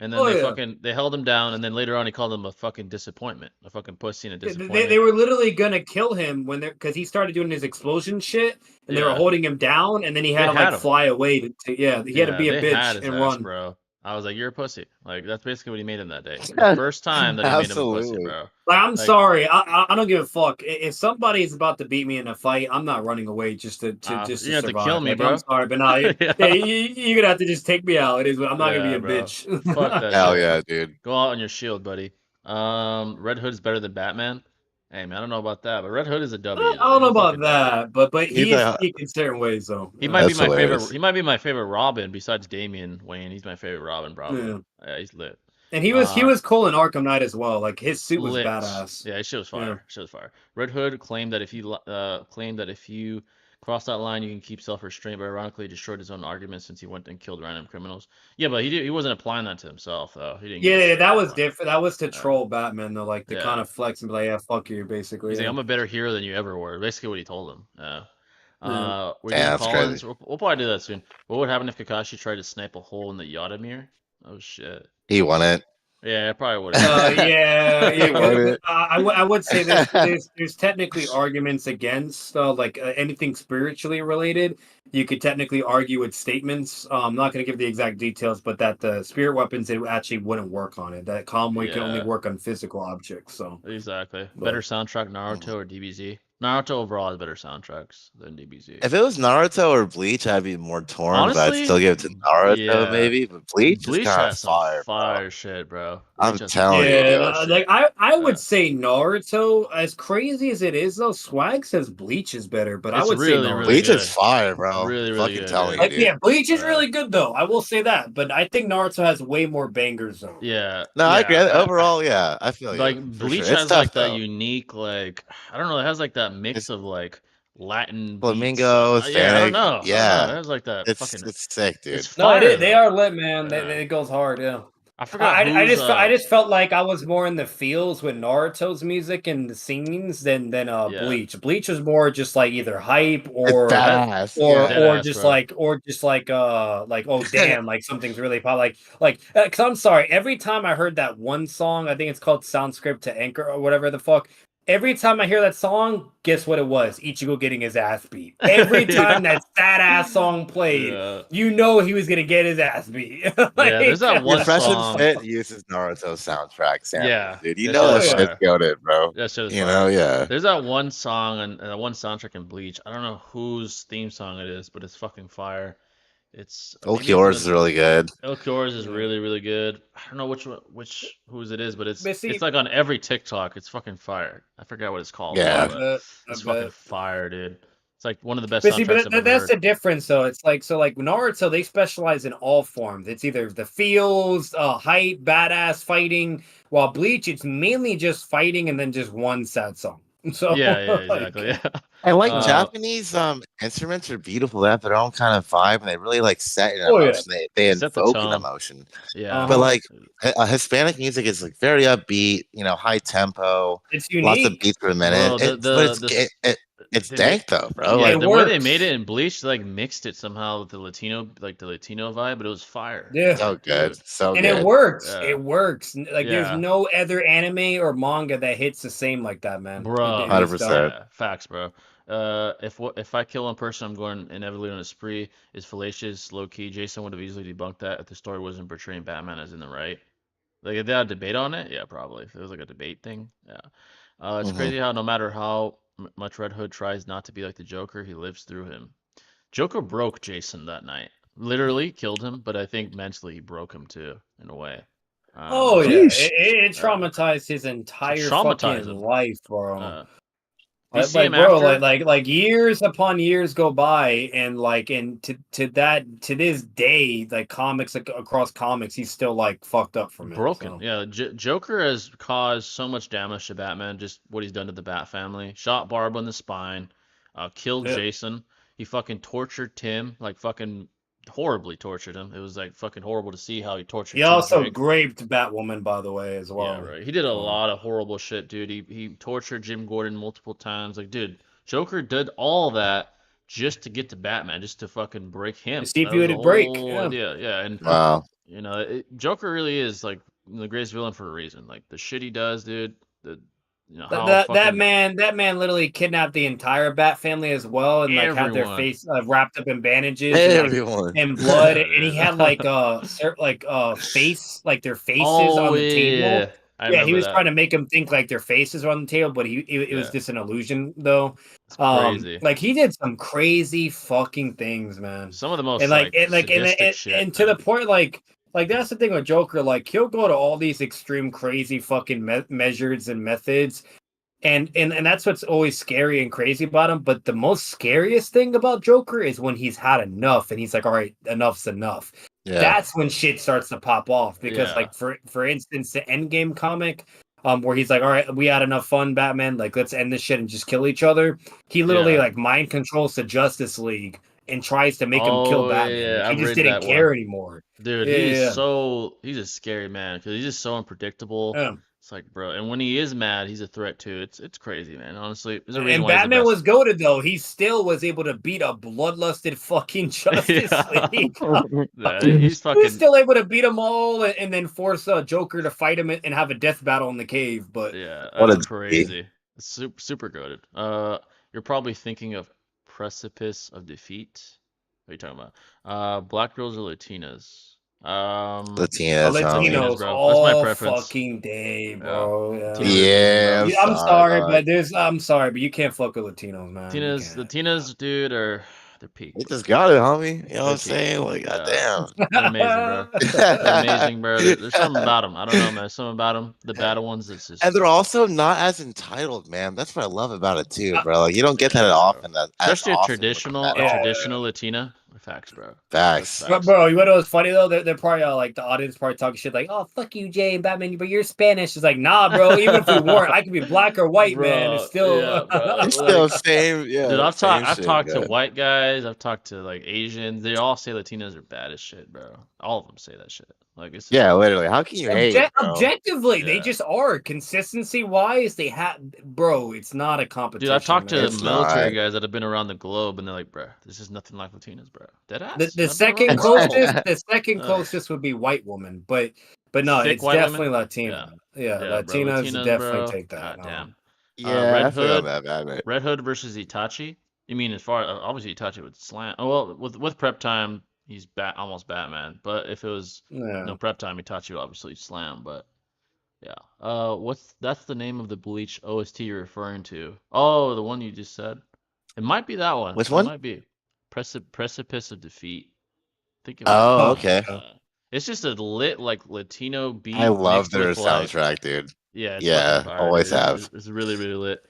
and then they held him down, and then later on he called him a fucking disappointment, a fucking pussy and a disappointment. They were literally gonna kill him when they're because he started doing his explosion shit, and they were holding him down, and then he had to like fly away to he had to be a bitch and run, bro. I was like, "You're a pussy." Like that's basically what he made him that day. The first time that he made him a pussy, bro. Like, I'm sorry, I don't give a fuck. If somebody is about to beat me in a fight, I'm not running away just to survive. You have to kill me, like, bro. I'm sorry, but no, you're gonna have to just take me out. It is. I'm not gonna be a bitch. Fuck that. Hell shit. yeah, dude. Go out on your shield, buddy. Red Hood's better than Batman. Hey man, I don't know about that, but Red Hood is a W. I don't know about that, but he is unique in certain ways, though. He might be my favorite. He might be my favorite Robin besides Damian Wayne. He's my favorite Robin, probably. Yeah, he's lit. And he was cool in Arkham Knight as well. Like his suit was badass. Yeah, his shit was fire. Yeah. Shit was fire. Red Hood claimed that if you cross that line, you can keep self-restraint, but ironically he destroyed his own argument since he went and killed random criminals. Yeah, but he wasn't applying that to himself though. He didn't. Yeah, that was different. That was to troll Batman though, like to kind of flex and be like, "Yeah, fuck you," basically. He's like, "I'm a better hero than you ever were." Basically, what he told him. Yeah. We're Yeah, doing Collins. We'll probably do that soon. What would happen if Kakashi tried to snipe a hole in the Yotamir? Oh shit. He won it. Yeah, it probably would. I would say there's technically arguments against like anything spiritually related. You could technically argue with statements. I'm not going to give the exact details, but that the spirit weapons it actually wouldn't work on it. That Calmway can only work on physical objects. So exactly. Better soundtrack, Naruto or DBZ? Naruto overall has better soundtracks than DBZ. If it was Naruto or Bleach, I'd be more torn. Honestly, but I'd still give it to Naruto, maybe. But Bleach is kind of fire shit, bro. I'm telling you. Like I would say Naruto, as crazy as it is, though, Swag says Bleach is better, but I would say Naruto. Bleach is fire, bro. Really, really fucking good. telling like, you. Yeah, Bleach is really good, though. I will say that, but I think Naruto has way more bangers, though. Yeah. No, I agree. Overall, yeah, I feel like Bleach has like that unique, like I don't know, it has like that mix of like Latin flamingo, yeah, I don't know. Yeah, it has like that. It's sick, dude. They are lit, man. It goes hard, yeah. I forgot. I just felt like I was more in the feels with Naruto's music and the scenes than Bleach. Bleach was more just like either hype or just like oh damn, like something's really pop like because I'm sorry, every time I heard that one song, I think it's called Soundscript to Anchor or whatever the fuck. Every time I hear that song, guess what it was? Ichigo getting his ass beat. Every time that sad ass song played, you know he was gonna get his ass beat. There's that one Fresh song. and Fit uses Naruto soundtrack sample. Yeah, dude, you know that shit's goated, bro. That shit is you know, yeah. There's that one song and that one soundtrack in Bleach. I don't know whose theme song it is, but it's fucking fire. It's Okior's is really good. Okior's is really, really good. I don't know whose it is, but it's like on every TikTok. It's fucking fire. I forgot what it's called. Yeah, it's fucking fire, dude. It's like one of the best soundtracks I've ever that's heard. the difference, though. It's like Naruto, they specialize in all forms. It's either the feels, hype, badass fighting. While Bleach, it's mainly just fighting and then just one sad song. So yeah, exactly. Yeah. I like Japanese instruments are beautiful. They have their own kind of vibe, and they really like set an emotion. Yeah. They invoke an emotion. Yeah, but like Hispanic music is like very upbeat. You know, high tempo. It's unique. Lots of beats per minute. It's dank though, bro. Yeah, like, the way they made it in Bleach, they like mixed it somehow with the Latino vibe, but it was fire. Yeah, so good, and good. It works. Yeah. It works. Like Yeah. there's no other anime or manga that hits the same like that, man. Bro, 100%. Facts, bro. If I kill one person, I'm going inevitably on a spree. Is fallacious, low key. Jason would have easily debunked that if the story wasn't portraying Batman as in the right. Like if they had a debate on it, yeah, probably. If it was like a debate thing, yeah. It's crazy how no matter how much Red Hood tries not to be like the Joker, he lives through him. Joker broke Jason that night. Literally killed him, but I think mentally he broke him too, in a way. It traumatized his entire fucking life, bro. him bro, after? like years upon years go by, and to this day, like comics, like across comics, he's still like fucked up from it. Broken. So. Yeah, Joker has caused so much damage to Batman. Just what he's done to the Bat family. Shot Barbara in the spine. Killed Yeah. Jason. He fucking tortured Tim. Like fucking horribly tortured him. It was like fucking horrible to see how he tortured He Tim also Drake. raped Batwoman, by the way, as Yeah, well. right. He did a lot of horrible shit, dude. He tortured Jim Gordon multiple times. Like, dude, Joker did all that just to get to Batman, just to fucking break him. To see if That you was would the break. whole Yeah. idea. Yeah, and Wow. you know, Joker really is like the greatest villain for a reason. Like the shit he does, dude. How That fucking man literally kidnapped the entire Bat family as well, and like had their everyone. face wrapped up in bandages Everyone. and blood, Yeah, and he dude. had like face, like their faces Oh on the table. yeah, I Yeah, he remember was that. trying to make them think like their faces were on the table, but it was Yeah, just an illusion though. it's crazy. Like he did some crazy fucking things, man. Some of the most And like sadistic shit, and to man. the point like that's the thing with Joker, like he'll go to all these extreme crazy fucking measures and methods, and that's what's always scary and crazy about him. But the most scariest thing about Joker is when he's had enough and he's like, all right, enough's enough. Yeah. That's when shit starts to pop off, because Yeah. like for instance, the Endgame comic, where he's like, all right, we had enough fun, Batman, like let's end this shit and just kill each other. He literally Yeah. like mind controls the Justice League and tries to make him kill Oh Batman. yeah, Like, I've he just read didn't that care one. anymore. Dude, Yeah. he's a scary man because he's just so unpredictable. Yeah. It's like, bro, and when he is mad, he's a threat too. It's crazy, man. Honestly, there's a reason And why Batman he's was goated though. He still was able to beat a bloodlusted fucking Justice Yeah. League. Yeah, he's He was fucking still able to beat them all and then force Joker to fight him and have a death battle in the cave. But yeah, What a that's crazy. It's super goated. You're probably thinking of Precipice of Defeat. What are you talking about? Black girls or Latinas? Latinas, homie. Latinos bro. all That's my preference. fucking day, bro. Yeah. Latinas are amazing, Yeah, bro. Yeah, I'm sorry, dog. but I'm sorry, but you can't fuck with Latinos, man. You Latinas, can't. dude, they're peak. They just got it, homie. You know what I'm They're saying? Like, Yeah. goddamn. They're amazing, bro. They're amazing, bro. There's something about them. I don't know, man. There's something about them. The battle ones, it's just. And they're also not as entitled, man. That's what I love about it too, bro. Like, you don't get that often. Especially as a often with traditional battle. Latina. Facts, bro. Facts. But bro, you know what's funny though? They're probably like the audience probably talking shit like, "Oh, fuck you, Jay and Batman, but you're Spanish." It's like, nah, bro. Even if we weren't, I could be black or white, man. It's still, yeah, bro. It's still same, yeah. Dude, I've shit, talked to yeah. white guys. I've talked to like Asians. They all say Latinos are bad as shit, bro. All of them say that shit. Like it's Yeah, literally. How can you hate, bro? objectively, they Yeah. just are. Consistency wise, they have, bro. It's not a competition. Dude, I've talked to man. It's military not. guys that have been around the globe, and they're like, bro, this is nothing like Latinas, bro. Dead ass. The I've been around second the world. closest, closest would be white woman, but no, Thick it's white definitely women? Latina. Yeah. Yeah, Yeah, bro. Latinas Latinas, definitely bro. take that. God no. damn. Yeah, Red I feel Hood. that bad, man. Red Hood versus Itachi. You mean as far obviously Itachi would slam. Oh well, with prep time, he's almost Batman. But if it was Yeah. no prep time, Itachi would obviously slam. But yeah. That's the name of the Bleach OST you're referring to? Oh, the one you just said. It might be that one. Which one? It might be Precipice of Defeat. I think it Oh, might be. okay. It's just a lit like Latino beat. I love mixed their with, like, soundtrack, dude. yeah, it's Yeah, fucking fire, always dude. have. It's really lit.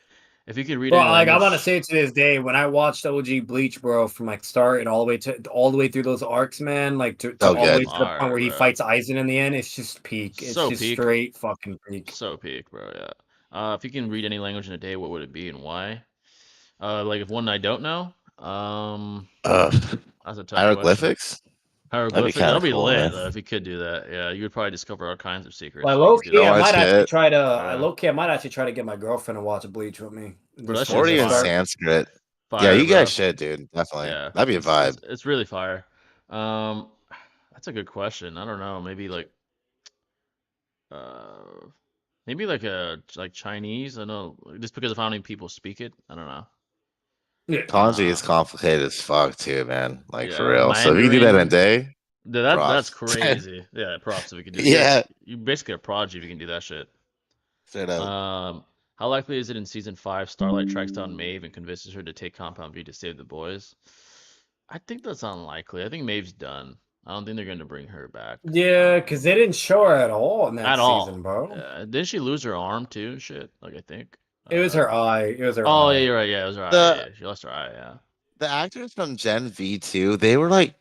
If you could read Bro, any like I'm language, gonna say it to this day, when I watched OG Bleach, bro, from like start and all the way through those arcs, man, like to So all the way good. to the point where he Bro. fights Aizen in the end, it's just peak. It's So just peak. straight fucking peak. So peak, bro. Yeah. If you can read any language in a day, what would it be and why? Like if one I don't know. That's a tough Hieroglyphics? question. Hieroglyphics. That'd be kinda That'd be cool, lit man. though, if you could do that. Yeah, you would probably discover all kinds of secrets. Like if you low could do key, that. I might actually shit. try to. Yeah. Low key, I might actually try to get my girlfriend to watch Bleach with me. Bro, that Just shit's Or to even fire. start. Sanskrit. Fire, Yeah, you bro. guys should, dude. Definitely. Yeah. That'd be a vibe. It's really fire. That's a good question. I don't know. Maybe like Chinese. I don't know, just because of how many people speak it. I don't know. Yeah. Kanji is complicated as fuck too, man. Like for Yeah, real. So if you can do that in a Mandarin. day, Dude, that's props. crazy. Yeah, props if you can do. Yeah. You basically a prodigy if you can do that shit. straight up. How likely is it in season 5 Starlight tracks down Maeve and convinces her to take Compound V to save the boys? I think that's unlikely. I think Maeve's done. I don't think they're going to bring her back. Yeah, because they didn't show her at all in that At all. season, bro. Didn't she lose her arm too? Shit, like I think. It was her eye. It was her Oh eye. yeah, you're right. Yeah, it was her eye. The Yeah, she lost her eye. Yeah. the actors from Gen V2, they were like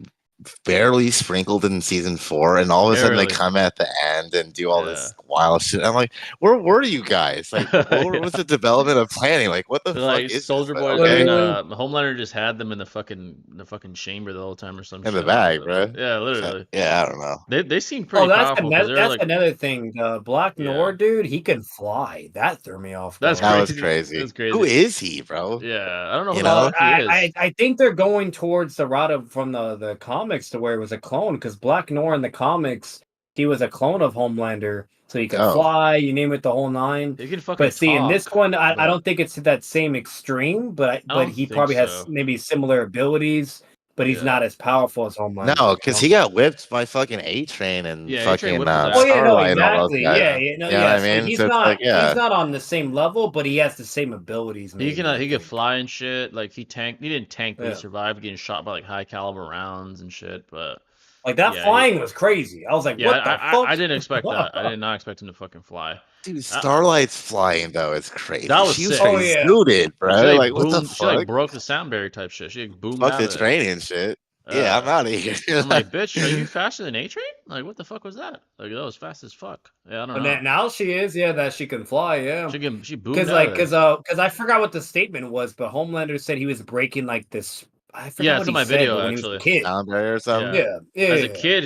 barely sprinkled in season 4, and all of a sudden they Barely. come at the end and do all Yeah. this wild shit. I'm like, where were you guys? Like, what Yeah. was the development of planning? Like, what the They're fuck like is this? Soldier But Boy okay, fucking Homelander just had them in the fucking chamber the whole time or some in shit. the bag, I bro. don't know. Yeah, literally. Yeah, I don't know. They seem pretty powerful because they're that's like another thing. The Black Yeah. Noir dude, he can fly. That threw me off. That's guard. That was crazy. crazy. That's crazy. Who is he, bro? Yeah, I don't know who You the know? fuck he is. I think they're going towards the route of from the comics to where it was a clone because Black Noir in the comics he was a clone of Homelander, so he could Oh. fly. You name it, the whole nine. He can fucking But see, in this talk, one, I but don't think it's to that same extreme. But don't he think probably has so. maybe similar abilities, but he's Yeah. not as powerful as Homelander. No, because he got whipped by fucking A-Train and Yeah, A-Train fucking whipped his ass. Oh yeah, no, Starlight and all those exactly. guys. Yeah, Yeah. yeah, no, You know yeah. what I So mean? he's So it's not like, yeah. he's not on the same level, but he has the same abilities. He Maybe, can I he could think. fly and shit. Like he didn't tank, but he Yeah. survived getting shot by like high caliber rounds and shit. But Like that yeah, flying was crazy. I was like, yeah, what the fuck? I didn't expect that. I did not expect him to fucking fly. Dude, Starlight's flying though. It's crazy. That was She was sick. Oh, yeah. suited, bro. She Like, what the boomed. She like fuck? broke the sound barrier type shit. She like boomed Fuck out the of it. train and shit. Yeah, I'm out of here. I'm like, bitch, are you faster than A-Train? Like, what the fuck was that? Like, that was fast as fuck. Yeah, I don't But know. now she is, yeah, that she can fly, yeah. She boomed Because out of there. because I forgot what the statement was, but Homelander said he was breaking like this. I forgot Yeah, what it's he in my said, video but when he was a actually. kid. Sound barrier or something? Yeah, yeah.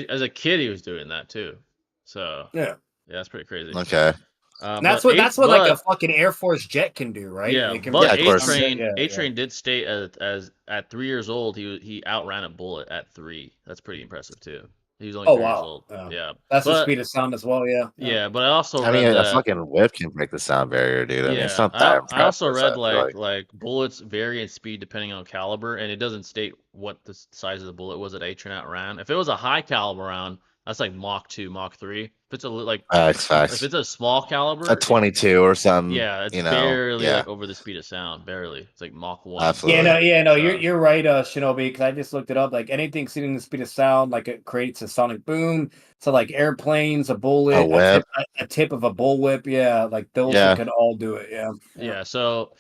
As a kid, he was doing that too. So Yeah. that's pretty crazy. Okay. And that's what like a fucking Air Force jet can do, right? Yeah, It can but of course. A-Train did state as at 3 years old he outran a bullet at 3. That's pretty impressive too. He was only 3 years old. Yeah. That's the speed of sound as well, yeah. Yeah, but I also I read mean, that a fucking whip can break the sound barrier, dude. I mean, it's yeah, not that impressive. I also read I feel like bullets vary in speed depending on caliber, and it doesn't state what the size of the bullet was that A-Train outran. If it was a high caliber round, that's like Mach 2, Mach 3. If it's facts. if it's a small caliber, a 22 or something. yeah, it's you know, barely yeah. like over the speed of sound, barely. It's like Mach 1. Absolutely. No, you're right, Shinobi, because I just looked it up. Like anything exceeding the speed of sound, like it creates a sonic boom. So like airplanes, a bullet, A whip. a tip of a bullwhip, yeah, like those could all do it, yeah. Yeah, so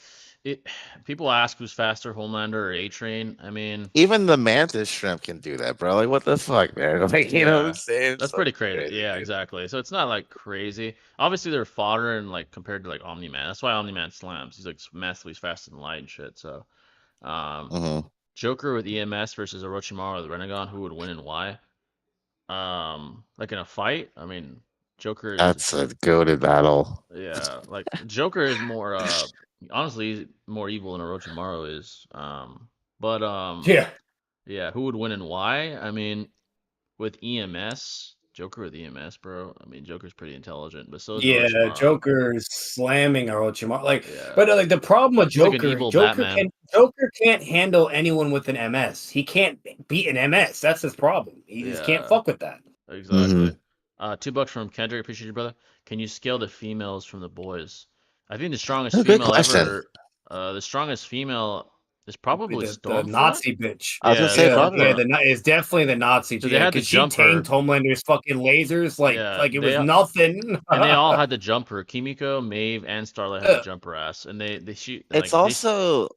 people ask who's faster, Homelander or A-Train. I mean, even the mantis shrimp can do that, bro. Like, what the fuck, man? Like, you know what I'm saying? That's pretty crazy. Yeah, exactly. So it's not like crazy. Obviously, they're fodder and like compared to like Omni-Man. That's why Omni-Man slams. He's like massively faster than light and shit. So, Joker with EMS versus Orochimaru with Renegon, who would win and why? Like in a fight, I mean, Joker. That's a goated battle. Yeah, like Joker is more honestly more evil than Orochimaru is. Yeah, who would win and why? I mean, with EMS, Joker with EMS, bro. I mean, Joker's pretty intelligent, but so is Orochimaru. Joker's slamming Orochimaru. But like the problem with Joker, like Joker can't handle anyone with an MS. He can't beat an MS. That's his problem. He just can't fuck with that. Exactly. $2 from Kendrick. Appreciate you, brother. Can you scale the females from the boys? I think the strongest female ever. The strongest female is probably the Nazi bitch. I was gonna say, it's definitely the Nazi. So they had to jump her. She tanked Homelander's fucking lasers like it was nothing. And they all had to jump her. Kimiko, Maeve, and Starlight had to jump her ass. And they shoot. It's also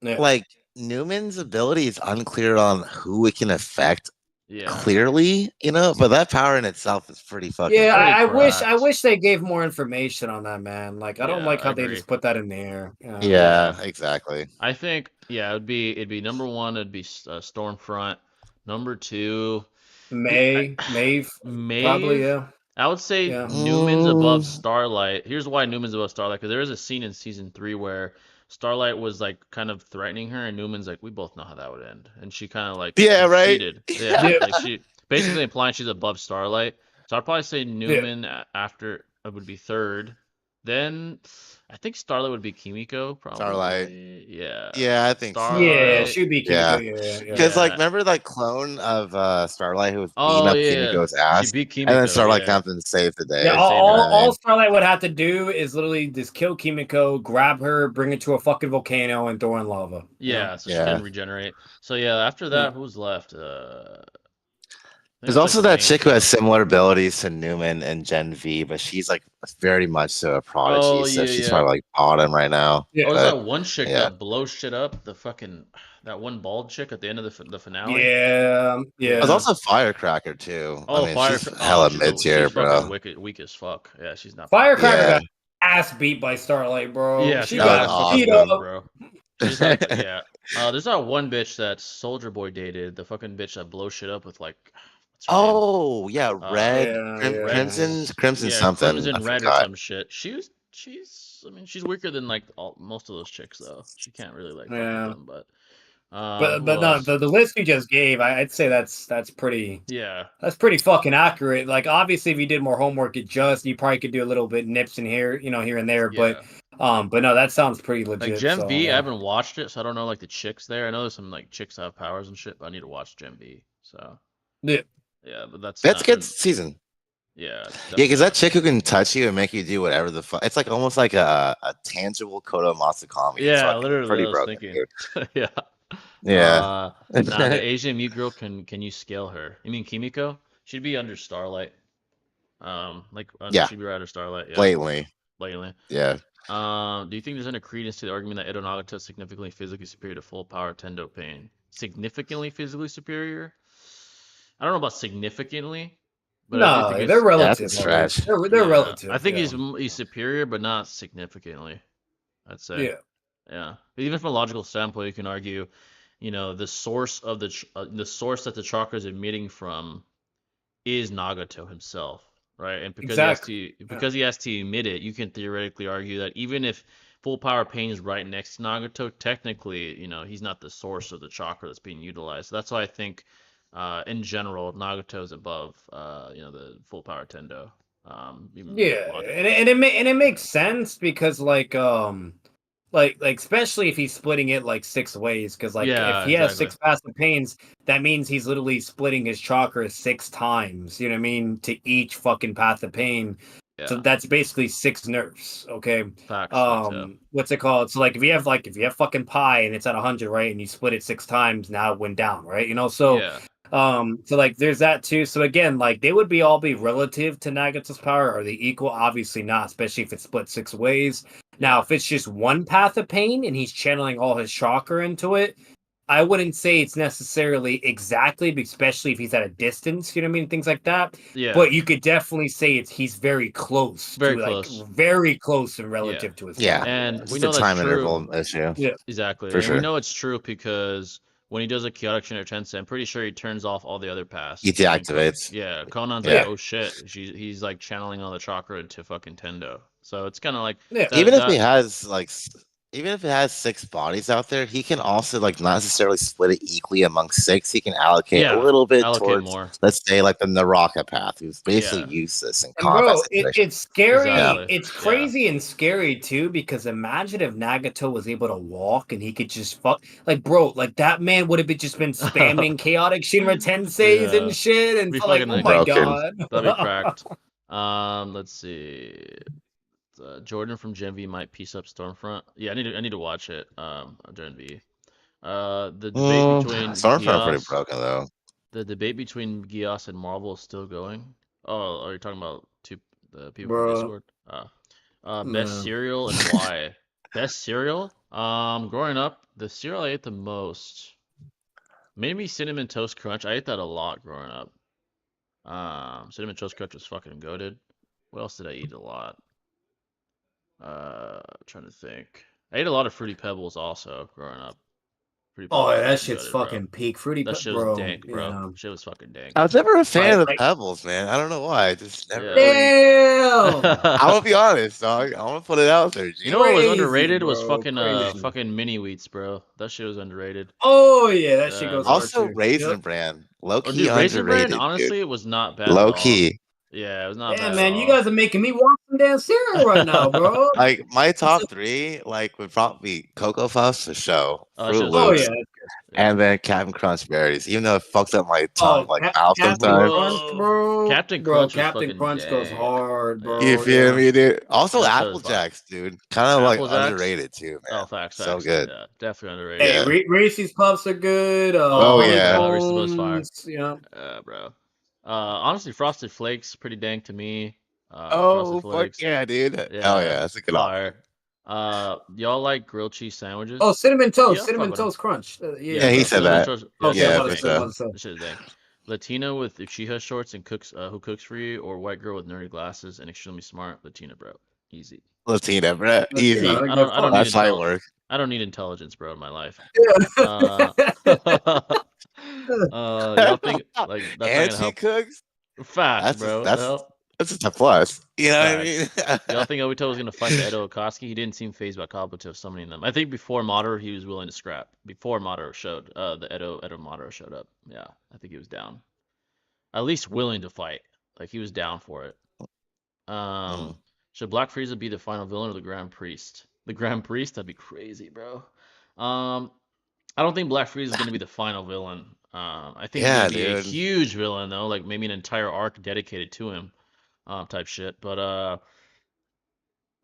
like Newman's ability is unclear on who it can affect. Yeah. Clearly, you know, but that power in itself is pretty fucking. Yeah, I wish they gave more information on that, man. Like, I don't like how they just put that in the air. Yeah, exactly. I think it'd be number 1. It'd be Stormfront. Number 2, Maeve, probably, yeah. I would say Newman's above Starlight. Here's why Newman's above Starlight, because there is a scene in season 3 where Starlight was like kind of threatening her, and Newman's like, "We both know how that would end," and she kind of like conceded. Like she basically implying she's above Starlight. So I'd probably say Newman after would be 3rd. Then I think Starlight would be Kimiko, probably. Starlight. Yeah, I think Starlight. Yeah, she'd be Kimiko. Yeah. Because like, remember that clone of Starlight who was beating up Kimiko's ass? She beat Kimiko, and then Starlight comes and saves the day. Yeah, all Starlight would have to do is literally just kill Kimiko, grab her, bring her to a fucking volcano, and throw her in lava. Yeah, so she can regenerate. So yeah, after that, who's left? There's also that chick who has similar abilities to Newman and Gen V, but she's like very much so a prodigy, so she's probably like bottom right now. Yeah. Oh, there's that one chick that blows shit up. That one bald chick at the end of the finale. Yeah. There's also Firecracker too. Oh, I mean, she's hella mid tier, bro. Fucking weak as fuck. Yeah, she's not. Firecracker got ass beat by Starlight, bro. Yeah, she got beat up, bro. She's like, yeah. There's that one bitch that Soldier Boy dated. The fucking bitch that blows shit up with like. Oh yeah, Crimson something. Crimson Red or some shit. She's I mean, she's weaker than like most of those chicks though. She can't really like fuck with them, but no, the list you just gave, I'd say that's pretty. Yeah, that's pretty fucking accurate. Like, obviously, if you did more homework, you probably could do a little bit nips in here, here and there. Yeah. But no, that sounds pretty legit. Like Gem V, I haven't watched it, so I don't know like the chicks there. I know there's some like chicks that have powers and shit, but I need to watch Gem V. So yeah, but that's a good season. Yeah, because that chick who can touch you and make you do whatever the fuck. It's like almost like a tangible Kodo Matsukami. Yeah, literally. Pretty broken, yeah. Yeah. The Asian mute girl can you scale her? You mean Kimiko? She'd be under Starlight. She'd be right under Starlight. Yeah. Blatantly. Yeah. Do you think there's any credence to the argument that Edo Nagato is significantly physically superior to full power Tendo Pain? Significantly physically superior? I don't know about significantly. But no, they're relative. Trash. They're relative. I think he's superior, but not significantly. I'd say. Yeah. But even from a logical standpoint, you can argue, the source of the source that the chakra is emitting from is Nagato himself, right? And because he has to emit it, you can theoretically argue that even if full power Pain is right next to Nagato, technically, he's not the source of the chakra that's being utilized. So that's why I think. In general, Nagato is above, the full power Tendo. And it makes sense because like especially if he's splitting it like 6 ways, because if he has 6 passive pains, that means he's literally splitting his chakra 6 times. You know what I mean? To each fucking path of pain. Yeah. So that's basically 6 nerfs. Okay. What's it called? So like if you have fucking pi and it's at 100, right, and you split it 6 times, now it went down, right? So like there's that too. So again, like they would all be relative to Nagato's power. Are they equal? Obviously not, especially if it's split 6 ways. Now, if it's just one path of pain and he's channeling all his chakra into it, I wouldn't say it's necessarily exactly, especially if he's at a distance, you know what I mean? Things like that. Yeah. But you could definitely say he's very close. Very close and relative to his power. And we know that's time true. Interval issue. Yeah. Exactly. For sure. We know it's true because when he does a chaotic Shinra I'm pretty sure he turns off all the other paths. He deactivates. Yeah, Conan's like, oh shit. He's like channeling all the chakra into fucking Tendo. So it's kind of like even if it has 6 bodies out there, he can also like not necessarily split it equally among 6. He can allocate a little bit towards more. Let's say like the Naraka path, who's basically useless in combat. It's scary. Exactly. It's crazy and scary too, because imagine if Nagato was able to walk and he could just like that man would have just been spamming chaotic Shinra Tenseis and shit, and like, oh my god, that'd be cracked. Let's see. Jordan from Gen V might piece up Stormfront. Yeah, I need to watch it. Gen V. The debate between Stormfront pretty broken though. The debate between Gios and Marvel is still going. Oh, are you talking about the people from Discord? Best cereal and why? Best cereal? Growing up, the cereal I ate the most, maybe Cinnamon Toast Crunch. I ate that a lot growing up. Cinnamon Toast Crunch was fucking goated. What else did I eat a lot? Trying to think. I ate a lot of Fruity Pebbles also growing up. That shit's fucking peak. Fruity Pebbles. That shit was dank, bro. Yeah. Shit was fucking dank. I was never a fan of the Pebbles, man. I don't know why. I just never. Damn. I'm gonna be honest, dog. I want to put it out there. You know what was underrated was fucking mini wheats, bro. That shit was underrated. Oh yeah, that shit goes. Also, Raisin Bran, low key underrated. Raisin Bran, honestly, it was not bad. Low key. Yeah, it was not bad. Yeah, man, you guys are making me want some damn cereal right now, bro. Like my top 3, like would probably be Cocoa Puffs for show, Fruit Loops, oh yeah, and then Captain Crunch berries. Even though it fucks up my tongue, mouth sometimes. Captain Crunch goes hard, bro. You feel me, dude? Also, Apple Jacks, dude, kind of like underrated too, man. Oh, facts. So good. Yeah, definitely underrated. Hey, Reese's Puffs are good. Reese's Puffs fire. Yeah, bro. Honestly, Frosted Flakes pretty dank to me. Frosted Oh fuck Flakes, yeah, dude! Hell yeah, yeah, that's a good option. fire. Y'all like grilled cheese Oh, sandwiches? cinnamon Yeah, toast, I'll fuck cinnamon with them. toast crunch. Yeah, Yeah, Yeah, he bro. said Cinnamon that. toast. Yeah, okay, I'm shit Yeah, is about to for say, dank. I'm sure. about to say. This shit is dank. Latina with Uchiha shorts and cooks who cooks for you, or white girl with nerdy glasses and extremely smart. Latina, bro. Easy. Latina, bro. Let's see, I Easy. don't, I I go don't, I don't need fun. That's my work. I don't need intelligence, bro, in my life. Yeah. Uh, y'all think like that's not And gonna she help? cooks. Facts, That's just bro. What the hell? that's just a plus. You know what I Facts. mean? Y'all think Obito was gonna fight the Edo Akatsuki? He didn't seem phased by Kabuto summoning them. I think before Madara he was willing to scrap. Before Madara showed, the Edo Madara showed up. Yeah, I think he was down. At least willing to fight. Like he was down for it. Mm. Should Black Frieza be the final villain or the Grand Priest? The Grand Priest? That'd be crazy, bro. Um, I don't think Black Frieza is gonna be the final villain. I think he's gonna Yeah, be a dude. huge villain though, like maybe an entire arc dedicated to him, type shit. But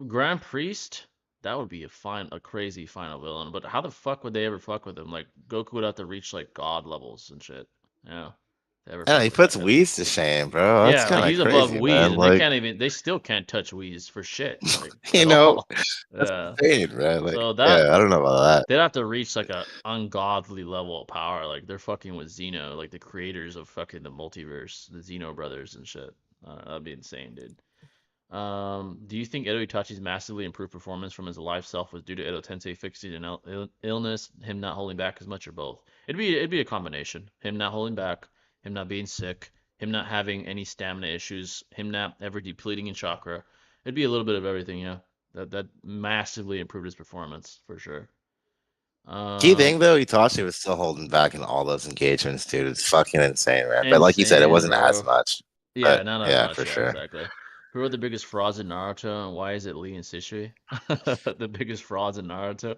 Grand Priest, that would be a crazy final villain. But how the fuck would they ever fuck with him? Like Goku would have to reach like god levels and shit. Yeah, to ever Yeah, fuck he with that puts guy. Whis to shame, bro. That's Yeah, like kind of he's above crazy, Whis, man. and they Like, can't even. They still can't touch Whis for shit, like you at know, all. that's Yeah. insane, man. Like, So yeah, that I don't know about they'd have to reach like a ungodly level of power. Like they're fucking with Xeno, like the creators of fucking the multiverse, the Xeno brothers and shit. That'd be insane, dude. Do you think Edo Itachi's massively improved performance from his alive self was due to Edo Tensei fixing an illness, him not holding back as much, or both? It'd be a combination. Him not holding back, him not being sick, him not having any stamina issues, him not ever depleting in chakra. It'd be a little bit of everything, yeah. That massively improved his performance for sure. that. Key thing Um, though, Itachi was still holding back in all those engagements, dude. It's fucking insane, man. But like you said, it insane, wasn't as bro. much. Yeah, But not as yeah, much. for Yeah, sure. exactly. Who are the biggest frauds in Naruto, and why is it Lee and Shisui? The biggest frauds in Naruto.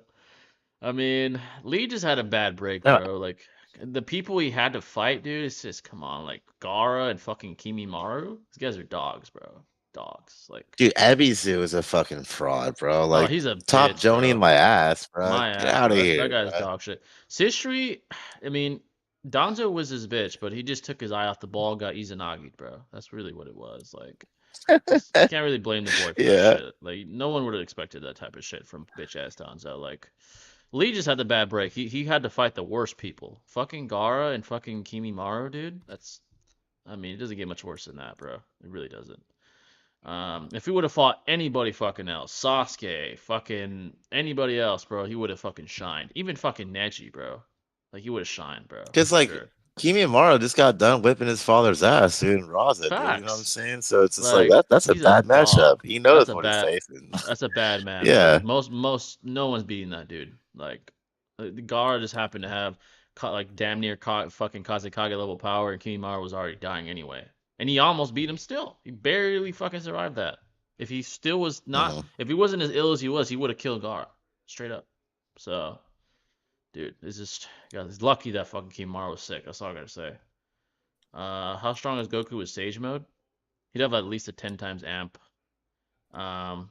I mean, Lee just had a bad break, No, bro. Like the people he had to fight, dude. It's just come on, like Gaara and fucking Kimimaru. These guys are dogs, bro. Dogs. Like, dude, Ebisu is a fucking fraud, bro. oh, Like, he's a top bitch, Joni in bro. my ass, bro. My Get ass, out of bro. That here, guy's bro. dog shit. Shisui, I mean, Danzo was his bitch, but he just took his eye off the ball, got Izanagi, bro. That's really what it was. Like, just you can't really blame the boy for that Yeah. shit. Like, no one would have expected that type of shit from bitch ass Danzo. Like, Lee just had the bad break. He had to fight the worst people. Fucking Gaara and fucking Kimimaru, dude. I mean, it doesn't get much worse than that, bro. It really doesn't. If he would have fought anybody fucking else, Sasuke, fucking anybody else, bro, he would have fucking shined. Even fucking Neji, bro. Like he would have shined, bro, Because for like sure. Kimi Amaro just got done whipping his father's ass, dude, in Raza, dude. You know what I'm Facts. saying? So it's just like Like that's a he's a bad matchup. dog. He That's knows a what he's bad facing. that's a bad match. Yeah. Like no one's beating that dude. Like the Gara just happened to have like damn near fucking Kazekage level power, and Kimimaru was already dying anyway, and he almost beat him still. He barely fucking survived that. If he still was not, Mhm. if he wasn't as ill as he was, he would have killed Gara straight up. So, dude, it's just God, it's lucky that fucking Kimimaru was sick. That's all I gotta say. How strong is Goku with Sage mode? He'd have at least a 10 times amp. Um,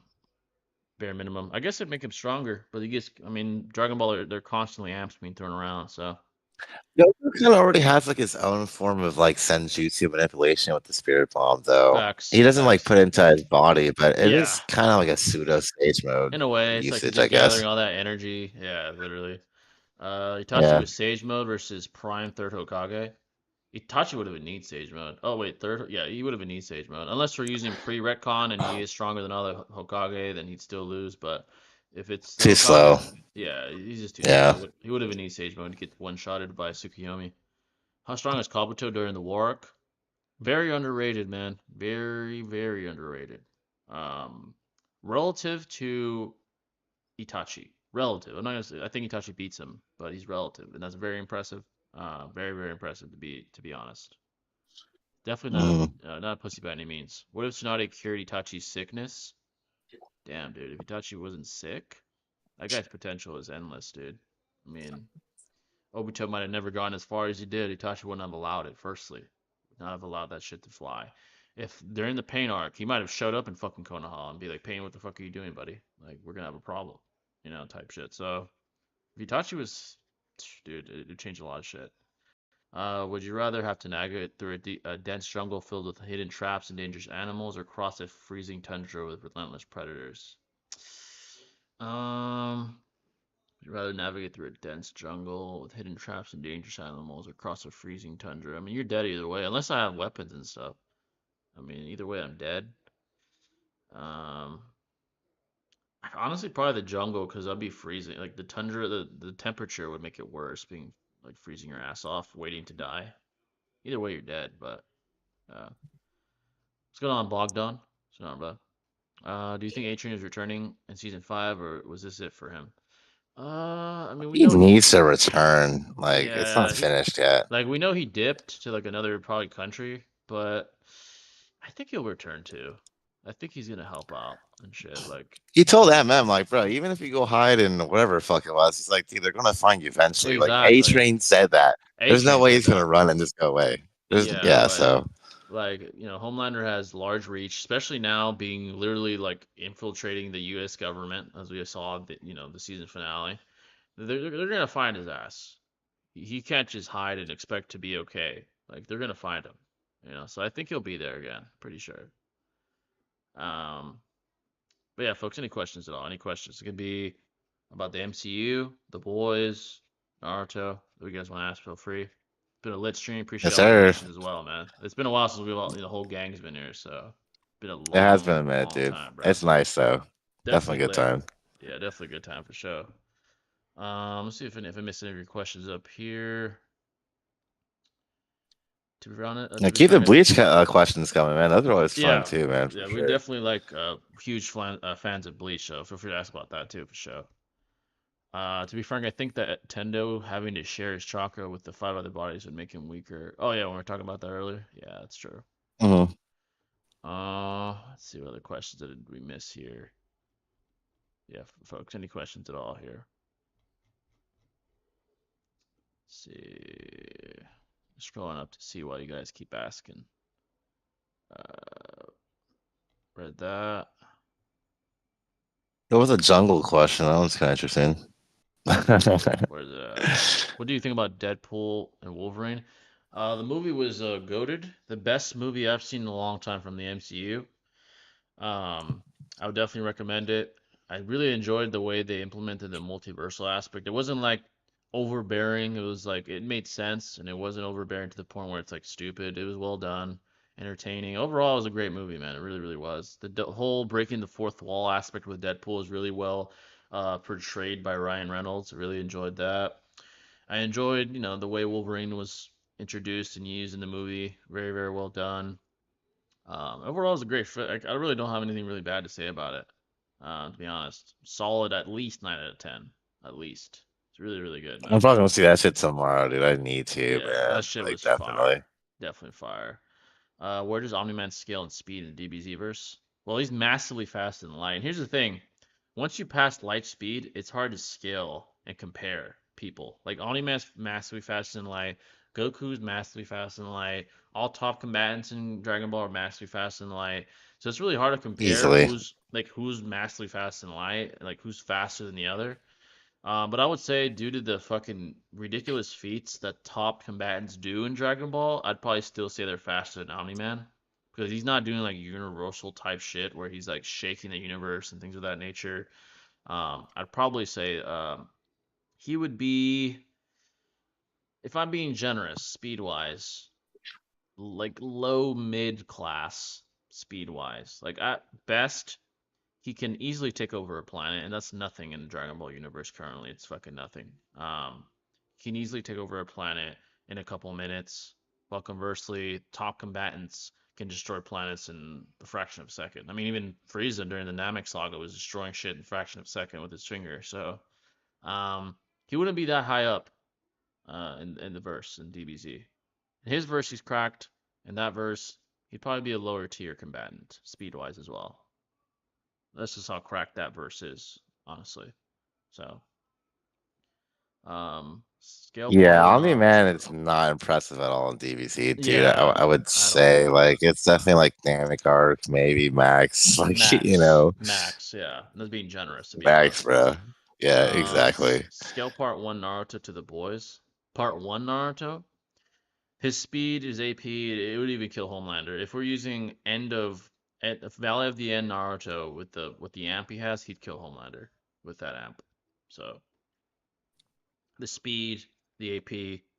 bare minimum. I guess it'd make him stronger, but he gets. I mean, Dragon Ball, they're constantly amps being thrown around. So Goku kind of already has like his own form of like senjutsu manipulation with the spirit bomb, though. facts, He doesn't like facts. put it into his body, but it Yeah, is kind of like a pseudo stage mode in a way, it's like he's usage, I just gathering guess. all that energy. Yeah, literally. Itachi Yeah. with Sage mode versus Prime Third Hokage. Itachi would have been need Sage mode. Oh wait, third. Yeah, he would have been need Sage mode. Unless we're using pre-retcon and he is stronger than other Hokage, then he'd still lose. But if it's the Too Hokage, slow. yeah, he's just too slow. Yeah. He would have been need Sage mode to get one-shotted by Tsukuyomi. How strong is Kabuto during the war arc? Very underrated, man. Very, very underrated. Um, relative to Itachi. Relative. I'm not gonna say. I think Itachi beats him, but he's relative, and that's very impressive. Very, very impressive to be honest. Definitely Mm. not a pussy by any means. What if Tsunade cured Itachi's sickness? Damn, dude. If Itachi wasn't sick, that guy's potential is endless, dude. I mean, Obito might have never gone as far as he did. Itachi wouldn't have allowed it. Firstly, would not have allowed that shit to fly. If during the pain arc, he might have showed up in fucking Konoha and be like, "Pain, what the fuck are you doing, buddy? Like, we're gonna have a problem," type shit. So if Itachi was, dude, it changed a lot of shit. Would you rather have to navigate through a dense jungle filled with hidden traps and dangerous animals, or cross a freezing tundra with relentless predators? Um, would you rather navigate through a dense jungle with hidden traps and dangerous animals, or cross a freezing tundra? I mean, you're dead either way, unless I have weapons and stuff. I mean, either way, I'm dead. Um, Honestly, probably the jungle because I'd be freezing. Like the tundra, the temperature would make it worse, being like freezing your ass off, waiting to die. Either way, you're dead. But what's going on, Bogdan? What's going on, bro? Do you think Atrian is returning in season 5, or was this it for him? I mean, we He know needs to return. Like it's not yeah, finished yet. like we know he dipped to like another probably country, but I think he'll return too. I think he's gonna help out and shit. Like He told MM, like, bro, even if you go hide in whatever the fuck it was, he's like, dude, they're gonna find you eventually. Like A exactly, Train said that. There's no A-Train way said he's gonna that. run and just go away. Yeah, Yeah, so Homelander has large reach, especially now being literally like infiltrating the U.S. government, as we saw the season finale. They're gonna find his ass. He can't just hide and expect to be okay. Like they're gonna find him, So I think he'll be there again, pretty sure. Um, but yeah, folks, any questions at all? Any questions? It could be about the MCU, the boys, Naruto. If you guys want to ask, feel free. It's been a lit stream. Appreciate yes, all the sir. questions as well, man. It's been a while since the whole gang's been here, so it's been a It has been long, a minute, long dude. time, bro. It's nice though. Definitely Definitely a good lit. time. Yeah, definitely a good time for sure. Let's see if I missed any of your questions up here. To be honest, Now keep the Bleach questions coming, man. Those are always fun too, man. Yeah, For we're sure. definitely like huge fans of Bleach, so feel free to ask about that too, for sure. To be frank, I think that Tendo having to share his chakra with the 5 other bodies would make him weaker. Oh yeah, when we were talking about that earlier. Yeah, that's true. Mhm. Let's see what other questions did we miss here. Yeah, folks, any questions at all here? Let's see. Scrolling up to see why you guys keep asking. Read that. There was a jungle question. That one's kind of interesting. Where's it? What do you think about Deadpool and Wolverine? The movie was goated. The best movie I've seen in a long time from the MCU. I would definitely recommend it. I really enjoyed the way they implemented the multiversal aspect. It wasn't like overbearing. It was like it made sense, and it wasn't overbearing to the point where it's like stupid. It was well done, entertaining. Overall, it was a great movie, man. It really, really was. The whole breaking the fourth wall aspect with Deadpool is really well portrayed by Ryan Reynolds. I really enjoyed that. I enjoyed, the way Wolverine was introduced and used in the movie. Very, very well done. Overall, it's a great fit. I really don't have anything really bad to say about it. To be honest, solid at least 9 out of 10. At least it's really, really good, man. I'm probably gonna see that shit tomorrow, dude. I need to, Yeah, man. that shit Like was definitely. fire. Definitely fire. Where does Omni-Man scale in speed in DBZ verse? Well, he's massively faster than light. And here's the thing: once you pass light speed, it's hard to scale and compare people. Like Omni-Man's massively faster than light. Goku's massively faster than light. All top combatants in Dragon Ball are massively faster than light. So it's really hard to compare Easily. who's massively faster than light, like who's faster than the other. But I would say, due to the fucking ridiculous feats that top combatants do in Dragon Ball, I'd probably still say they're faster than Omni-Man. Because he's not doing like universal type shit where he's like shaking the universe and things of that nature. I'd probably say he would be, if I'm being generous, speed wise, like low mid class speed wise. Like at best, he can easily take over a planet, and that's nothing in the Dragon Ball universe currently. It's fucking nothing. He can easily take over a planet in a couple minutes, while conversely, top combatants can destroy planets in a fraction of a second. I mean, even Frieza during the Namek saga was destroying shit in a fraction of a second with his finger. So, he wouldn't be that high up in the verse in DBZ. In his verse, he's cracked. In that verse, he'd probably be a lower tier combatant, speed wise as well. That's just how cracked that verse is, honestly. So, scale Yeah, part one Omni-Man Naruto. is not impressive at all in DBC, dude. Yeah, I would at say all. like it's definitely like Namek arc, maybe Max. Like Max, yeah. That's being generous, to be Max, honest. bro. Yeah, exactly. Scale part one Naruto to the boys. Part one Naruto. His speed, his AP, it would even kill Homelander. If we're using Valley of the End Naruto with the amp he has, he'd kill Homelander with that amp. So the speed, the AP,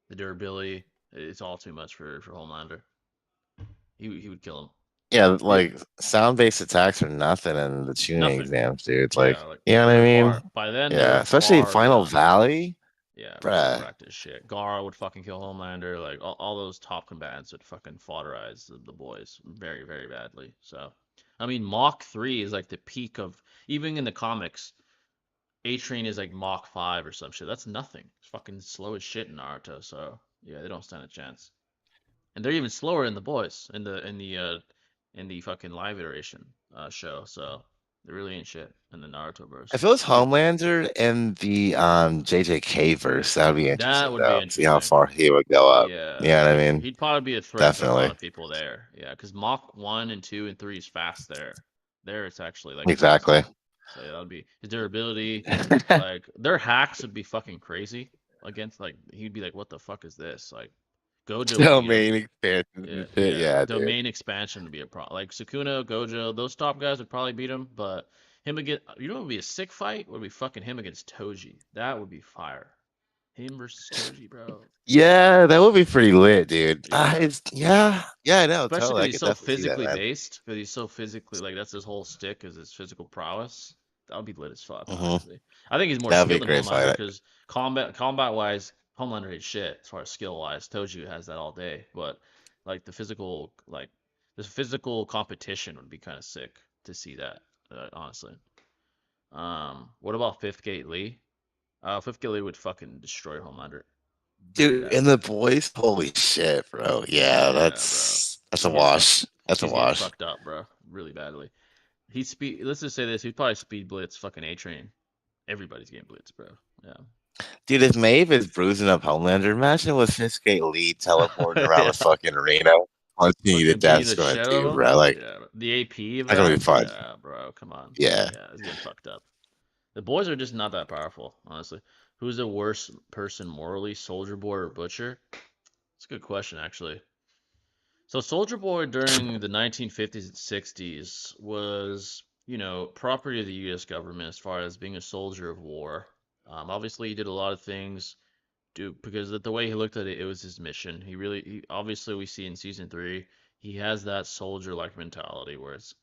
the durability, it's all too much for Homelander. He would kill him. Yeah, like sound-based attacks are nothing in the tuning exams, dude. It's like, Yeah, like you know what I mean? by then they Yeah, were especially far Final beyond. Valley. Yeah, Bruh. wrecked as shit. Gara would fucking kill Homelander. Like all those top combatants would fucking foderize the boys very, very badly. So, I mean, Mach 3 is like the peak of, even in the comics, A-Train is like Mach 5 or some shit. That's nothing. It's fucking slow as shit in Naruto. So yeah, they don't stand a chance. And they're even slower in the boys in the fucking live iteration show. So they really ain't shit in the Naruto verse. If it was Homelander in the JJK verse, that would be interesting. That would be See how interesting. far he would go up. Yeah, You know what I mean? he'd probably be a threat to a Definitely. lot of people there. Yeah, because Mach 1 and 2 and 3 is fast there. There it's actually like Exactly. crazy. So yeah, that would be his durability. Like their hacks would be fucking crazy against, like, he'd be like, what the fuck is this? Like Gojo would beat him. Domain expansion. Yeah, Yeah, dude. domain expansion would be a problem. Like Sukuna, Gojo, those top guys would probably beat him, but him against, you know what would be a sick fight? Would be fucking him against Toji. That would be fire. Him versus Toji, bro. Yeah, that would be pretty lit, dude. Yeah. I know. Especially Totally. I because he's could so definitely see that, physically man. based. Because he's so physically, like, that's his whole stick, is his physical prowess. That would be lit as fuck, honestly. I think he's more That would be a skilled than great Homelander fight. because combat wise, Homelander hates shit as far as skill wise. Toji has that all day, but like the physical competition would be kind of sick to see that, honestly. What about Fifth Gate Lee? Fifth Gate Lee would fucking destroy Homelander. Dude, in the boys, holy shit, bro. Yeah, that's a wash. That's a He's getting wash. fucked up, bro, really badly. Let's just say this: he'd probably speed blitz fucking A-Train. Everybody's getting blitz, bro. Yeah. Dude, if Maeve is bruising up Homelander, imagine with Fiskate Lee teleporting around the fucking arena, punching you to death, going to do, bro. Like, yeah, the AP of that's gonna be that. fun. Yeah, bro, come on. Yeah. Yeah, it's getting fucked up. The boys are just not that powerful, honestly. Who's the worst person morally, Soldier Boy or Butcher? It's a good question, actually. So Soldier Boy during the 1950s and 60s was, property of the U.S. government as far as being a soldier of war. Obviously, he did a lot of things because the way he looked at it, it was his mission. Obviously, we see in season 3, he has that soldier-like mentality where it's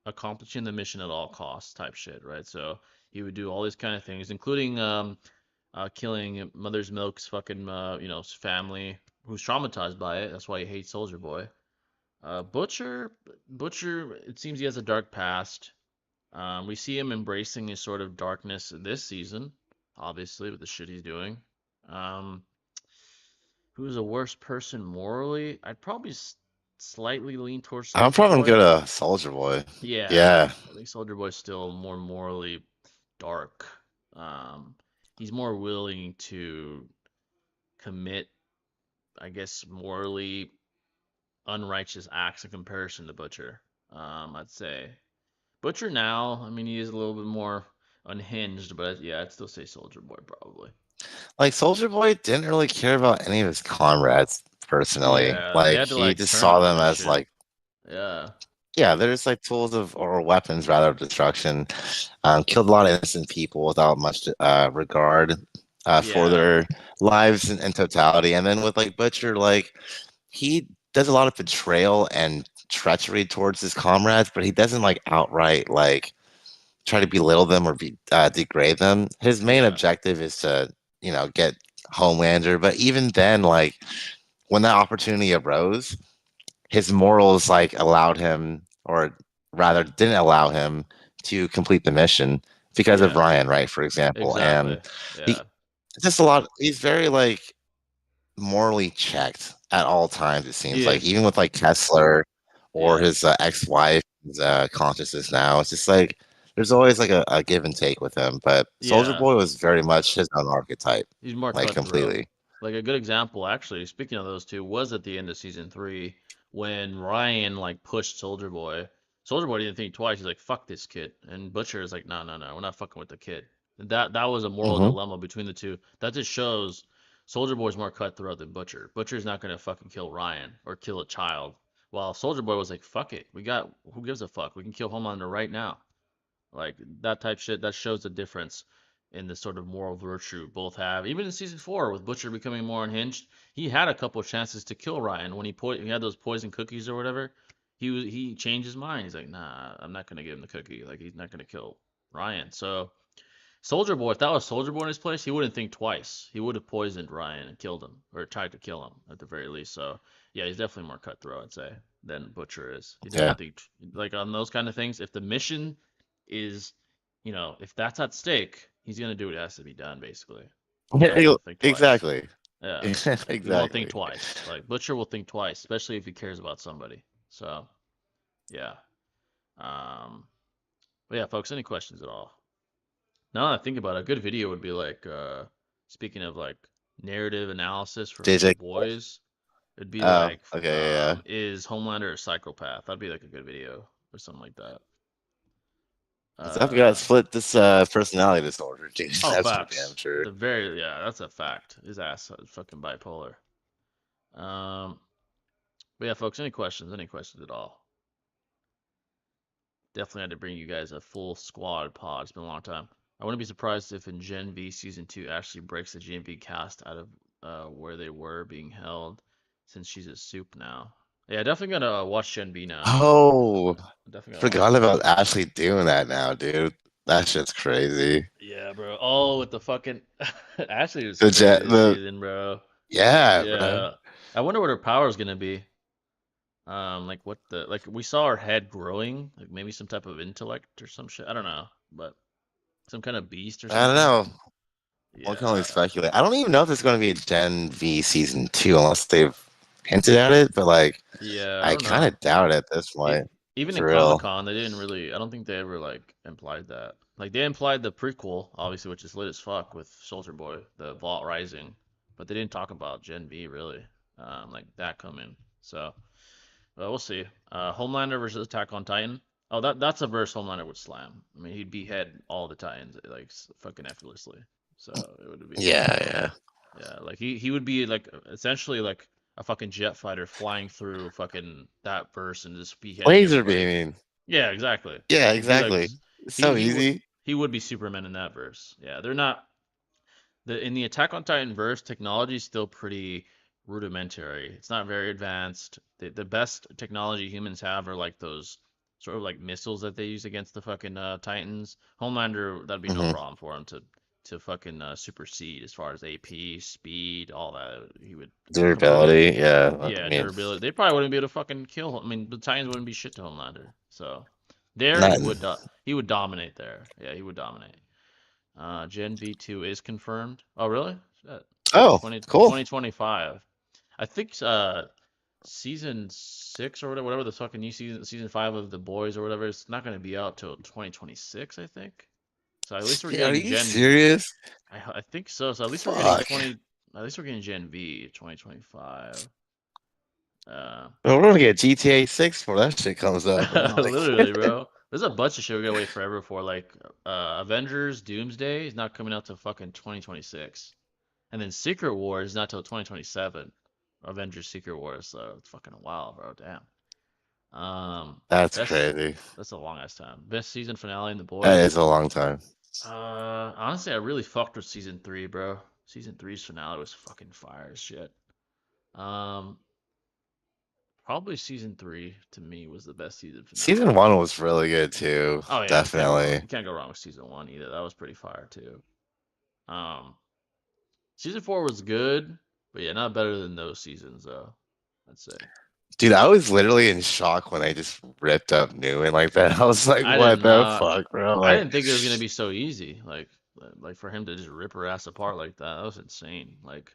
accomplishing the mission at all costs type shit, right? So he would do all these kind of things, including killing Mother's Milk's fucking, family, who's traumatized by it. That's why he hates Soldier Boy. Butcher, it seems he has a dark past. We see him embracing his sort of darkness this season, obviously, with the shit he's doing. Who's the worst person morally? I'd probably slightly lean towards Soldier Boy. I'm probably gonna go to Soldier Boy. Yeah. I think Soldier Boy's still more morally dark. He's more willing to commit, I guess, morally unrighteous acts in comparison to Butcher. I'd say Butcher now, I mean, he is a little bit more unhinged, but yeah, I'd still say Soldier Boy probably. Like, Soldier Boy didn't really care about any of his comrades personally. Yeah, like, had to, he just saw them as like, yeah, they're just like tools or weapons rather of destruction. Killed a lot of innocent people without much regard for their lives in totality. And then with like Butcher, like, he does a lot of betrayal and treachery towards his comrades, but he doesn't like outright like try to belittle them or degrade them. His main objective is to, get Homelander. But even then, like, when that opportunity arose, his morals like allowed him, or rather didn't allow him, to complete the mission because of Ryan, right? For example. Exactly. And just a lot. He's very like morally checked at all times. It seems like, even with like Kessler or his ex-wife, his consciousness now. It's just like there's always like a give and take with him. But Soldier Boy was very much his own archetype. He's more like completely. Like a good example, actually, speaking of those two, was at the end of season 3 when Ryan like pushed Soldier Boy. Soldier Boy didn't think twice. He's like, "Fuck this kid," and Butcher is like, "No, we're not fucking with the kid." That was a moral dilemma between the two. That just shows Soldier Boy's more cutthroat than Butcher. Butcher's not gonna fucking kill Ryan or kill a child. While Soldier Boy was like, fuck it, who gives a fuck? We can kill Homelander right now. Like that type shit. That shows the difference in the sort of moral virtue both have. Even in season 4, with Butcher becoming more unhinged, he had a couple of chances to kill Ryan when he had those poison cookies or whatever. He changed his mind. He's like, nah, I'm not gonna give him the cookie. Like he's not gonna kill Ryan. So Soldier Boy, if that was Soldier Boy in his place, he wouldn't think twice. He would have poisoned Ryan and killed him, or tried to kill him at the very least. So yeah, he's definitely more cutthroat, I'd say, than Butcher is. He doesn't Yeah. think like on those kind of things. If the mission is, if that's at stake, he's gonna do what has to be done, basically. Exactly. Yeah, Exactly. he won't think twice. Like Butcher will think twice, especially if he cares about somebody. So yeah. But yeah, folks, any questions at all? Now that I think about it, a good video would be like, speaking of like narrative analysis for JJ. boys, it'd be Oh, like, okay, yeah. is Homelander a psychopath? That'd be like a good video or something like that. He's definitely got to split this personality disorder, dude. Oh, That's for facts. damn sure. That's a fact. His ass is fucking bipolar. But yeah, folks, any questions? Any questions at all? Definitely had to bring you guys a full squad pod. It's been a long time. I wouldn't be surprised if in Gen V Season 2 actually breaks the Gen V cast out of where they were being held, since she's a soup now. Yeah, definitely gonna watch Gen V now. Oh, definitely forgot about Ashley doing that now, dude. That shit's crazy. Yeah, bro. Oh, with the fucking Ashley was The crazy jet, this season, bro. yeah, Yeah. bro. I wonder what her power is gonna be. Like we saw her head growing, like maybe some type of intellect or some shit. I don't know, but some kind of beast or I don't something. know. Yeah. One can only speculate. I don't even know if there's going to be a Gen V season 2 unless they've hinted at it, but like, Yeah, I I don't kind know. of doubt it at this point. Even in For real. Comic-Con, they didn't really. I don't think they ever like implied that. Like they implied the prequel, obviously, which is lit as fuck with Soldier Boy, the Vault Rising, but they didn't talk about Gen V really, like that coming. So, we'll see. Homelander versus Attack on Titan. Oh, that's a verse Homelander would slam. I mean, he'd behead all the Titans like fucking effortlessly. So it would be Yeah. yeah. Like he would be like essentially like a fucking jet fighter flying through fucking that verse and just beheading Laser everybody. beaming. Yeah, exactly. Yeah, He'd be like exactly. It's so easy. he would be Superman in that verse. Yeah, they're not in the Attack on Titan verse, technology is still pretty rudimentary. It's not very advanced. The best technology humans have are like those sort of like missiles that they use against the fucking Titans. Homelander, that'd be no Mhm. problem for him to fucking supersede as far as AP, speed, all that. He would Durability, yeah. yeah, I mean, durability. They probably wouldn't be able to fucking kill him. I mean, the Titans wouldn't be shit to Homelander. So there nothing. he would dominate there. Yeah, he would dominate. Gen V2 is confirmed. Oh, really? Shit. Oh, 20, cool. 2025. I think season 6 or whatever the fucking new season 5 of The Boys or whatever, it's not going to be out till 2026, I think. So at least we're Yeah, are getting you serious? I think so. So at least we're Fuck. getting at least we're getting Gen V 2025. Well, we're gonna get GTA 6 before that shit comes up. Like, literally, bro. There's a bunch of shit we're gonna wait forever for. Like Avengers Doomsday is not coming out till fucking 2026. And then Secret Wars is not till 2027. Avengers Secret Wars, so it's fucking a while, bro. Damn. That's crazy. That's a long ass time. Best season finale in The Boys. That is a long time. Honestly, I really fucked with season 3, bro. Season 3's finale was fucking fire as shit. Probably season 3 to me was the best season finale. Season 1 was really good too. Oh yeah, definitely. You can't go wrong with season 1 either. That was pretty fire too. Season 4 was good, but yeah, not better than those seasons though, I'd say. Dude, I was literally in shock when I just ripped up Newman like that. I was like, what the fuck, bro? Like, I didn't think it was gonna be so easy. Like for him to just rip her ass apart like that was insane. Like,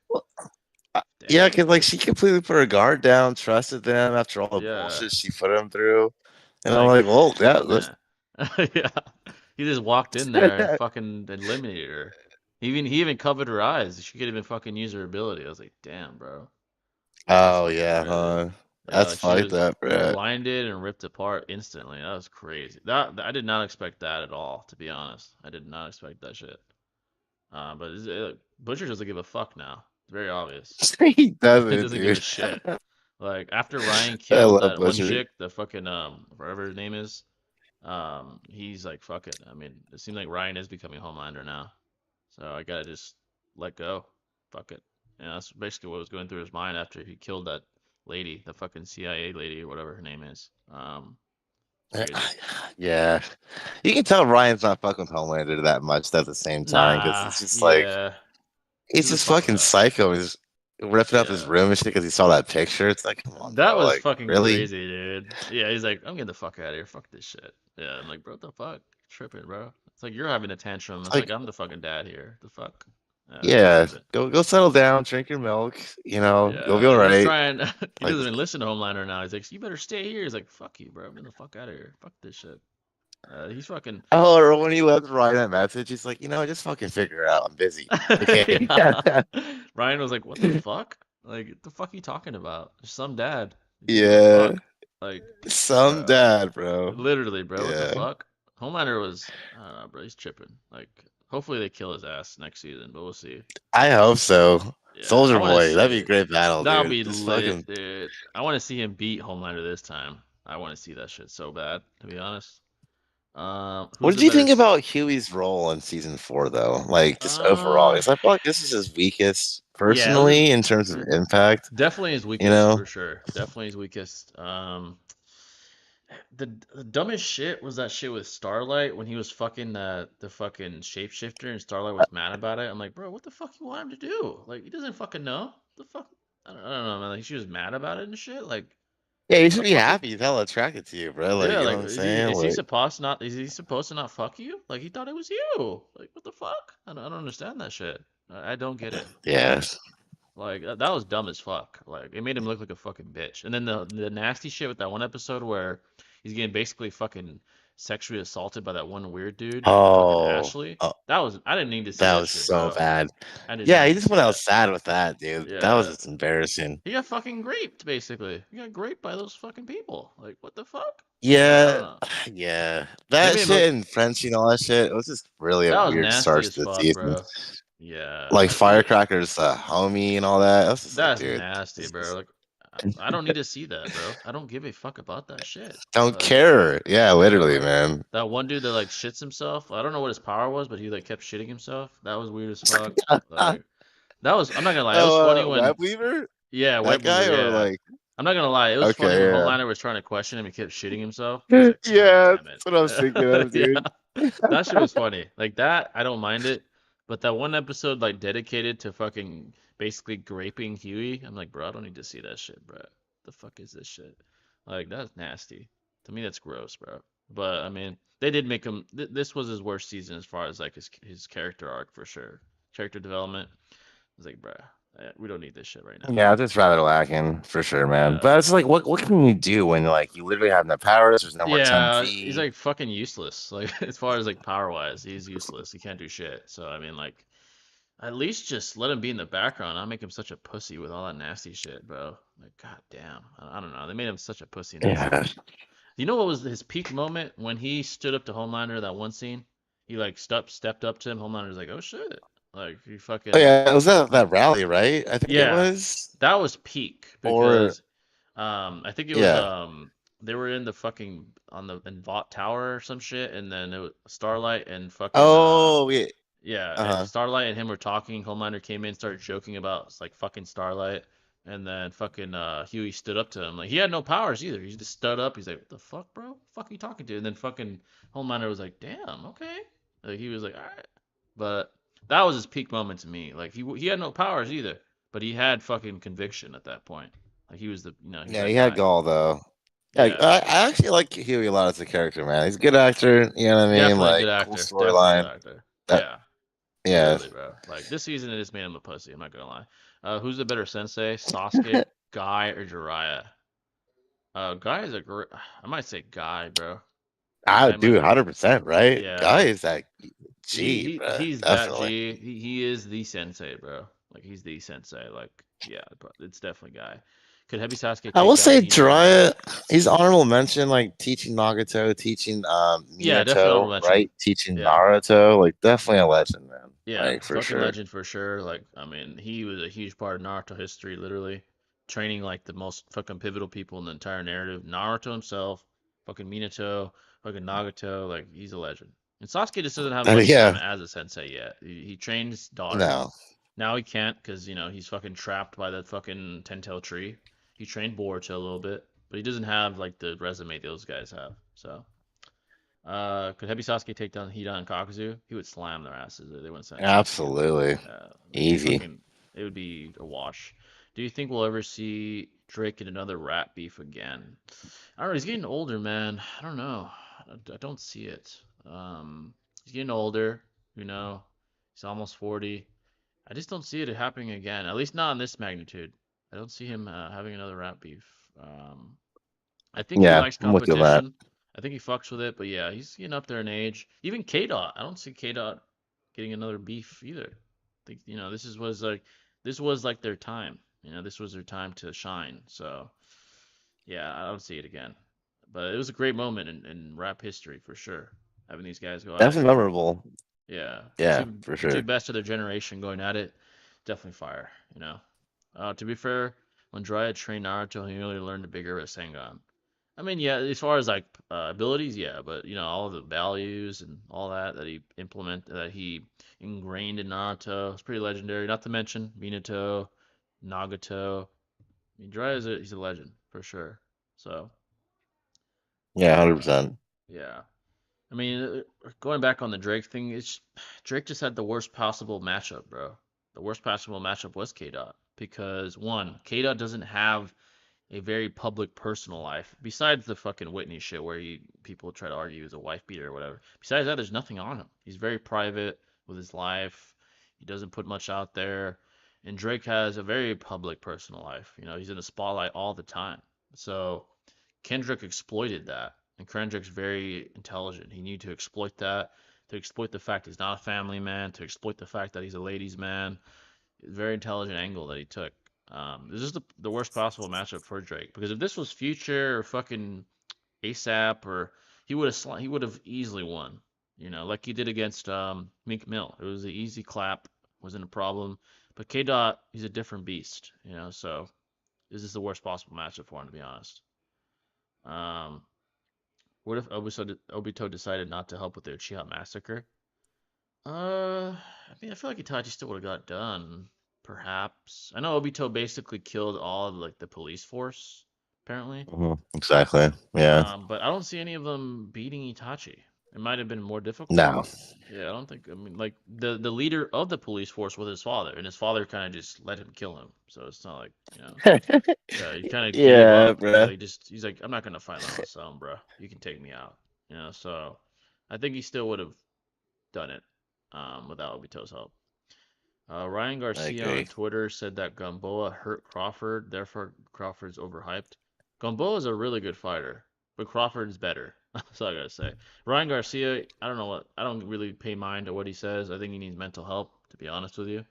yeah, because like she completely put her guard down, trusted them after all the bullshit she put him through, and I'm like, well, yeah, yeah. He just walked in there and fucking eliminated her. He even covered her eyes. She could even fucking use her ability. I was like, damn, bro. Oh yeah, huh? That's fucked up, bro. Blinded and ripped apart instantly. That was crazy. That I did not expect that at all, to be honest. I did not expect that shit. But Butcher doesn't give a fuck now. Very obvious. He He doesn't, doesn't give a dude. shit. Like after Ryan I killed love that one Butcher. chick, the fucking whatever his name is, he's like, fuck it. I mean, it seems like Ryan is becoming Homelander now, so I gotta just let go. Fuck it. And that's basically what was going through his mind after he killed that lady, the fucking CIA lady or whatever her name is. Crazy. Yeah, you can tell Ryan's not fucking with Homelander that much at the same time because Nah, he's just like yeah, he's he's a just fuck fucking nut. psycho. He's ripping up his Yeah. room and shit because he saw that picture. It's like, come on, That bro. was Like, fucking really? crazy, dude. Yeah, he's like, I'm getting the fuck out of here. Fuck this shit. Yeah, I'm like, bro, what the fuck? Tripping, bro. It's like you're having a tantrum. It's like Like, I'm the fucking dad here. The fuck? He's yeah, tripping. go settle down, drink your milk. You'll be Yeah, all and he's right. trying. He Like, doesn't even listen to Homelander now. He's like, you better stay here. He's like, fuck you, bro. I'm getting the fuck out of here. Fuck this shit. He's fucking. oh, or when he left Ryan that message, he's like, just fucking figure it out. I'm busy. Okay. Yeah. Ryan was like, what the fuck? Like, what the fuck are you talking about? Some dad. He doesn't give a Yeah, fuck. Like, some bro. dad, bro. Literally, bro. What the Yeah, fuck? Homelander was, I don't know, bro. He's tripping. Like, hopefully they kill his ass next season, but we'll see. I hope so. Yeah, I Soldier want to Boy, see that'd be a it. great battle, That'll dude. be Just lit, fucking. dude. I want to see him beat Homelander this time. I want to see that shit so bad, to be honest. What Who's did the you better? think about Huey's role in season 4, though? Like, just overall, Uh, because I feel like this is his weakest, yeah, it was personally, in terms of impact. definitely his You weakest know? for sure. Definitely his weakest. The dumbest shit was that shit with Starlight when he was fucking the fucking shapeshifter and Starlight was mad about it. I'm like, bro, what the fuck you want him to do? Like, he doesn't fucking know. The fuck? I don't know, man. Like, she was mad about it and shit. Like, Yeah, you what should the be fuck is? happy. He's hella attracted to you, bro. Like, Yeah, you know like, what I'm saying? is he Like, supposed to not? Is he supposed to not fuck you? Like, he thought it was you. Like, what the fuck? I don't understand that shit. I don't get it. yeah. Like that was dumb as fuck. Like it made him look like a fucking bitch. And then the nasty shit with that one episode where he's getting basically fucking sexually assaulted by that one weird dude, fucking Oh, Ashley. oh, That was I didn't need to see that that was shit, so bro. bad. I did Yeah, not he need to just see went that. outside with that, dude. That was Yeah. just embarrassing. He got fucking raped, basically. He got raped by those fucking people. Like, what the fuck? I don't Yeah, know. yeah. They That made him look. shit and Frenchie and all that shit, it was just really a That was weird nasty start as to the fuck, season. bro. Yeah, Like like he. Firecracker's homie and all that. I was just like, That's dude, nasty, this bro. is- Like, I don't need to see that, bro. I don't give a fuck about that shit. don't Like, care. Yeah, yeah, literally, like man. that one dude that like shits himself. I don't know what his power was, but he like kept shitting himself. That was weird as fuck. Like, that was. I'm not gonna lie. It was funny when. Web Weaver, Yeah, that Web Weaver. guy, or Yeah. like, I'm not gonna lie. It was funny when okay, Homelander was trying to question him. He kept shitting himself. I was yeah, like, God yeah, damn that's what I was thinking it. of, Yeah, dude. that shit was funny. Like that, I don't mind it. But that one episode like dedicated to fucking basically graping Huey, I'm like, bro, I don't need to see that shit, bro. The fuck is this shit? Like that's nasty. To me, that's gross, bro. But I mean, they did make him. This was his worst season as far as like his character arc for sure. Character development. I was like, bro, we don't need this shit right now. Yeah, just rather lacking for sure, man. Yeah. But it's like, what can you do when like you literally have no powers? There's no more Yeah, he's 10T. like fucking useless. Like as far as like power wise, he's useless. He can't do shit. So I mean, like, at least just let him be in the background. Not make him such a pussy with all that nasty shit, bro. Like, god damn. I don't know. They made him such a pussy in that Yeah. scene. You know what was his peak moment when he stood up to Homelander that one scene? He like stepped up to him. Homelander's like, oh shit. Like he Oh fucking yeah, it was that rally, right? I think it yeah. was. That was peak Or because I think it was yeah. they were in the fucking on the in Vought Tower or some shit, and then it was Starlight and fucking Oh yeah. yeah, and Uh-huh. Starlight and him were talking. Homelander came in, started joking about like fucking Starlight, and then fucking Huey stood up to him. Like he had no powers either. He just stood up. He's like, "What the fuck, bro? Fuck are you talking to?" And then fucking Homelander was like, "Damn, okay." Like he was like, "All right," but that was his peak moment to me. Like he had no powers either, but he had fucking conviction at that point. Like he was the he's Yeah, that he had guy. gall though. Yeah, Yeah, I actually like Huey a lot as a character, man. He's a good actor. You know what I mean? definitely a good Like cool actor. Definitely a good storyline. actor. That Yeah. yeah. Literally, bro. Like this season, it just made him a pussy. I'm not gonna lie. Who's the better sensei, Sasuke, Guy, or Jiraiya? Guy is a great. I might say Guy, bro. I Guy might. do 100%, right? Guy Yeah. is that G, bro. He's that Definitely. G. He is the sensei, bro. Like he's the sensei. Like yeah, bro, it's definitely Guy. Could Heavy Sasuke I take will down say Hinata? Jiraiya, he's honorable mention, like teaching Nagato, teaching Yeah, definitely honorable Minato, mention. right? Teaching Yeah. Naruto, like definitely a legend, man. Yeah, like for fucking sure. legend for sure. Like, I mean, he was a huge part of Naruto history, literally training like the most fucking pivotal people in the entire narrative. Naruto himself, fucking Minato, fucking Nagato, like he's a legend. And Sasuke just doesn't have much time Yeah, as a sensei yet. He trained his daughter. no, Now he can't because he's fucking trapped by that fucking ten-tail tree. He trained Boruto a little bit, but he doesn't have like the resume those guys have. So. Could Heavy Sasuke take down Hidan and Kakuzu? He would slam their asses. They wouldn't stand a chance against him. absolutely It'd be easy. fucking. It would be a wash. Do you think we'll ever see Drake in another rap beef again? I don't know. He's getting older, man. I don't know. I don't see it. He's getting older. He's almost 40. I just don't see it happening again. At least not in this magnitude. I don't see him having another rap beef. I think he Yeah, likes I'm with you on that. competition. I think he fucks with it, but yeah, he's getting up there in age. Even K Dot, I don't see K Dot getting another beef either. I think this was like their time. This was their time to shine. So yeah, I don't see it again. But it was a great moment in rap history for sure. Having these guys go at it. Definitely memorable. Yeah, Yeah, for the two sure. best of their generation going at it. Definitely fire. To be fair, when Jiraiya trained Naruto, he really learned the bigger Rasengan. I mean, yeah, as far as like abilities, yeah, but all of the values and all that he ingrained in Naruto, it's pretty legendary. Not to mention Minato, Nagato. I mean, he's a legend for sure. So, Yeah, uh, 100%. yeah. I mean, going back on the Drake thing, Drake just had the worst possible matchup, bro. The worst possible matchup was K Dot because one, K Dot doesn't have a very public personal life. Besides the fucking Whitney shit where people try to argue he's a wife beater or whatever. Besides that, there's nothing on him. He's very private with his life. He doesn't put much out there. And Drake has a very public personal life. He's in the spotlight all the time. So Kendrick exploited that. And Kendrick's very intelligent. He knew to exploit that, to exploit the fact he's not a family man, to exploit the fact that he's a ladies' man. Very intelligent angle that he took. This is the worst possible matchup for Drake because if this was Future or fucking ASAP or he would have easily won. Like he did against Meek Mill. It was an easy clap, wasn't a problem. But K Dot, he's a different beast. So this is the worst possible matchup for him to be honest. Um, what if Obito decided not to help with their Uchiha massacre? I mean, I feel like Itachi still would have got done. Perhaps. I know Obito basically killed all of like the police force, apparently. Exactly. Yeah. But I don't see any of them beating Itachi. It might have been more difficult. No. Yeah, I don't think. I mean, like the leader of the police force was his father, and his father kind of just let him kill him. So it's not like yeah, he kind of gave Yeah, up. bro. He's like, I'm not gonna fight on my son, bro. You can take me out. So I think he still would have done it without Obito's help. Ryan Garcia on Twitter said that Gamboa hurt Crawford, therefore Crawford's overhyped. Gamboa is a really good fighter, but Crawford's better. That's all I gotta say. Ryan Garcia, I don't really pay mind to what he says. I think he needs mental help, to be honest with you.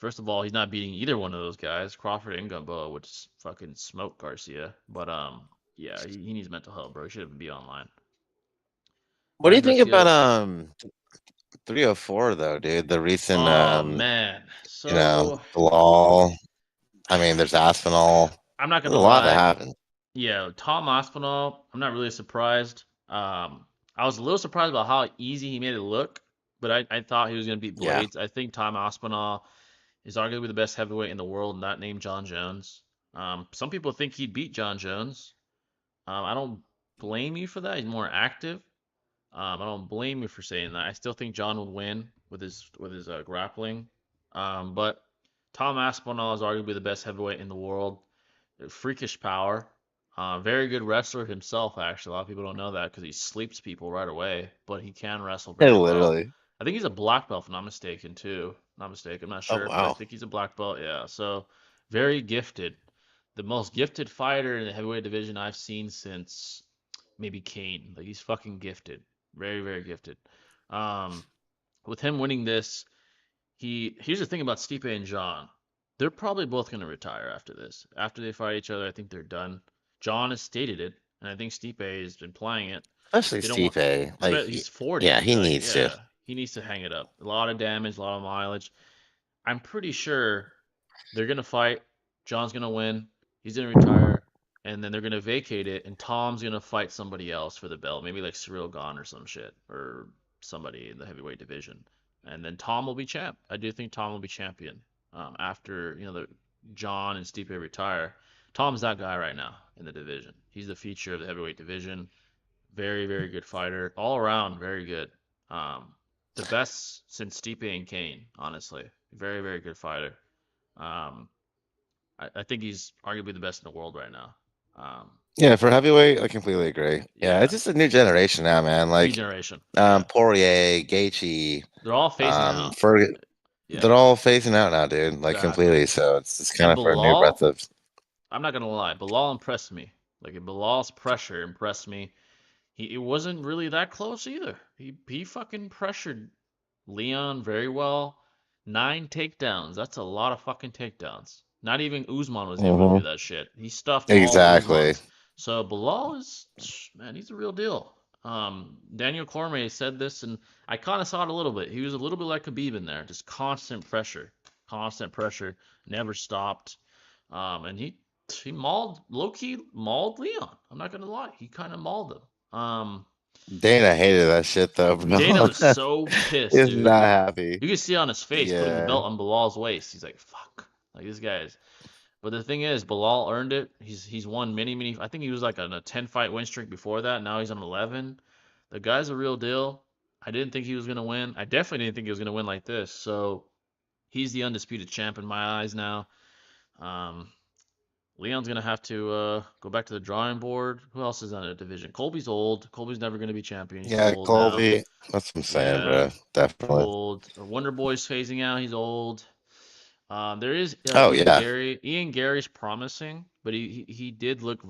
First of all, he's not beating either one of those guys. Crawford and Gamboa would fucking smoke Garcia. But yeah, he needs mental help, bro. He shouldn't be online. What do you think about 304 though, dude? The recent man. So the law. I mean, there's Aspinall. I'm not gonna There's a lot that lie. happened. Yeah, Tom Aspinall, I'm not really surprised. I was a little surprised about how easy he made it look, but I thought he was gonna beat Blades. I think Tom Aspinall is arguably the best heavyweight in the world, not named John Jones. Some people think he'd beat John Jones. I don't blame you for that. He's more active. I don't blame you for saying that. I still think John would win with his grappling. But Tom Aspinall is arguably the best heavyweight in the world. Freakish power. Very good wrestler himself, actually. A lot of people don't know that because he sleeps people right away, but he can wrestle very well. I think he's a black belt, if I'm not mistaken, too. Not mistaken. I'm not sure, but I think he's a black belt. Yeah, so very gifted. The most gifted fighter in the heavyweight division I've seen since maybe Kane. Like he's fucking gifted. Very, very gifted. With him winning this, here's the thing about Stipe and John. They're probably both going to retire after this. After they fight each other, I think they're done. John has stated it, and I think Stipe is implying it. Especially Stipe. He's 40. Yeah, he needs to. He needs to hang it up. A lot of damage, a lot of mileage. I'm pretty sure they're gonna fight. John's gonna win. He's gonna retire, and then they're gonna vacate it, and Tom's gonna fight somebody else for the belt, maybe like Cyril Gane or some shit, or somebody in the heavyweight division, and then Tom will be champ. I do think Tom will be champion after the John and Stipe retire. Tom's that guy right now in the division. He's the future of the heavyweight division. Very, very good fighter, all around, very good. The best since Stipe and Kane, honestly. Very, very good fighter. Um, I think he's arguably the best in the world right now. Yeah, for heavyweight, I completely agree. Yeah, Yeah, it's just a new generation now, man. new Like generation. Yeah, Poirier, Gaethje, they're all phasing out. Ferg they're Yeah, all phasing out now, dude. Like exactly. completely. So it's just kind And of for a new breath Bilal, of. I'm not gonna lie, Bilal impressed me. Like Bilal's pressure impressed me. It wasn't really that close either. He fucking pressured Leon very well. 9 takedowns. That's a lot of fucking takedowns. Not even Usman was able to do Mhm. that shit. He stuffed all of Exactly. Usman's. So Bilal is, man, he's a real deal. Daniel Cormier said this, and I kind of saw it a little bit. He was a little bit like Khabib in there, just constant pressure, never stopped. And he mauled, low key mauled Leon. I'm not gonna lie, he kind of mauled him. Dana hated that shit though, bro. Dana was so pissed, He's dude. not happy. You can see on his face putting the Yeah. belt on Bilal's waist. He's like, "Fuck!" Like this guy's. But the thing is, Bilal earned it. He's won many. I think he was like on a 10-fight win streak before that. Now he's on 11. The guy's a real deal. I didn't think he was gonna win. I definitely didn't think he was gonna win like this. So he's the undisputed champ in my eyes now. Um, Leon's gonna have to go back to the drawing board. Who else is on a division? Colby's old. Colby's never gonna be champion. He's too Yeah, old now. Colby. That's what I'm saying, Yeah, bro. Definitely. old. Wonder Boy's phasing out. He's old. There is Oh Ian yeah. Gary. Ian Gary's promising, but he did look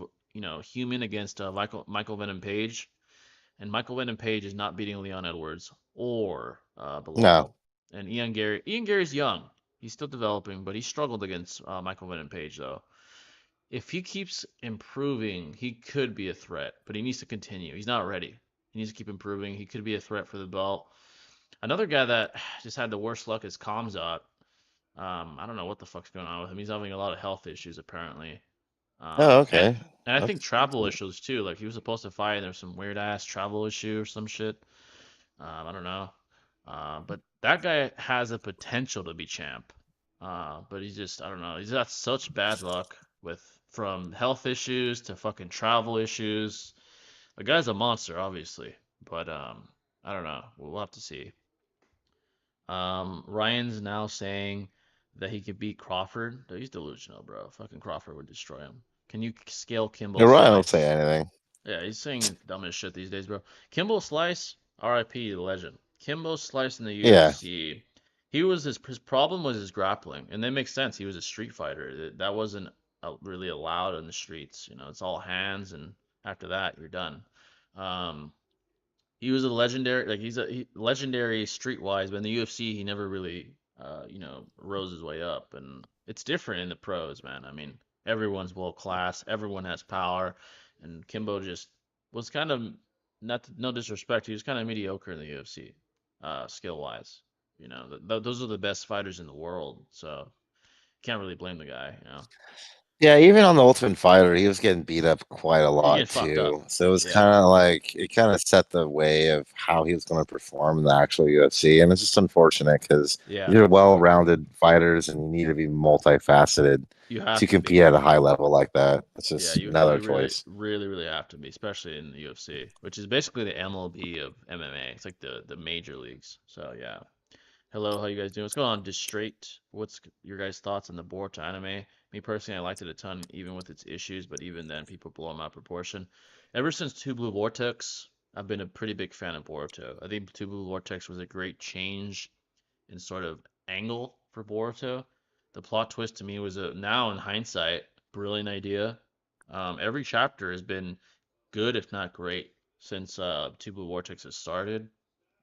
human against Michael Venom Page, and Michael Venom Page is not beating Leon Edwards or No. Bilal. And Ian Gary's young. He's still developing, but he struggled against Michael Venom Page though. If he keeps improving, he could be a threat, but he needs to continue. He's not ready. He needs to keep improving. He could be a threat for the belt. Another guy that just had the worst luck is Kamzat. I don't know what the fuck's going on with him. He's having a lot of health issues apparently. Oh, Um, and okay. and I think That's travel issues too. Like he was supposed to fight, and there's some weird ass travel issue or some shit. I don't know. But that guy has a potential to be champ. But he's just I don't know. He's got such bad luck with from health issues to fucking travel issues. The guy's a monster, obviously. But I don't know. We'll have to see. Ryan's now saying that he could beat Crawford. He's delusional, bro. Fucking Crawford would destroy him. Can you scale Kimbo Ryan will say Slice? anything. Yeah, he's saying dumb as shit these days, bro. Kimbo Slice, RIP, the legend. Kimbo Slice in the Yeah. UFC. His problem was his grappling, and that makes sense. He was a street fighter. That wasn't really allowed in the streets. It's all hands, and after that, you're done. Um, he was a legendary, like legendary streetwise, but in the UFC he never really, rose his way up, and it's different in the pros, man. I mean, everyone's world class, everyone has power, and Kimbo just was kind of not no disrespect, he was kind of mediocre in the UFC, skill wise. Those are the best fighters in the world, so can't really blame the guy. Yeah, even on the Ultimate Fighter, he was getting beat up quite a He lot get fucked up. too. So it was Yeah, kind of like it kind of set the way of how he was going to perform in the actual UFC, and it's just unfortunate because yeah, you're well-rounded fighters and you need to be multifaceted you have to to be. compete at a high level like that. It's Yeah, just you another you really choice. really really have to be, especially in the UFC, which is basically the MLB of MMA. It's like the major leagues. So yeah. Hello, how you guys doing? What's going on, Distraight? What's your guys' thoughts on the Boruto anime? Me personally, I liked it a ton, even with its issues, but even then, people blow them out of proportion. Ever since Two Blue Vortex, I've been a pretty big fan of Boruto. I think Two Blue Vortex was a great change in sort of angle for Boruto. The plot twist to me was now in hindsight, brilliant idea. Every chapter has been good, if not great, since Two Blue Vortex has started.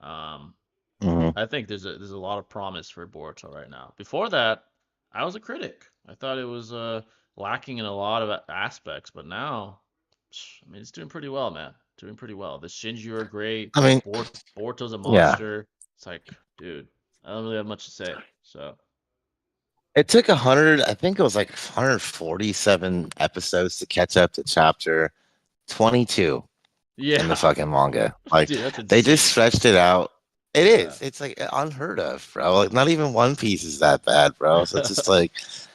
Um, Hmm. I think there's a lot of promise for Boruto right now. Before that, I was a critic. I thought it was lacking in a lot of aspects, but now, I mean, it's doing pretty well, man. Doing pretty well. The Shinji are great. I mean, Boruto's a yeah, monster. It's like, dude, I don't really have much to say. So It took 100, I think it was like 147 episodes to catch up to chapter 22 in the yeah, fucking manga. Like dude, that's they just insane. stretched it out. It Yeah. is. It's like unheard of, bro. Like not even One Piece is that bad, bro. So it's just like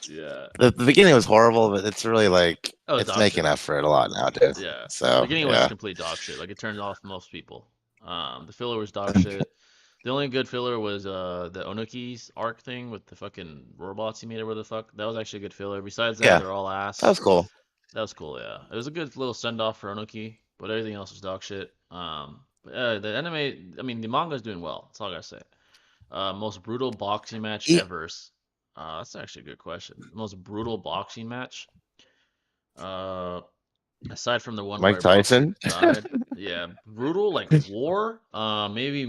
Yeah. the beginning was horrible, but it's really like Oh, it's dog making shit. up for it a lot now, dude. Yeah. So Beginning was yeah. complete dog shit. Like it turned off most people. The filler was dog shit. The only good filler was the Onuki's arc thing with the fucking robots he made or whatever the fuck. That was actually a good filler. Besides that, Yeah, they're all that ass. was cool. That was cool, yeah. It was a good little send off for Onuki, but everything else was dog shit. But the anime, I mean, the manga's doing well. That's all I gotta say. Most brutal boxing match E- ever. That's actually a good question. Most brutal boxing match. Uh, aside from the one Mike where a boxer Tyson. died, yeah, brutal like war. Maybe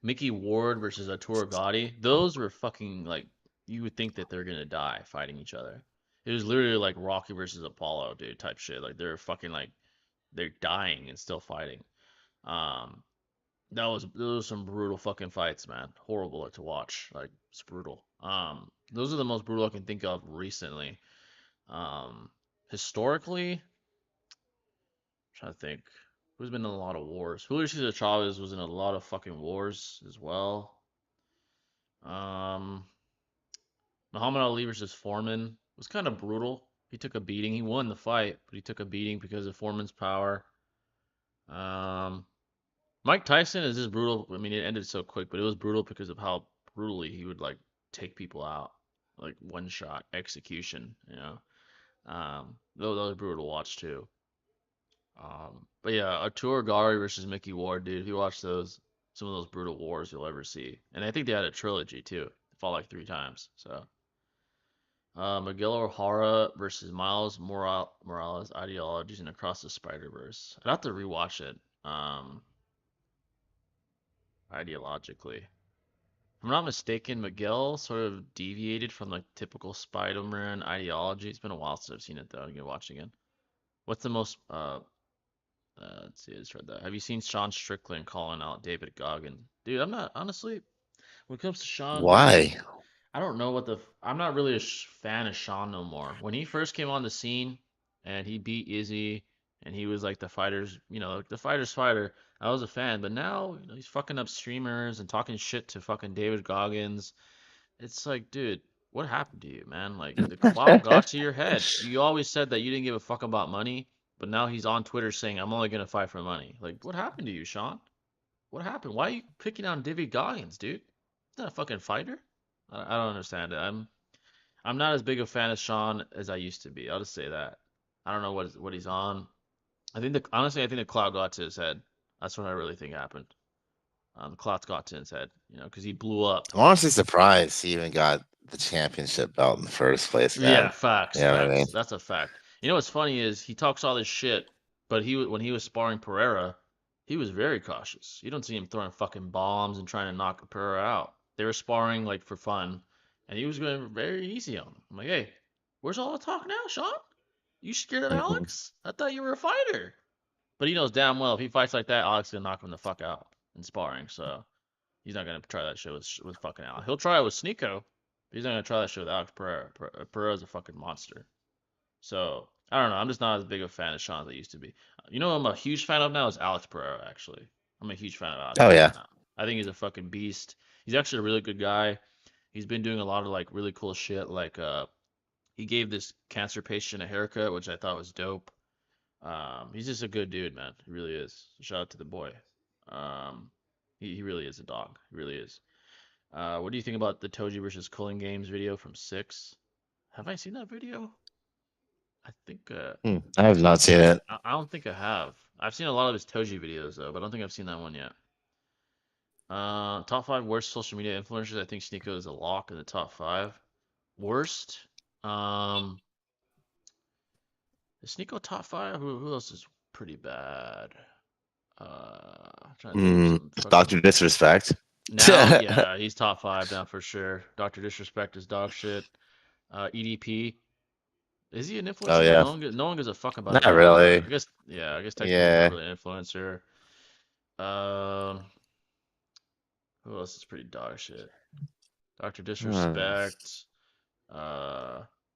Mickey Ward versus Arturo Gotti. Those were fucking like you would think that they're gonna die fighting each other. It was literally like Rocky versus Apollo, dude, type shit. Like they're fucking like they're dying and still fighting. Um, those some brutal fucking fights, man. Horrible to watch. Like it's brutal. Those are the most brutal I can think of recently. Um, historically, I'm trying to think. Who's been in a lot of wars? Julio Cesar Chavez was in a lot of fucking wars as well. Um, Muhammad Ali versus Foreman was kind of brutal. He took a beating. He won the fight, but he took a beating because of Foreman's power. Um, Mike Tyson is just brutal. I mean, it ended so quick, but it was brutal because of how brutally he would like take people out, like one shot execution. That was brutal to watch too. But yeah, Arturo Gari versus Mickey Ward, dude. If you watch those, some of those brutal wars you'll ever see, and I think they had a trilogy too. They fought like 3 times. So, Miguel O'Hara versus Morales ideologies and Across the Spider Verse. I'd have to rewatch it. Ideologically. If I'm not mistaken, Miguel sort of deviated from the typical Spider-Man ideology. It's been a while since I've seen it though. I'm gonna watch it again. What's the most let's see, I just read that. Have you seen Sean Strickland calling out David Goggins? Dude, I'm not honestly when it comes to Sean, dude, Why? I don't know I'm not really a fan of Sean no more. When he first came on the scene and he beat Izzy and he was like the fighters, like the fighter's fighter, I was a fan. But now, he's fucking up streamers and talking shit to fucking David Goggins. It's like, dude, what happened to you, man? Like the clout got to your head. You always said that you didn't give a fuck about money, but now he's on Twitter saying, "I'm only gonna fight for money." Like, what happened to you, Sean? What happened? Why are you picking on David Goggins, dude? He's not a fucking fighter. I don't understand it. I'm not as big a fan of Sean as I used to be. I'll just say that. I don't know what he's on. Honestly, I think the cloud got to his head. That's what I really think happened. The cloud got to his head, because he blew up. I'm honestly surprised he even got the championship belt in the first place, Yeah, man. facts, You know what I mean? facts. That's a fact. You know what's funny is he talks all this shit, but when he was sparring Pereira, he was very cautious. You don't see him throwing fucking bombs and trying to knock Pereira out. They were sparring like for fun, and he was going very easy on him. I'm like, hey, where's all the talk now, Sean? You scared of Mhm. Alex? I thought you were a fighter. But he knows damn well if he fights like that, Alex is gonna knock him the fuck out in sparring. So he's not gonna try that shit with fucking Alex. He'll try it with Sneeko, but he's not gonna try that shit with Alex Pereira. Pereira's a fucking monster. So I don't know. I'm just not as big a fan of Sean as I used to be. You know, what I'm a huge fan of now is Alex Pereira. Actually, I'm a huge fan of Alex Oh Pereira yeah. now. I think he's a fucking beast. He's actually a really good guy. He's been doing a lot of like really cool shit. Like he gave this cancer patient a haircut, which I thought was dope. He's just a good dude, man. He really is. Shout out to the boy. Um, he really is a dog. He really is. What do you think about the Toji versus Culling Games video from Six? Have I seen that video? I think I have not seen it. I don't think I have. I've seen a lot of his Toji videos though, but I don't think I've seen that one yet. Top five worst social media influencers. I think Sneeko is a lock in the top five. Worst. Um, is Sneeko top five? Who else is pretty bad? I'm trying to think of some Doctor Disrespect. Now, yeah, he's top five now for sure. Doctor Disrespect is dog shit. EDP. Is he an influencer? Oh yeah. No one gives a fuck about Not him really. anymore. I guess technically he's not really an influencer. Um, Who else is pretty dog shit? Dr. Hmm. Disrespect.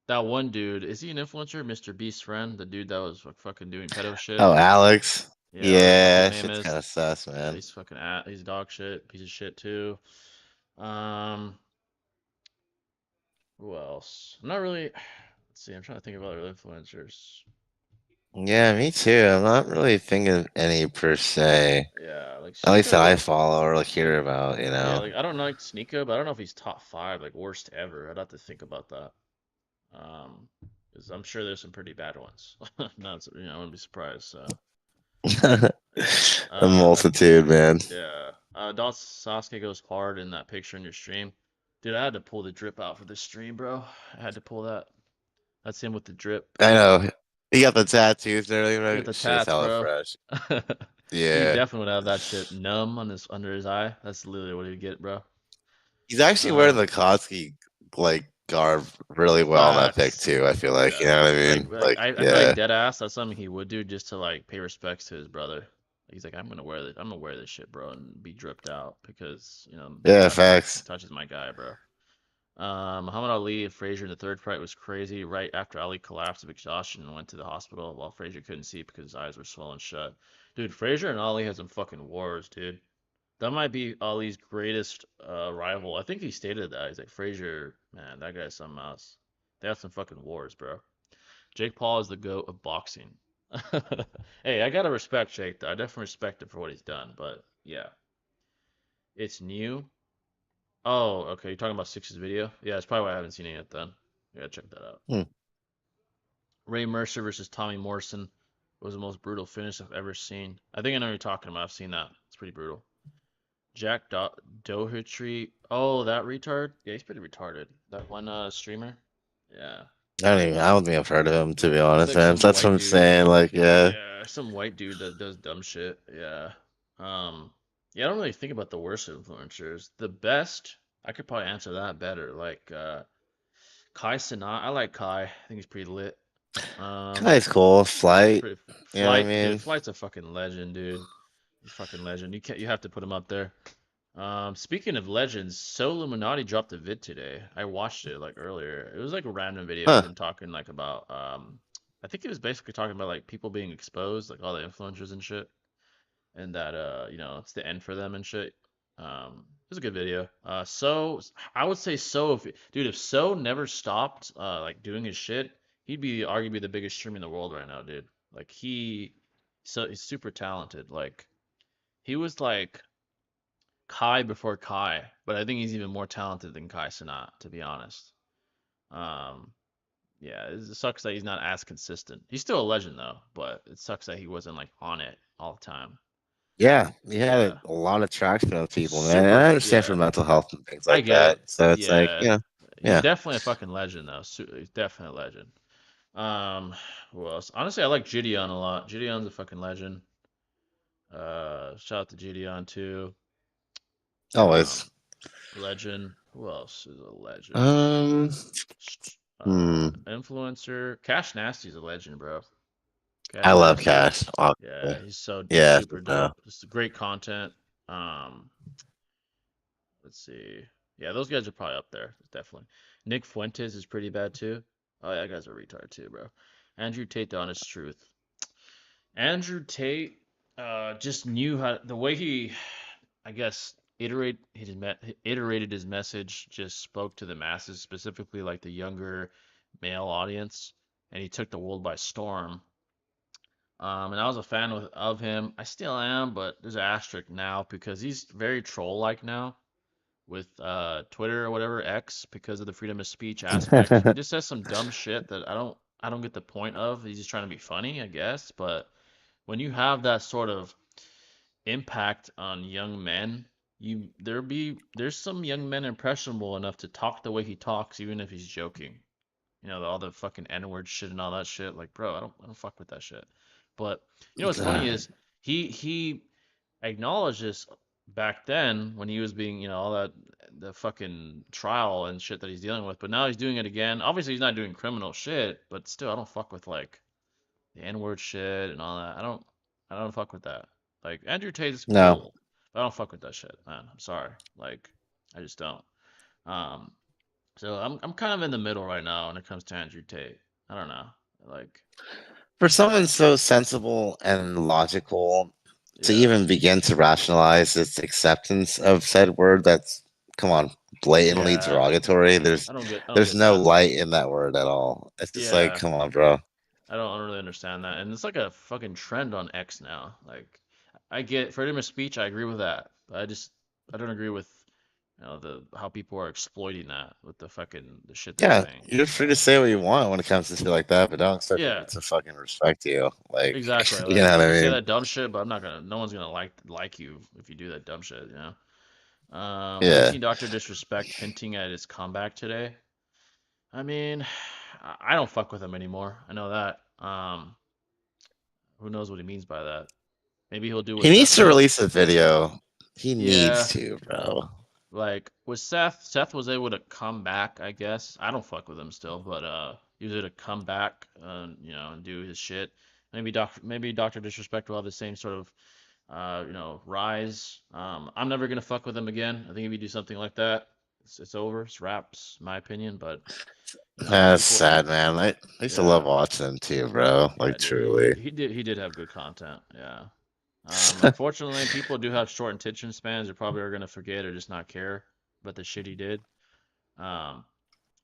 That one dude, is he an influencer? Mr. Beast's friend, the dude that was fucking doing pedo shit. Oh, Alex. Yeah, whatever the fuck his Yeah, name shit's is. kind of sus, Yeah, man. he's fucking he's dog shit, piece of shit too. Who else? I'm not really. Let's see. I'm trying to think of other influencers. Yeah, me too. I'm not really thinking of any per se. Yeah, like At least that I Sneeko. follow or like hear about, you Yeah, know. like I don't like Sneeko, but I don't know if he's top 5, like worst ever. I'd have to think about that. Because I'm sure there's some pretty bad ones. Not, I wouldn't be surprised. So. A multitude, man. Yeah. Sasuke goes hard in that picture in your stream. Dude, I had to pull the drip out for this stream, bro. I had to pull that. That's him with the drip. I know. He got the tattoos and everything, He right? got the Shit's tats, hella bro. fresh. He Yeah. definitely would have that shit numb on his under his eye. That's literally what he'd get, bro. He's actually wearing the Kotsky like garb really well in that pic Facts. too. I feel like, you Yeah. know what I mean? Like, I feel yeah. like dead ass. That's something he would do just to like pay respects to his brother. He's like, I'm gonna wear this shit, bro, and be dripped out because Yeah, facts. Itachi's my guy, bro. Muhammad Ali and Frazier in the third fight was crazy. Right after Ali collapsed of exhaustion and went to the hospital, while Frazier couldn't see because his eyes were swollen shut. Dude, Frazier and Ali had some fucking wars, dude. That might be Ali's greatest rival. I think he stated that. He's like, Frazier, man, that guy's something else. They have some fucking wars, bro. Jake Paul is the GOAT of boxing. Hey, I gotta respect Jake, though. I definitely respect him for what he's done, but yeah. It's new. Oh, okay. You're talking about Six's video? Yeah, that's probably why I haven't seen it yet then. I gotta check that out. Ray Mercer versus Tommy Morrison was the most brutal finish I've ever seen. I think I know what you're talking about. I've seen that. It's pretty brutal. Jack Doherty. Oh, that retard? Yeah, he's pretty retarded. That one streamer? Yeah. I don't think I've heard of him, to be honest, like man. some That's what white I'm dude. saying. Like, yeah. Yeah, some white dude that does dumb shit. Yeah. Yeah, I don't really think about the worst influencers. The best, I could probably answer that better. Like Kai Cenat. I like Kai. I think he's pretty lit. Kai's cool. Flight. Flight, you know what I mean? dude, Flight's a fucking legend, dude. He's a fucking legend. You have to put him up there. Speaking of legends, So Illuminati dropped a vid today. I watched it like earlier. It was like a random video of him talking like about I think he was basically talking about like people being exposed, like all the influencers and shit. And that it's the end for them and shit. It was a good video. So I would say if So never stopped like doing his shit, he'd be arguably the biggest streamer in the world right now, dude. Like he's super talented. Like he was like Kai before Kai, but I think he's even more talented than Kai Cenat, to be honest. Yeah, it sucks that he's not as consistent. He's still a legend though, but it sucks that he wasn't like on it all the time. Yeah, he had a lot of traction with people, man. Super, And I understand yeah. for mental health and things I like get that. it. So it's like, Yeah. yeah. He's definitely a fucking legend though. He's definitely a legend. Who else? Honestly, I like Gideon a lot. Gideon's a fucking legend. Shout out to Gideon too. Always. Legend. Who else is a legend? Influencer. Cash Nasty's a legend, bro. I love Cash. Yeah, he's super dope. It's great content. Let's see. Yeah, those guys are probably up there. Definitely. Nick Fuentes is pretty bad too. Oh yeah, that guy's a retard too, bro. Andrew Tate, the honest truth. Andrew Tate just knew how the way he, I guess, iterated his message, just spoke to the masses, specifically like the younger male audience, and he took the world by storm. And I was a fan of him. I still am, but there's an asterisk now because he's very troll-like now with Twitter or whatever, X, because of the freedom of speech aspect. He just says some dumb shit that I don't get the point of. He's just trying to be funny, I guess. But when you have that sort of impact on young men, there's some young men impressionable enough to talk the way he talks, even if he's joking. All the fucking N-word shit and all that shit. Like, bro, I don't fuck with that shit. But what's funny is he acknowledged this back then when he was being, all that the fucking trial and shit that he's dealing with. But now he's doing it again. Obviously, he's not doing criminal shit, but still, I don't fuck with like the N-word shit and all that. I don't fuck with that. Like Andrew Tate is cool, I don't fuck with that shit, man. I'm sorry. Like, I just don't. Um, so I'm kind of in the middle right now when it comes to Andrew Tate. I don't know. Like, For someone so sensible and logical to yeah, even begin to rationalize its acceptance of said word, that's come on, blatantly yeah. derogatory. I don't There's get no that. light in that word at all. It's just like, Yeah, come on, bro. I don't really understand that, and it's like a fucking trend on X now. Like, I get freedom of speech. I agree with that, but I don't agree with the how people are exploiting that with the shit they're Yeah, saying. you're free to So say what you want when it comes to shit like that, but don't expect people yeah, to fucking respect you. Like, exactly. you know Like what you I can say mean? that dumb shit, but I'm not gonna. No one's gonna like you if you do that dumb shit. Have you Yeah. seen Doctor Disrespect hinting at his comeback today? I mean, I don't fuck with him anymore. I know that. Who knows what he means by that? Maybe he'll do what He needs Seth to did. release a video. He needs Yeah, to, bro. like with Seth, Seth was able to come back, I guess. I don't fuck with him still, but he was able to come back, and do his shit. Maybe Doctor Disrespect will have the same sort of rise. I'm never gonna fuck with him again. I think if you do something like that, it's over. It's wraps, my opinion. But That's people, sad, man. I used to love yeah, watching him too, bro. yeah, Like, dude, truly. he did have good content. Yeah. Unfortunately, people do have short attention spans. They probably are gonna forget or just not care about the shit he did. Um,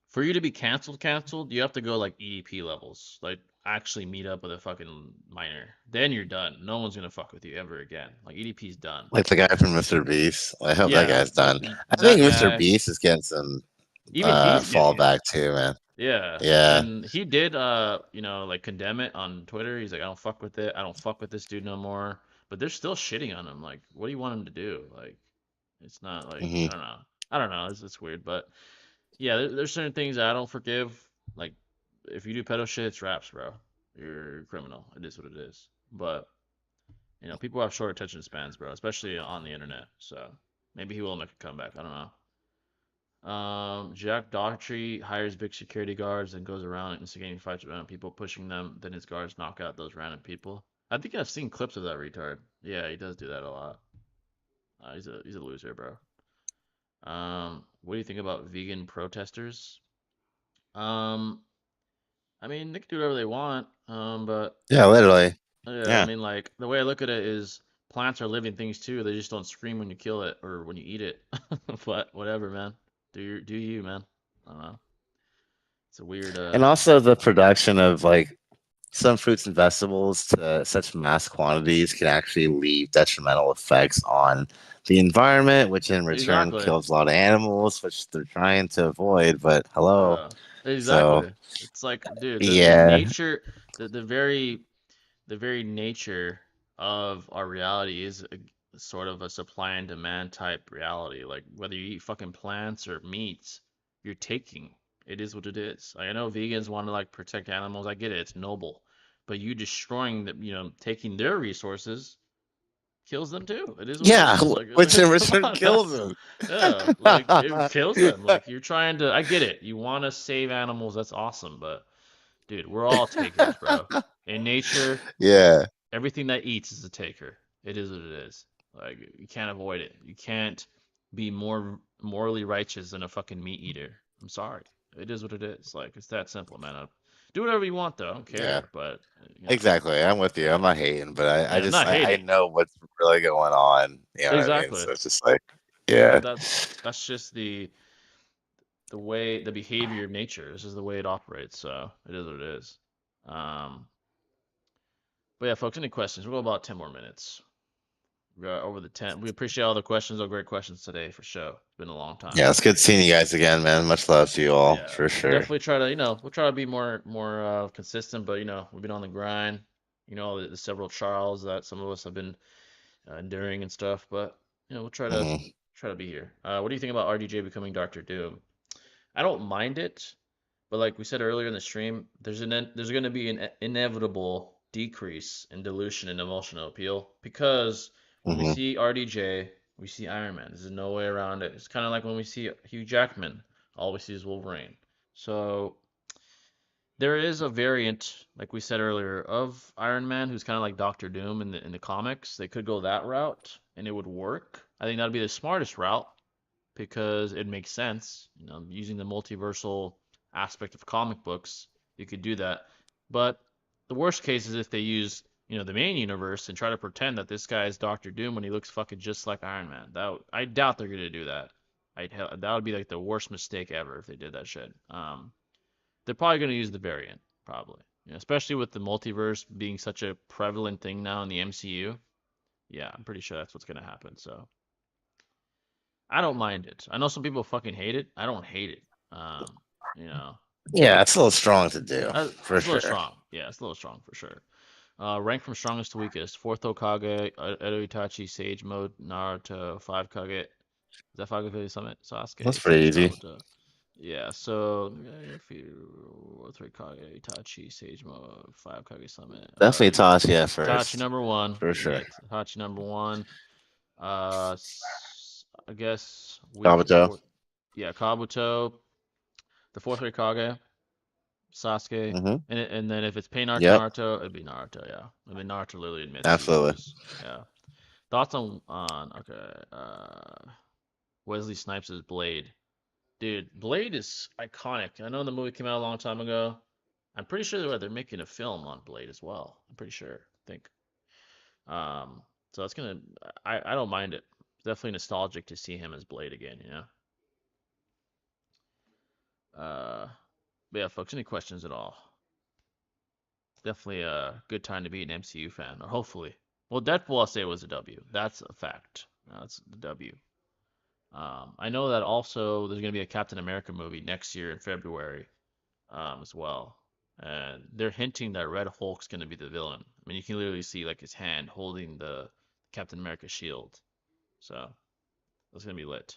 for you to be canceled, you have to go like EDP levels. Like actually meet up with a fucking minor. Then you're done. No one's gonna fuck with you ever again. Like EDP's done. Like the guy from Mr. Beast. I hope that Yeah, guy's done. I that think Mr. guy. Beast is getting some Even he's getting it. fallback too, man. Yeah, Yeah. and he did like condemn it on Twitter. He's like, I don't fuck with it. I don't fuck with this dude no more. But they're still shitting on him. Like, what do you want him to do? Like, it's not like Hmm. I don't know. I don't know. It's weird, but yeah, there's certain things I don't forgive. Like, if you do pedo shit, it's raps, bro. You're a criminal. It is what it is. But people have short attention spans, bro, especially on the internet. So maybe he will make a comeback. I don't know. Jack Daughtry hires big security guards and goes around instigating fights with random people, pushing them. Then his guards knock out those random people. I think I've seen clips of that retard. Yeah, he does do that a lot. He's a loser, bro. What do you think about vegan protesters? Um, I mean, they can do whatever they want. But Yeah, literally. yeah, I Yeah. mean, like the way I look at it is plants are living things too. They just don't scream when you kill it or when you eat it. But whatever, man. Do you, man. I don't know. It's a weird. And also the production of like some fruits and vegetables to such mass quantities can actually leave detrimental effects on the environment, which in return Exactly. kills a lot of animals, which they're trying to avoid. But hello. Uh, So exactly. It's like, dude, the yeah. nature, the very nature of our reality is sort of a supply and demand type reality. Like whether you eat fucking plants or meats, you're taking. It is what it is. Like, I know vegans want to like protect animals. I get it. It's noble. But you destroying taking their resources kills them too. It is what it Yeah. is. Like, Which in come return on, man. kills them. Yeah, like it kills them. Like you're trying to. I get it. You want to save animals. That's awesome. But dude, we're all takers, bro. In nature, Yeah. everything that eats is a taker. It is what it is. Like you can't avoid it. You can't be more morally righteous than a fucking meat eater. I'm sorry. It is what it is. Like it's that simple, man. Do whatever you want though. I don't Yeah. care. But Exactly. I'm with you. I'm not hating, but I yeah, I'm just not I hating. know what's really going on. You know what I mean? Exactly. So it's just like, But yeah. that's just the way the behavior of nature. This is the way it operates. So it is what it is. Um, but yeah, folks, any questions? We'll go about 10 more minutes. We're over the 10. We appreciate all the questions. All great questions today for sure. It's been a long time. Yeah, it's good seeing you guys again, man. Much love to you all, Yeah, for we'll sure. definitely try to, we'll try to be more consistent. But we've been on the grind. The several trials that some of us have been enduring and stuff. But we'll Hmm. try to be here. What do you think about RDJ becoming Doctor Doom? I don't mind it. But like we said earlier in the stream, there's going to be an inevitable decrease in dilution and emotional appeal because when we Hmm. see RDJ, we see Iron Man. There's no way around it. It's kind of like when we see Hugh Jackman, all we see is Wolverine. So There is a variant, like we said earlier, of Iron Man who's kind of like Doctor Doom in the comics. They could go that route and it would work. I think that'd be the smartest route because it makes sense. You know, using the multiversal aspect of comic books, you could do that. But the worst case is if they use, the main universe and try to pretend that this guy is Doctor Doom when he looks fucking just like Iron Man. I doubt they're gonna do that. That would be like the worst mistake ever if they did that shit. They're probably gonna use the variant, probably. Especially with the multiverse being such a prevalent thing now in the MCU. Yeah, I'm pretty sure that's what's gonna happen. So I don't mind it. I know some people fucking hate it. I don't hate it. You know, Yeah, it's a little strong to do, for it's a little sure. strong. Yeah, it's a little strong for sure. Rank from strongest to weakest. Fourth Hokage, Edo Itachi, Sage Mode, Naruto, 5 Kage. Is that 5 Kage Summit? Sasuke, That's pretty 6 easy. Kabuto. Yeah, so 3 Kage, Itachi, Sage Mode, 5 Kage Summit. Definitely Itachi at first. Itachi number 1. For sure. Itachi number 1. I guess Kabuto. Yeah, Kabuto. The fourth Hokage, Sasuke, and then if it's Pain Naruto, Naruto, it'd be Naruto. Yeah, I mean Naruto literally admits. Absolutely. Yeah. Thoughts on Wesley Snipes' Blade. Dude, Blade is iconic. I know the movie came out a long time ago. I'm pretty sure they're making a film on Blade as well. I'm pretty sure. I think. So that's gonna. I don't mind it. Definitely nostalgic to see him as Blade again. But yeah, folks, any questions at all? Definitely a good time to be an MCU fan, or hopefully. Well, Deadpool, I'll say was a W. That's a fact. That's the W. I know that also there's going to be a Captain America movie next year in February as well. And they're hinting that Red Hulk's going to be the villain. I mean, you can literally see like his hand holding the Captain America shield. So that's going to be lit.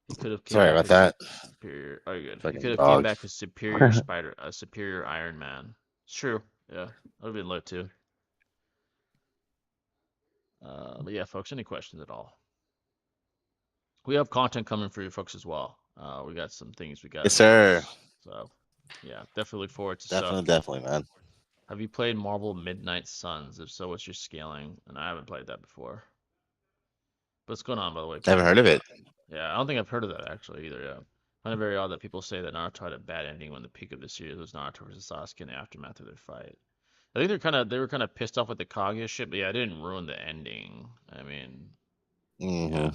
He could have Sorry about that. Superior. Oh, you're good. Fucking He could have dog. came back as superior superior Iron Man. It's true. Yeah, that would have been lit too. But yeah, folks, any questions at all? We have content coming for you folks as well. We got some things we got. Yes, sir. So yeah, definitely look forward to Definitely, man. Have you played Marvel Midnight Suns? If so, what's your scaling? And I haven't played that before. But what's going on, by the way? I haven't heard of it. Yeah, I don't think I've heard of that actually either. Yeah, I find it very odd that people say that Naruto had a bad ending when the peak of the series was Naruto versus Sasuke in the aftermath of their fight. I think they were kind of pissed off with the Kaguya shit, but yeah, it didn't ruin the ending. I mean, yeah,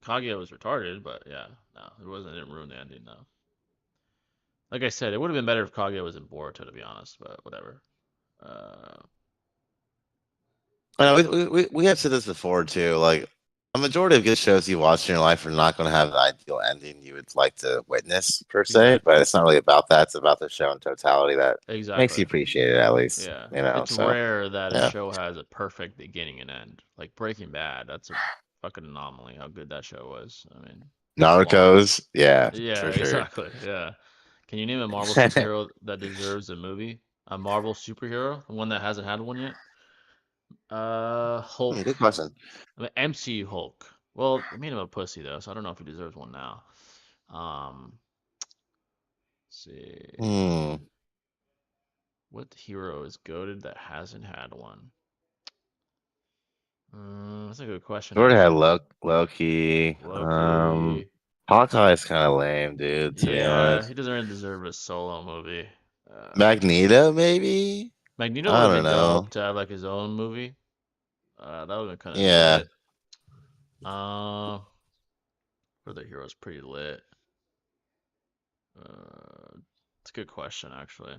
Kaguya was retarded, but yeah, no, it didn't ruin the ending though. Like I said, it would have been better if Kaguya was in Boruto, to be honest, but whatever. I know we have said this before too. Like a majority of good shows you watch in your life are not going to have the ideal ending you would like to witness per se, but it's not really about that. It's about the show in totality that makes you appreciate it at least. Yeah, it's rare that a show has a perfect beginning and end. Like Breaking Bad, that's a fucking anomaly. How good that show was. I mean, Narcos, yeah, yeah, for sure. Exactly, yeah. Can you name a Marvel superhero that deserves a movie? A Marvel superhero, one that hasn't had one yet? Hulk. Good question. I mean, MCU Hulk. Well, I made him a pussy though, so I don't know if he deserves one now. Let's see. What hero is goated that hasn't had one? That's a good question. We already had Loki. Hawkeye's kind of lame, dude. To be honest, he doesn't really deserve a solo movie. Magneto, maybe. Magneto would have been dope to have like his own movie. That would have been kind of lit. Other heroes pretty lit. It's a good question, actually.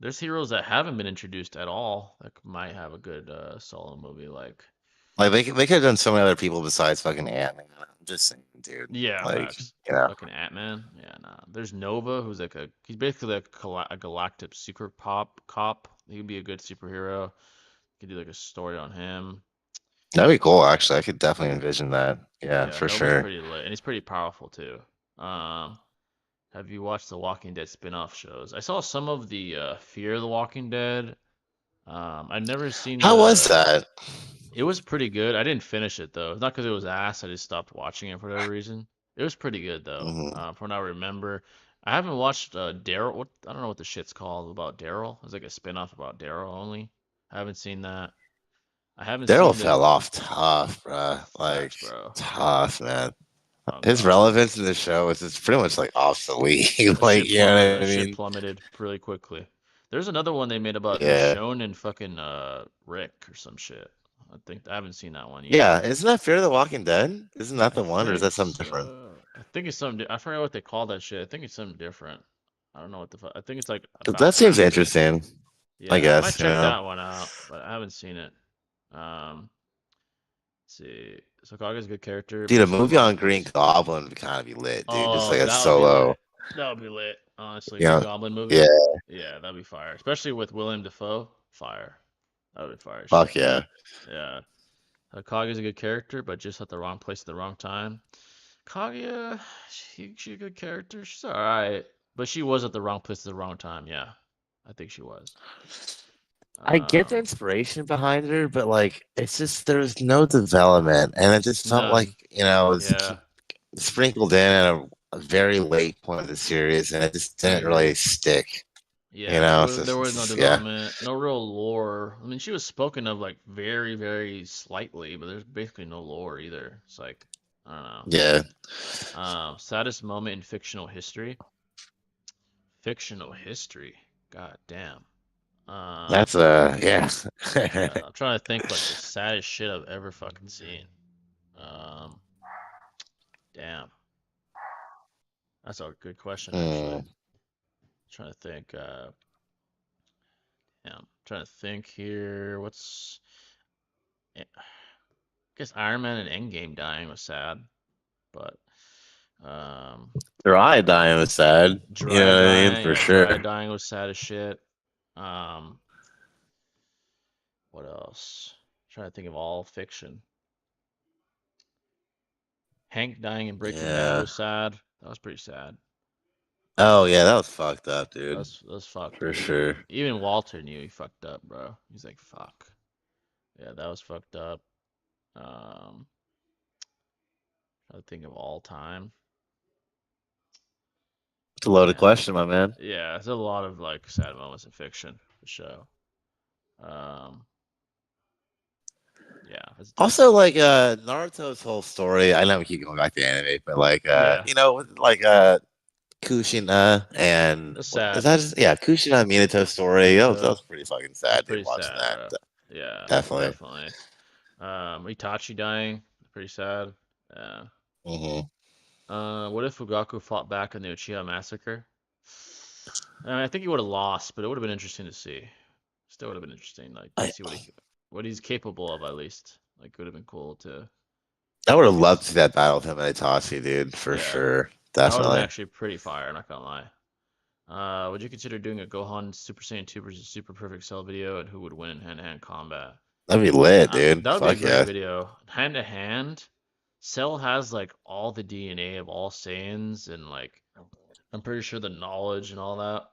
There's heroes that haven't been introduced at all that might have a good solo movie, like they could have done so many other people besides fucking Ant-Man. I'm just saying, dude. Yeah, like fucking Ant-Man. Yeah, nah. There's Nova, who's like he's basically like a galactic super cop. He'd be a good superhero. You could do like a story on him. That'd be cool, actually. I could definitely envision that. Yeah, for sure. Pretty lit, and he's pretty powerful too. Have you watched the Walking Dead spin-off shows? I saw some of the Fear the Walking Dead. I've never seen. How was that? It was pretty good. I didn't finish it though. Not because it was ass. I just stopped watching it for whatever reason. It was pretty good though. Mm-hmm. From what I remember, I haven't watched Daryl. What I don't know what the shit's called about Daryl. It's like a spin-off about Daryl only. I haven't seen that. I haven't Daryl seen the fell off tough, bruh. Like facts, bro. tough, man. Oh His God, relevance in the show is just pretty much like obsolete. that Like, shit you know plummeted. what That I shit mean? plummeted really quickly. There's another one they made about Yeah. Michonne and fucking Rick or some shit. I haven't seen that one yet. Yeah. Isn't that Fear the Walking Dead? Isn't that I the one, or is think that something different? so. I think it's something. I forgot what they call that shit. I think it's something different. I don't know what the fuck. I think it's like That about seems families. interesting, I Yeah, I might guess, you check know. that one out, but I haven't seen it. Let's see. So Kaga's a good character, Dude, but a just the movie wrong on Green place. Goblin would kind of be lit, dude. Just Oh, like a that would be solo, lit. That would be lit. Honestly, you Green know. Goblin movie. Yeah, Yeah, that'd be fire. Especially with William Dafoe. Fire. That would be fire as fuck shit. yeah. Yeah. Kaga's a good character, but just at the wrong place at the wrong time. Kaguya, she's a good character. She's alright, but she was at the wrong place at the wrong time. Yeah, I think she was. I get the Um, inspiration behind her, but like it's just there's no development, and it just felt like None. it's Yeah, sprinkled in at a very late point of the series, and it just I didn't really agree. stick. Yeah, there was So there was no yeah, development, no real lore. I mean, she was spoken of like very, very slightly, but there's basically no lore either. It's like I don't know. yeah, Saddest moment in fictional history. Fictional history. God damn. that's yeah. I'm trying to think like the saddest shit I've ever fucking seen. Um, Damn, that's a good question actually. Hmm. Trying to think. Yeah, I'm trying to think here. I guess Iron Man and Endgame dying was sad, but um, Dry dying was sad. You know Jiraiya what I mean? dying, For yeah, sure. Jiraiya dying was sad as shit. Um, what else? Trying to think of all fiction. Hank dying in Breaking Bad Yeah. was sad. That was pretty sad. Oh yeah, that was fucked up, dude. That's fucked, For dude. sure. Even Walter knew he fucked up, bro. He's like, fuck. Yeah, that was fucked up. Um, Trying to think of all time. It's a loaded Damn. question, my man. Yeah, there's a lot of like sad moments in fiction for sure. Um, yeah, it's definitely. Also, like Naruto's whole story. I know we keep going back to anime, but like Yeah, like Kushina and it's what is sad. that? Yeah, Kushina and Minato story. That Minato. was pretty fucking That's sad, dude. pretty Watching sad, that, bro. Yeah, definitely. definitely. Itachi dying, pretty sad. Yeah. Hmm. What if Fugaku fought back in the Uchiha massacre? I mean, I think he would have lost, but it would have been interesting to see. Still would have been interesting, like to I see what he's capable of at least. Like, it would have been cool to I would have maybe. loved to see that battle with him and Itachi, dude, for Yeah, sure, that would have been definitely. actually pretty fire. I'm not gonna lie. Would you consider doing a Gohan Super Saiyan 2 versus Super Perfect Cell video, and who would win in hand-to-hand combat? That'd be lit, That dude. would be a Fuck great yeah. video. Hand to hand, Cell has like all the DNA of all Saiyans, and like I'm pretty sure the knowledge and all that.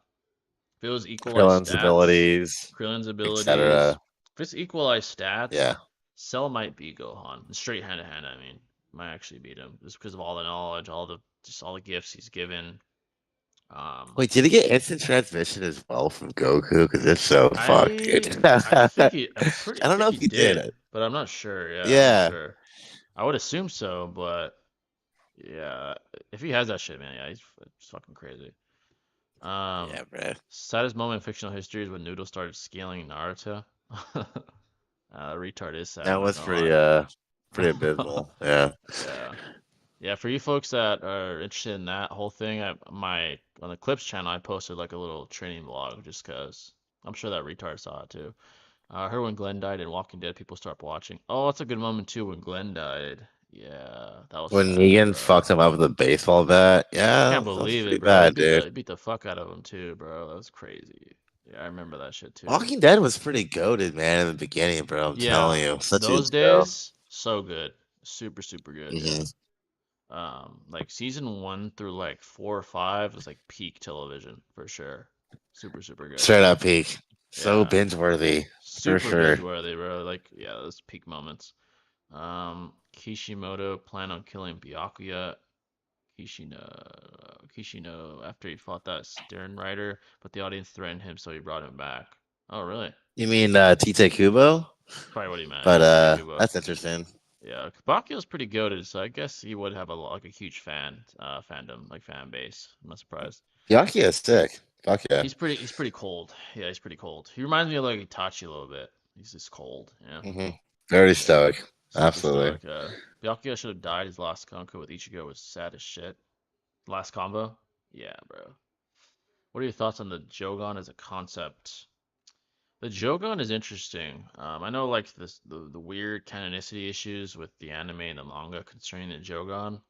If it was equalized Krillin's stats, abilities, Krillin's abilities, etc. if it's equalized stats, Yeah. Cell might beat Gohan. Straight hand to hand, I mean. Might actually beat him. Just because of all the knowledge, all the gifts he's given. Um Wait, did he get instant transmission as well from Goku? Because if so, fuck, dude. I I don't know think if he he did. did, but I'm not sure. Yeah, I'm not Yeah. sure. I would assume so, but yeah, if he has that shit, man, yeah, it's fucking crazy. Um, Yeah, bro. Saddest moment in fictional history is when Noodle started scaling Naruto. Retard is sad, That I'm not was gonna pretty lie. abysmal. Yeah. Yeah. Yeah, for you folks that are interested in that whole thing, on the Clips channel, I posted like a little training vlog just 'cause I'm sure that retard saw it too. I heard when Glenn died in Walking Dead, people stopped watching. Oh, that's a good moment too when Glenn died. Yeah, that was When sad, Negan bro. fucked him up with a baseball bat. I Yeah, can't that was believe it, pretty bro. bad, dude. He beat the fuck out of him too, bro. That was crazy. Yeah, I remember that shit too. Walking Dead was pretty goated, man, in the beginning, bro. I'm Yeah, telling you. Such a good those show. days, so good. Super, super good, yeah. Hmm. Like season 1 through like 4 or 5 was like peak television for sure. Super, super good. Straight up peak. So Yeah, binge worthy. For super sure. binge worthy, bro. Like, yeah, those peak moments. Kishimoto plan on killing Byakuya. Kishino after he fought that Stern Rider, but the audience threatened him, so he brought him back. Oh, really? You mean Tite Kubo? Probably what he meant. But Yeah, Tite Kubo. that's interesting. Yeah, Bakio's pretty goated, so I guess he would have a huge fandom, like fan base. I'm not surprised. Byakuya is sick. Fuck yeah. He's pretty cold. Yeah, he's pretty cold. He reminds me of like Itachi a little bit. He's just cold, yeah. Very stoic. Absolutely. Stoic. Byakuya should have died. His last combo with Ichigo was sad as shit. Last combo? Yeah, bro. What are your thoughts on the Jogan as a concept? The Jogan is interesting. I know like the weird canonicity issues with the anime and the manga concerning the Jogan.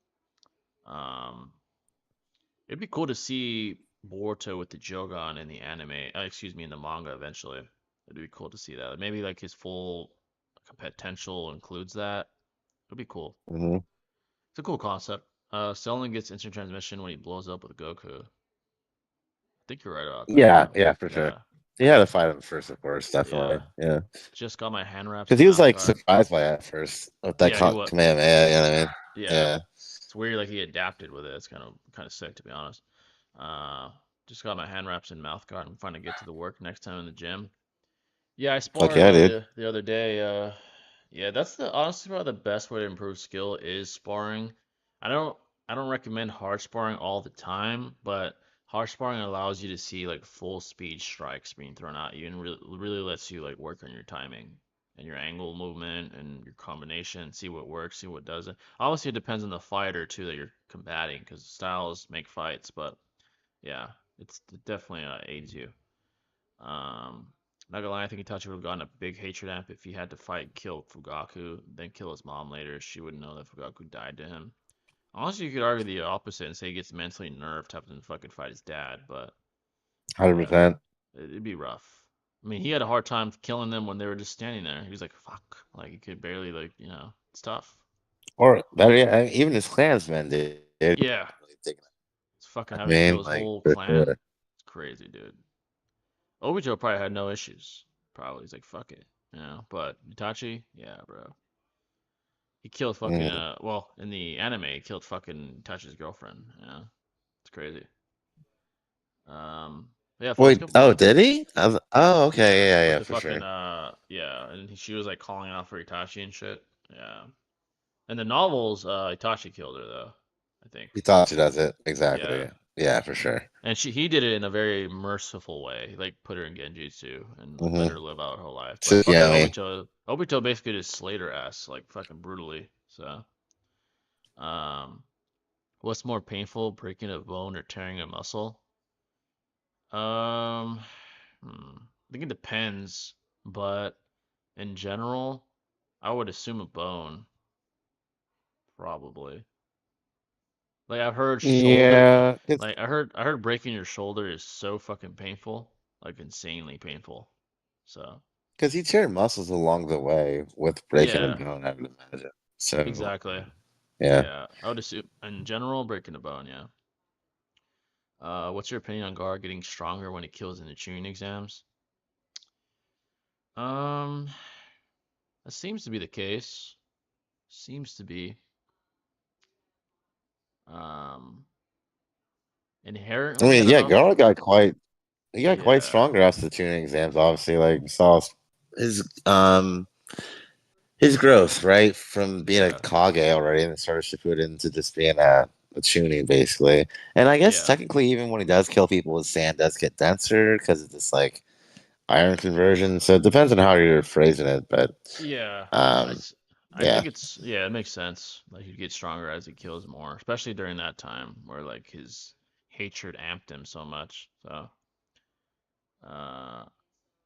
It'd be cool to see Boruto with the Jogan in the anime. In the manga eventually. It'd be cool to see that. Maybe like his full potential includes that. It'd be cool. It's a cool concept. Cellin gets instant transmission when he blows up with Goku. I think you're right about that. Yeah, for sure. He had to fight him first, of course, definitely. Yeah. Just got my hand wraps. Because he was like surprised by it at first with that Kamehameha, you know what I mean? Yeah. It's weird, like he adapted with it. It's kind of sick, to be honest. Just got my hand wraps and mouth guard. I'm trying to get to the work next time in the gym. Yeah, I sparred the other day. Yeah, that's honestly probably the best way to improve skill is sparring. I don't recommend hard sparring all the time, but hard sparring allows you to see like full speed strikes being thrown at you and really lets you like work on your timing and your angle movement and your combination, see what works, see what doesn't. Obviously, it depends on the fighter too that you're combating because styles make fights, but yeah, it definitely aids you. Not gonna lie, I think Itachi would have gotten a big hatred amp if he had to fight, kill Fugaku, then kill his mom later. She wouldn't know that Fugaku died to him. Honestly, you could argue the opposite and say he gets mentally nerfed having to fucking fight his dad, but 100%. It'd be rough. I mean, he had a hard time killing them when they were just standing there. He was like, "Fuck!" Like he could barely, it's tough. Or better yet, even his clansmen did. Yeah, it's fucking having to kill his whole clan. Sure. It's crazy, dude. Obito probably had no issues. Probably he's like, "Fuck it," But Itachi, yeah, bro. He killed fucking in the anime, he killed fucking Itachi's girlfriend. Yeah, it's crazy. Yeah. Wait. Oh, did he? Oh, okay. Yeah, for fucking, sure. Yeah, and she was like calling out for Itachi and shit. Yeah. In the novels, Itachi killed her though. I think. Itachi does it exactly. Yeah, for sure. And he did it in a very merciful way, like put her in genjutsu and let her live out her life. But Obito basically just slayed her ass like fucking brutally. So, what's more painful, breaking a bone or tearing a muscle? I think it depends, but in general, I would assume a bone. Probably. Like I've heard shoulder. Yeah. Like I heard breaking your shoulder is so fucking painful, like insanely painful. So. Because you tear muscles along the way with breaking a bone, I would imagine. So. Exactly. Yeah. Yeah. I would assume in general breaking a bone. Yeah. What's your opinion on Gar getting stronger when he kills in the tuning exams? That seems to be the case. Seems to be. Inherently. I mean, yeah, Gar got quite stronger after the tuning exams. Obviously, like we saw his growth, right, from being a Kage already and started Shippuden to just being a tuning basically. And I guess technically, even when he does kill people, his sand does get denser because it's just like iron conversion. So it depends on how you're phrasing it, but I think it makes sense. Like he gets stronger as he kills more, especially during that time where like his hatred amped him so much. So,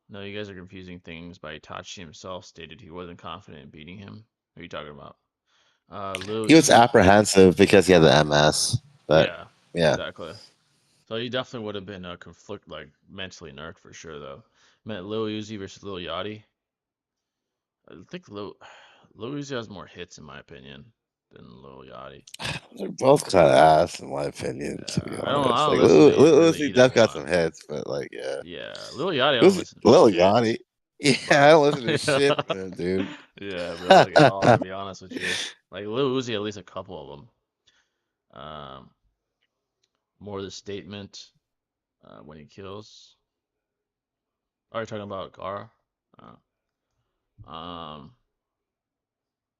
no, you guys are confusing things. By Itachi himself stated he wasn't confident in beating him. What are you talking about? He was apprehensive because he had the MS. But yeah, exactly. So he definitely would have been a like mentally nerfed for sure though. Meant Lil Uzi versus Lil Yachty. I think Lil Uzi has more hits in my opinion than Lil Yachty. They're both kind of ass in my opinion. To be honest, Lil Uzi does got some hits, but like yeah, Lil Yachty. I don't listen to Lil Yachty. Yeah, I don't listen to shit from him, dude. Yeah, bro. Like, to be honest with you, like Lil Uzi, at least a couple of them. Um, more of the statement when he kills. Oh, you're talking about Gara? Um,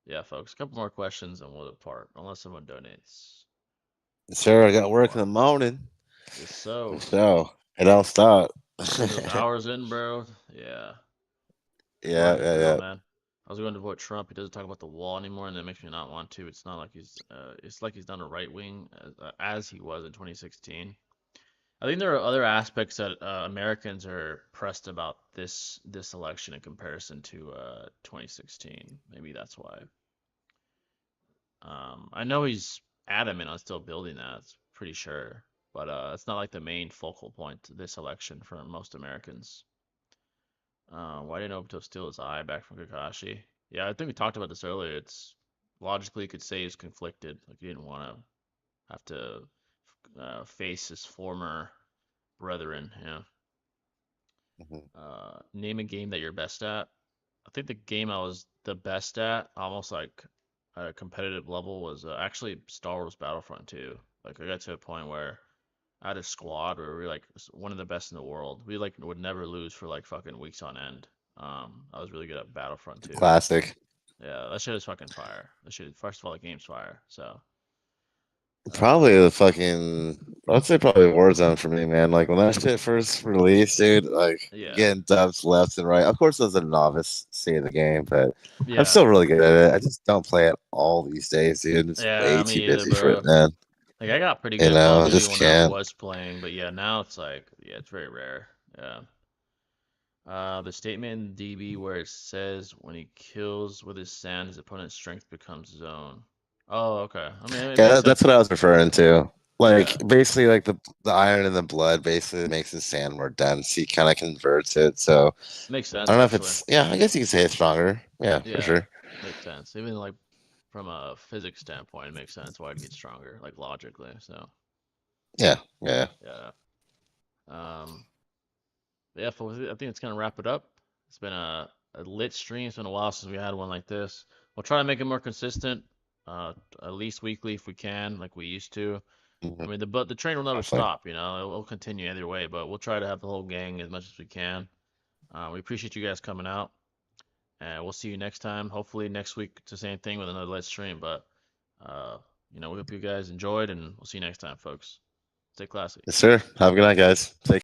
yeah, folks. A couple more questions and we'll depart, unless someone donates. Sure, I got work in the morning. Yes, so. So it don't stop. Those hours in, bro. Yeah. Yeah. Man. I was going to vote Trump. He doesn't talk about the wall anymore, and that makes me not want to. It's not like he's. It's like he's done a right wing as he was in 2016. I think there are other aspects that Americans are pressed about this election in comparison to 2016. Maybe that's why. I know he's adamant on still building that. It's pretty sure, but it's not like the main focal point to this election for most Americans. Why didn't Obito steal his eye back from Kakashi? Yeah, I think we talked about this earlier. It's logically you could say he's conflicted. Like he didn't want to have to face his former brethren. Yeah. Name a game that you're best at. I think the game I was the best at, almost like at a competitive level, was actually Star Wars Battlefront 2. Like I got to a point where I had a squad where we were like one of the best in the world. We like would never lose for like fucking weeks on end. I was really good at Battlefront 2. Classic. Yeah, that shit is fucking fire. That shit, first of all, the game's fire. So probably the fucking, I'd say probably Warzone for me, man. Like when that shit first released, dude, like getting dubs left and right. Of course, as a novice seeing the game, but I'm still really good at it. I just don't play it all these days, dude. It's way too busy for it, man. Like I got pretty good at Call of Duty when I was playing, but yeah, now it's like it's very rare. Yeah. The statement in DB where it says when he kills with his sand, his opponent's strength becomes zone. Oh, okay. I mean, that's what I was referring to. Like basically, like the iron in the blood basically makes his sand more dense. He kind of converts it. So makes sense. I don't know if it's I guess you can say it's stronger. Yeah, for sure. Makes sense. Even like from a physics standpoint, it makes sense why it gets stronger, like logically. So yeah. Yeah, folks, I think it's gonna wrap it up. It's been a lit stream. It's been a while since we had one like this. We'll try to make it more consistent, at least weekly if we can, like we used to. I mean, the train will never stop, you know. It'll continue either way, but we'll try to have the whole gang as much as we can. We appreciate you guys coming out, and we'll see you next time. Hopefully next week it's the same thing with another lit stream. But we hope you guys enjoyed, and we'll see you next time, folks. Stay classy. Yes, sir. Have a good night, guys. Take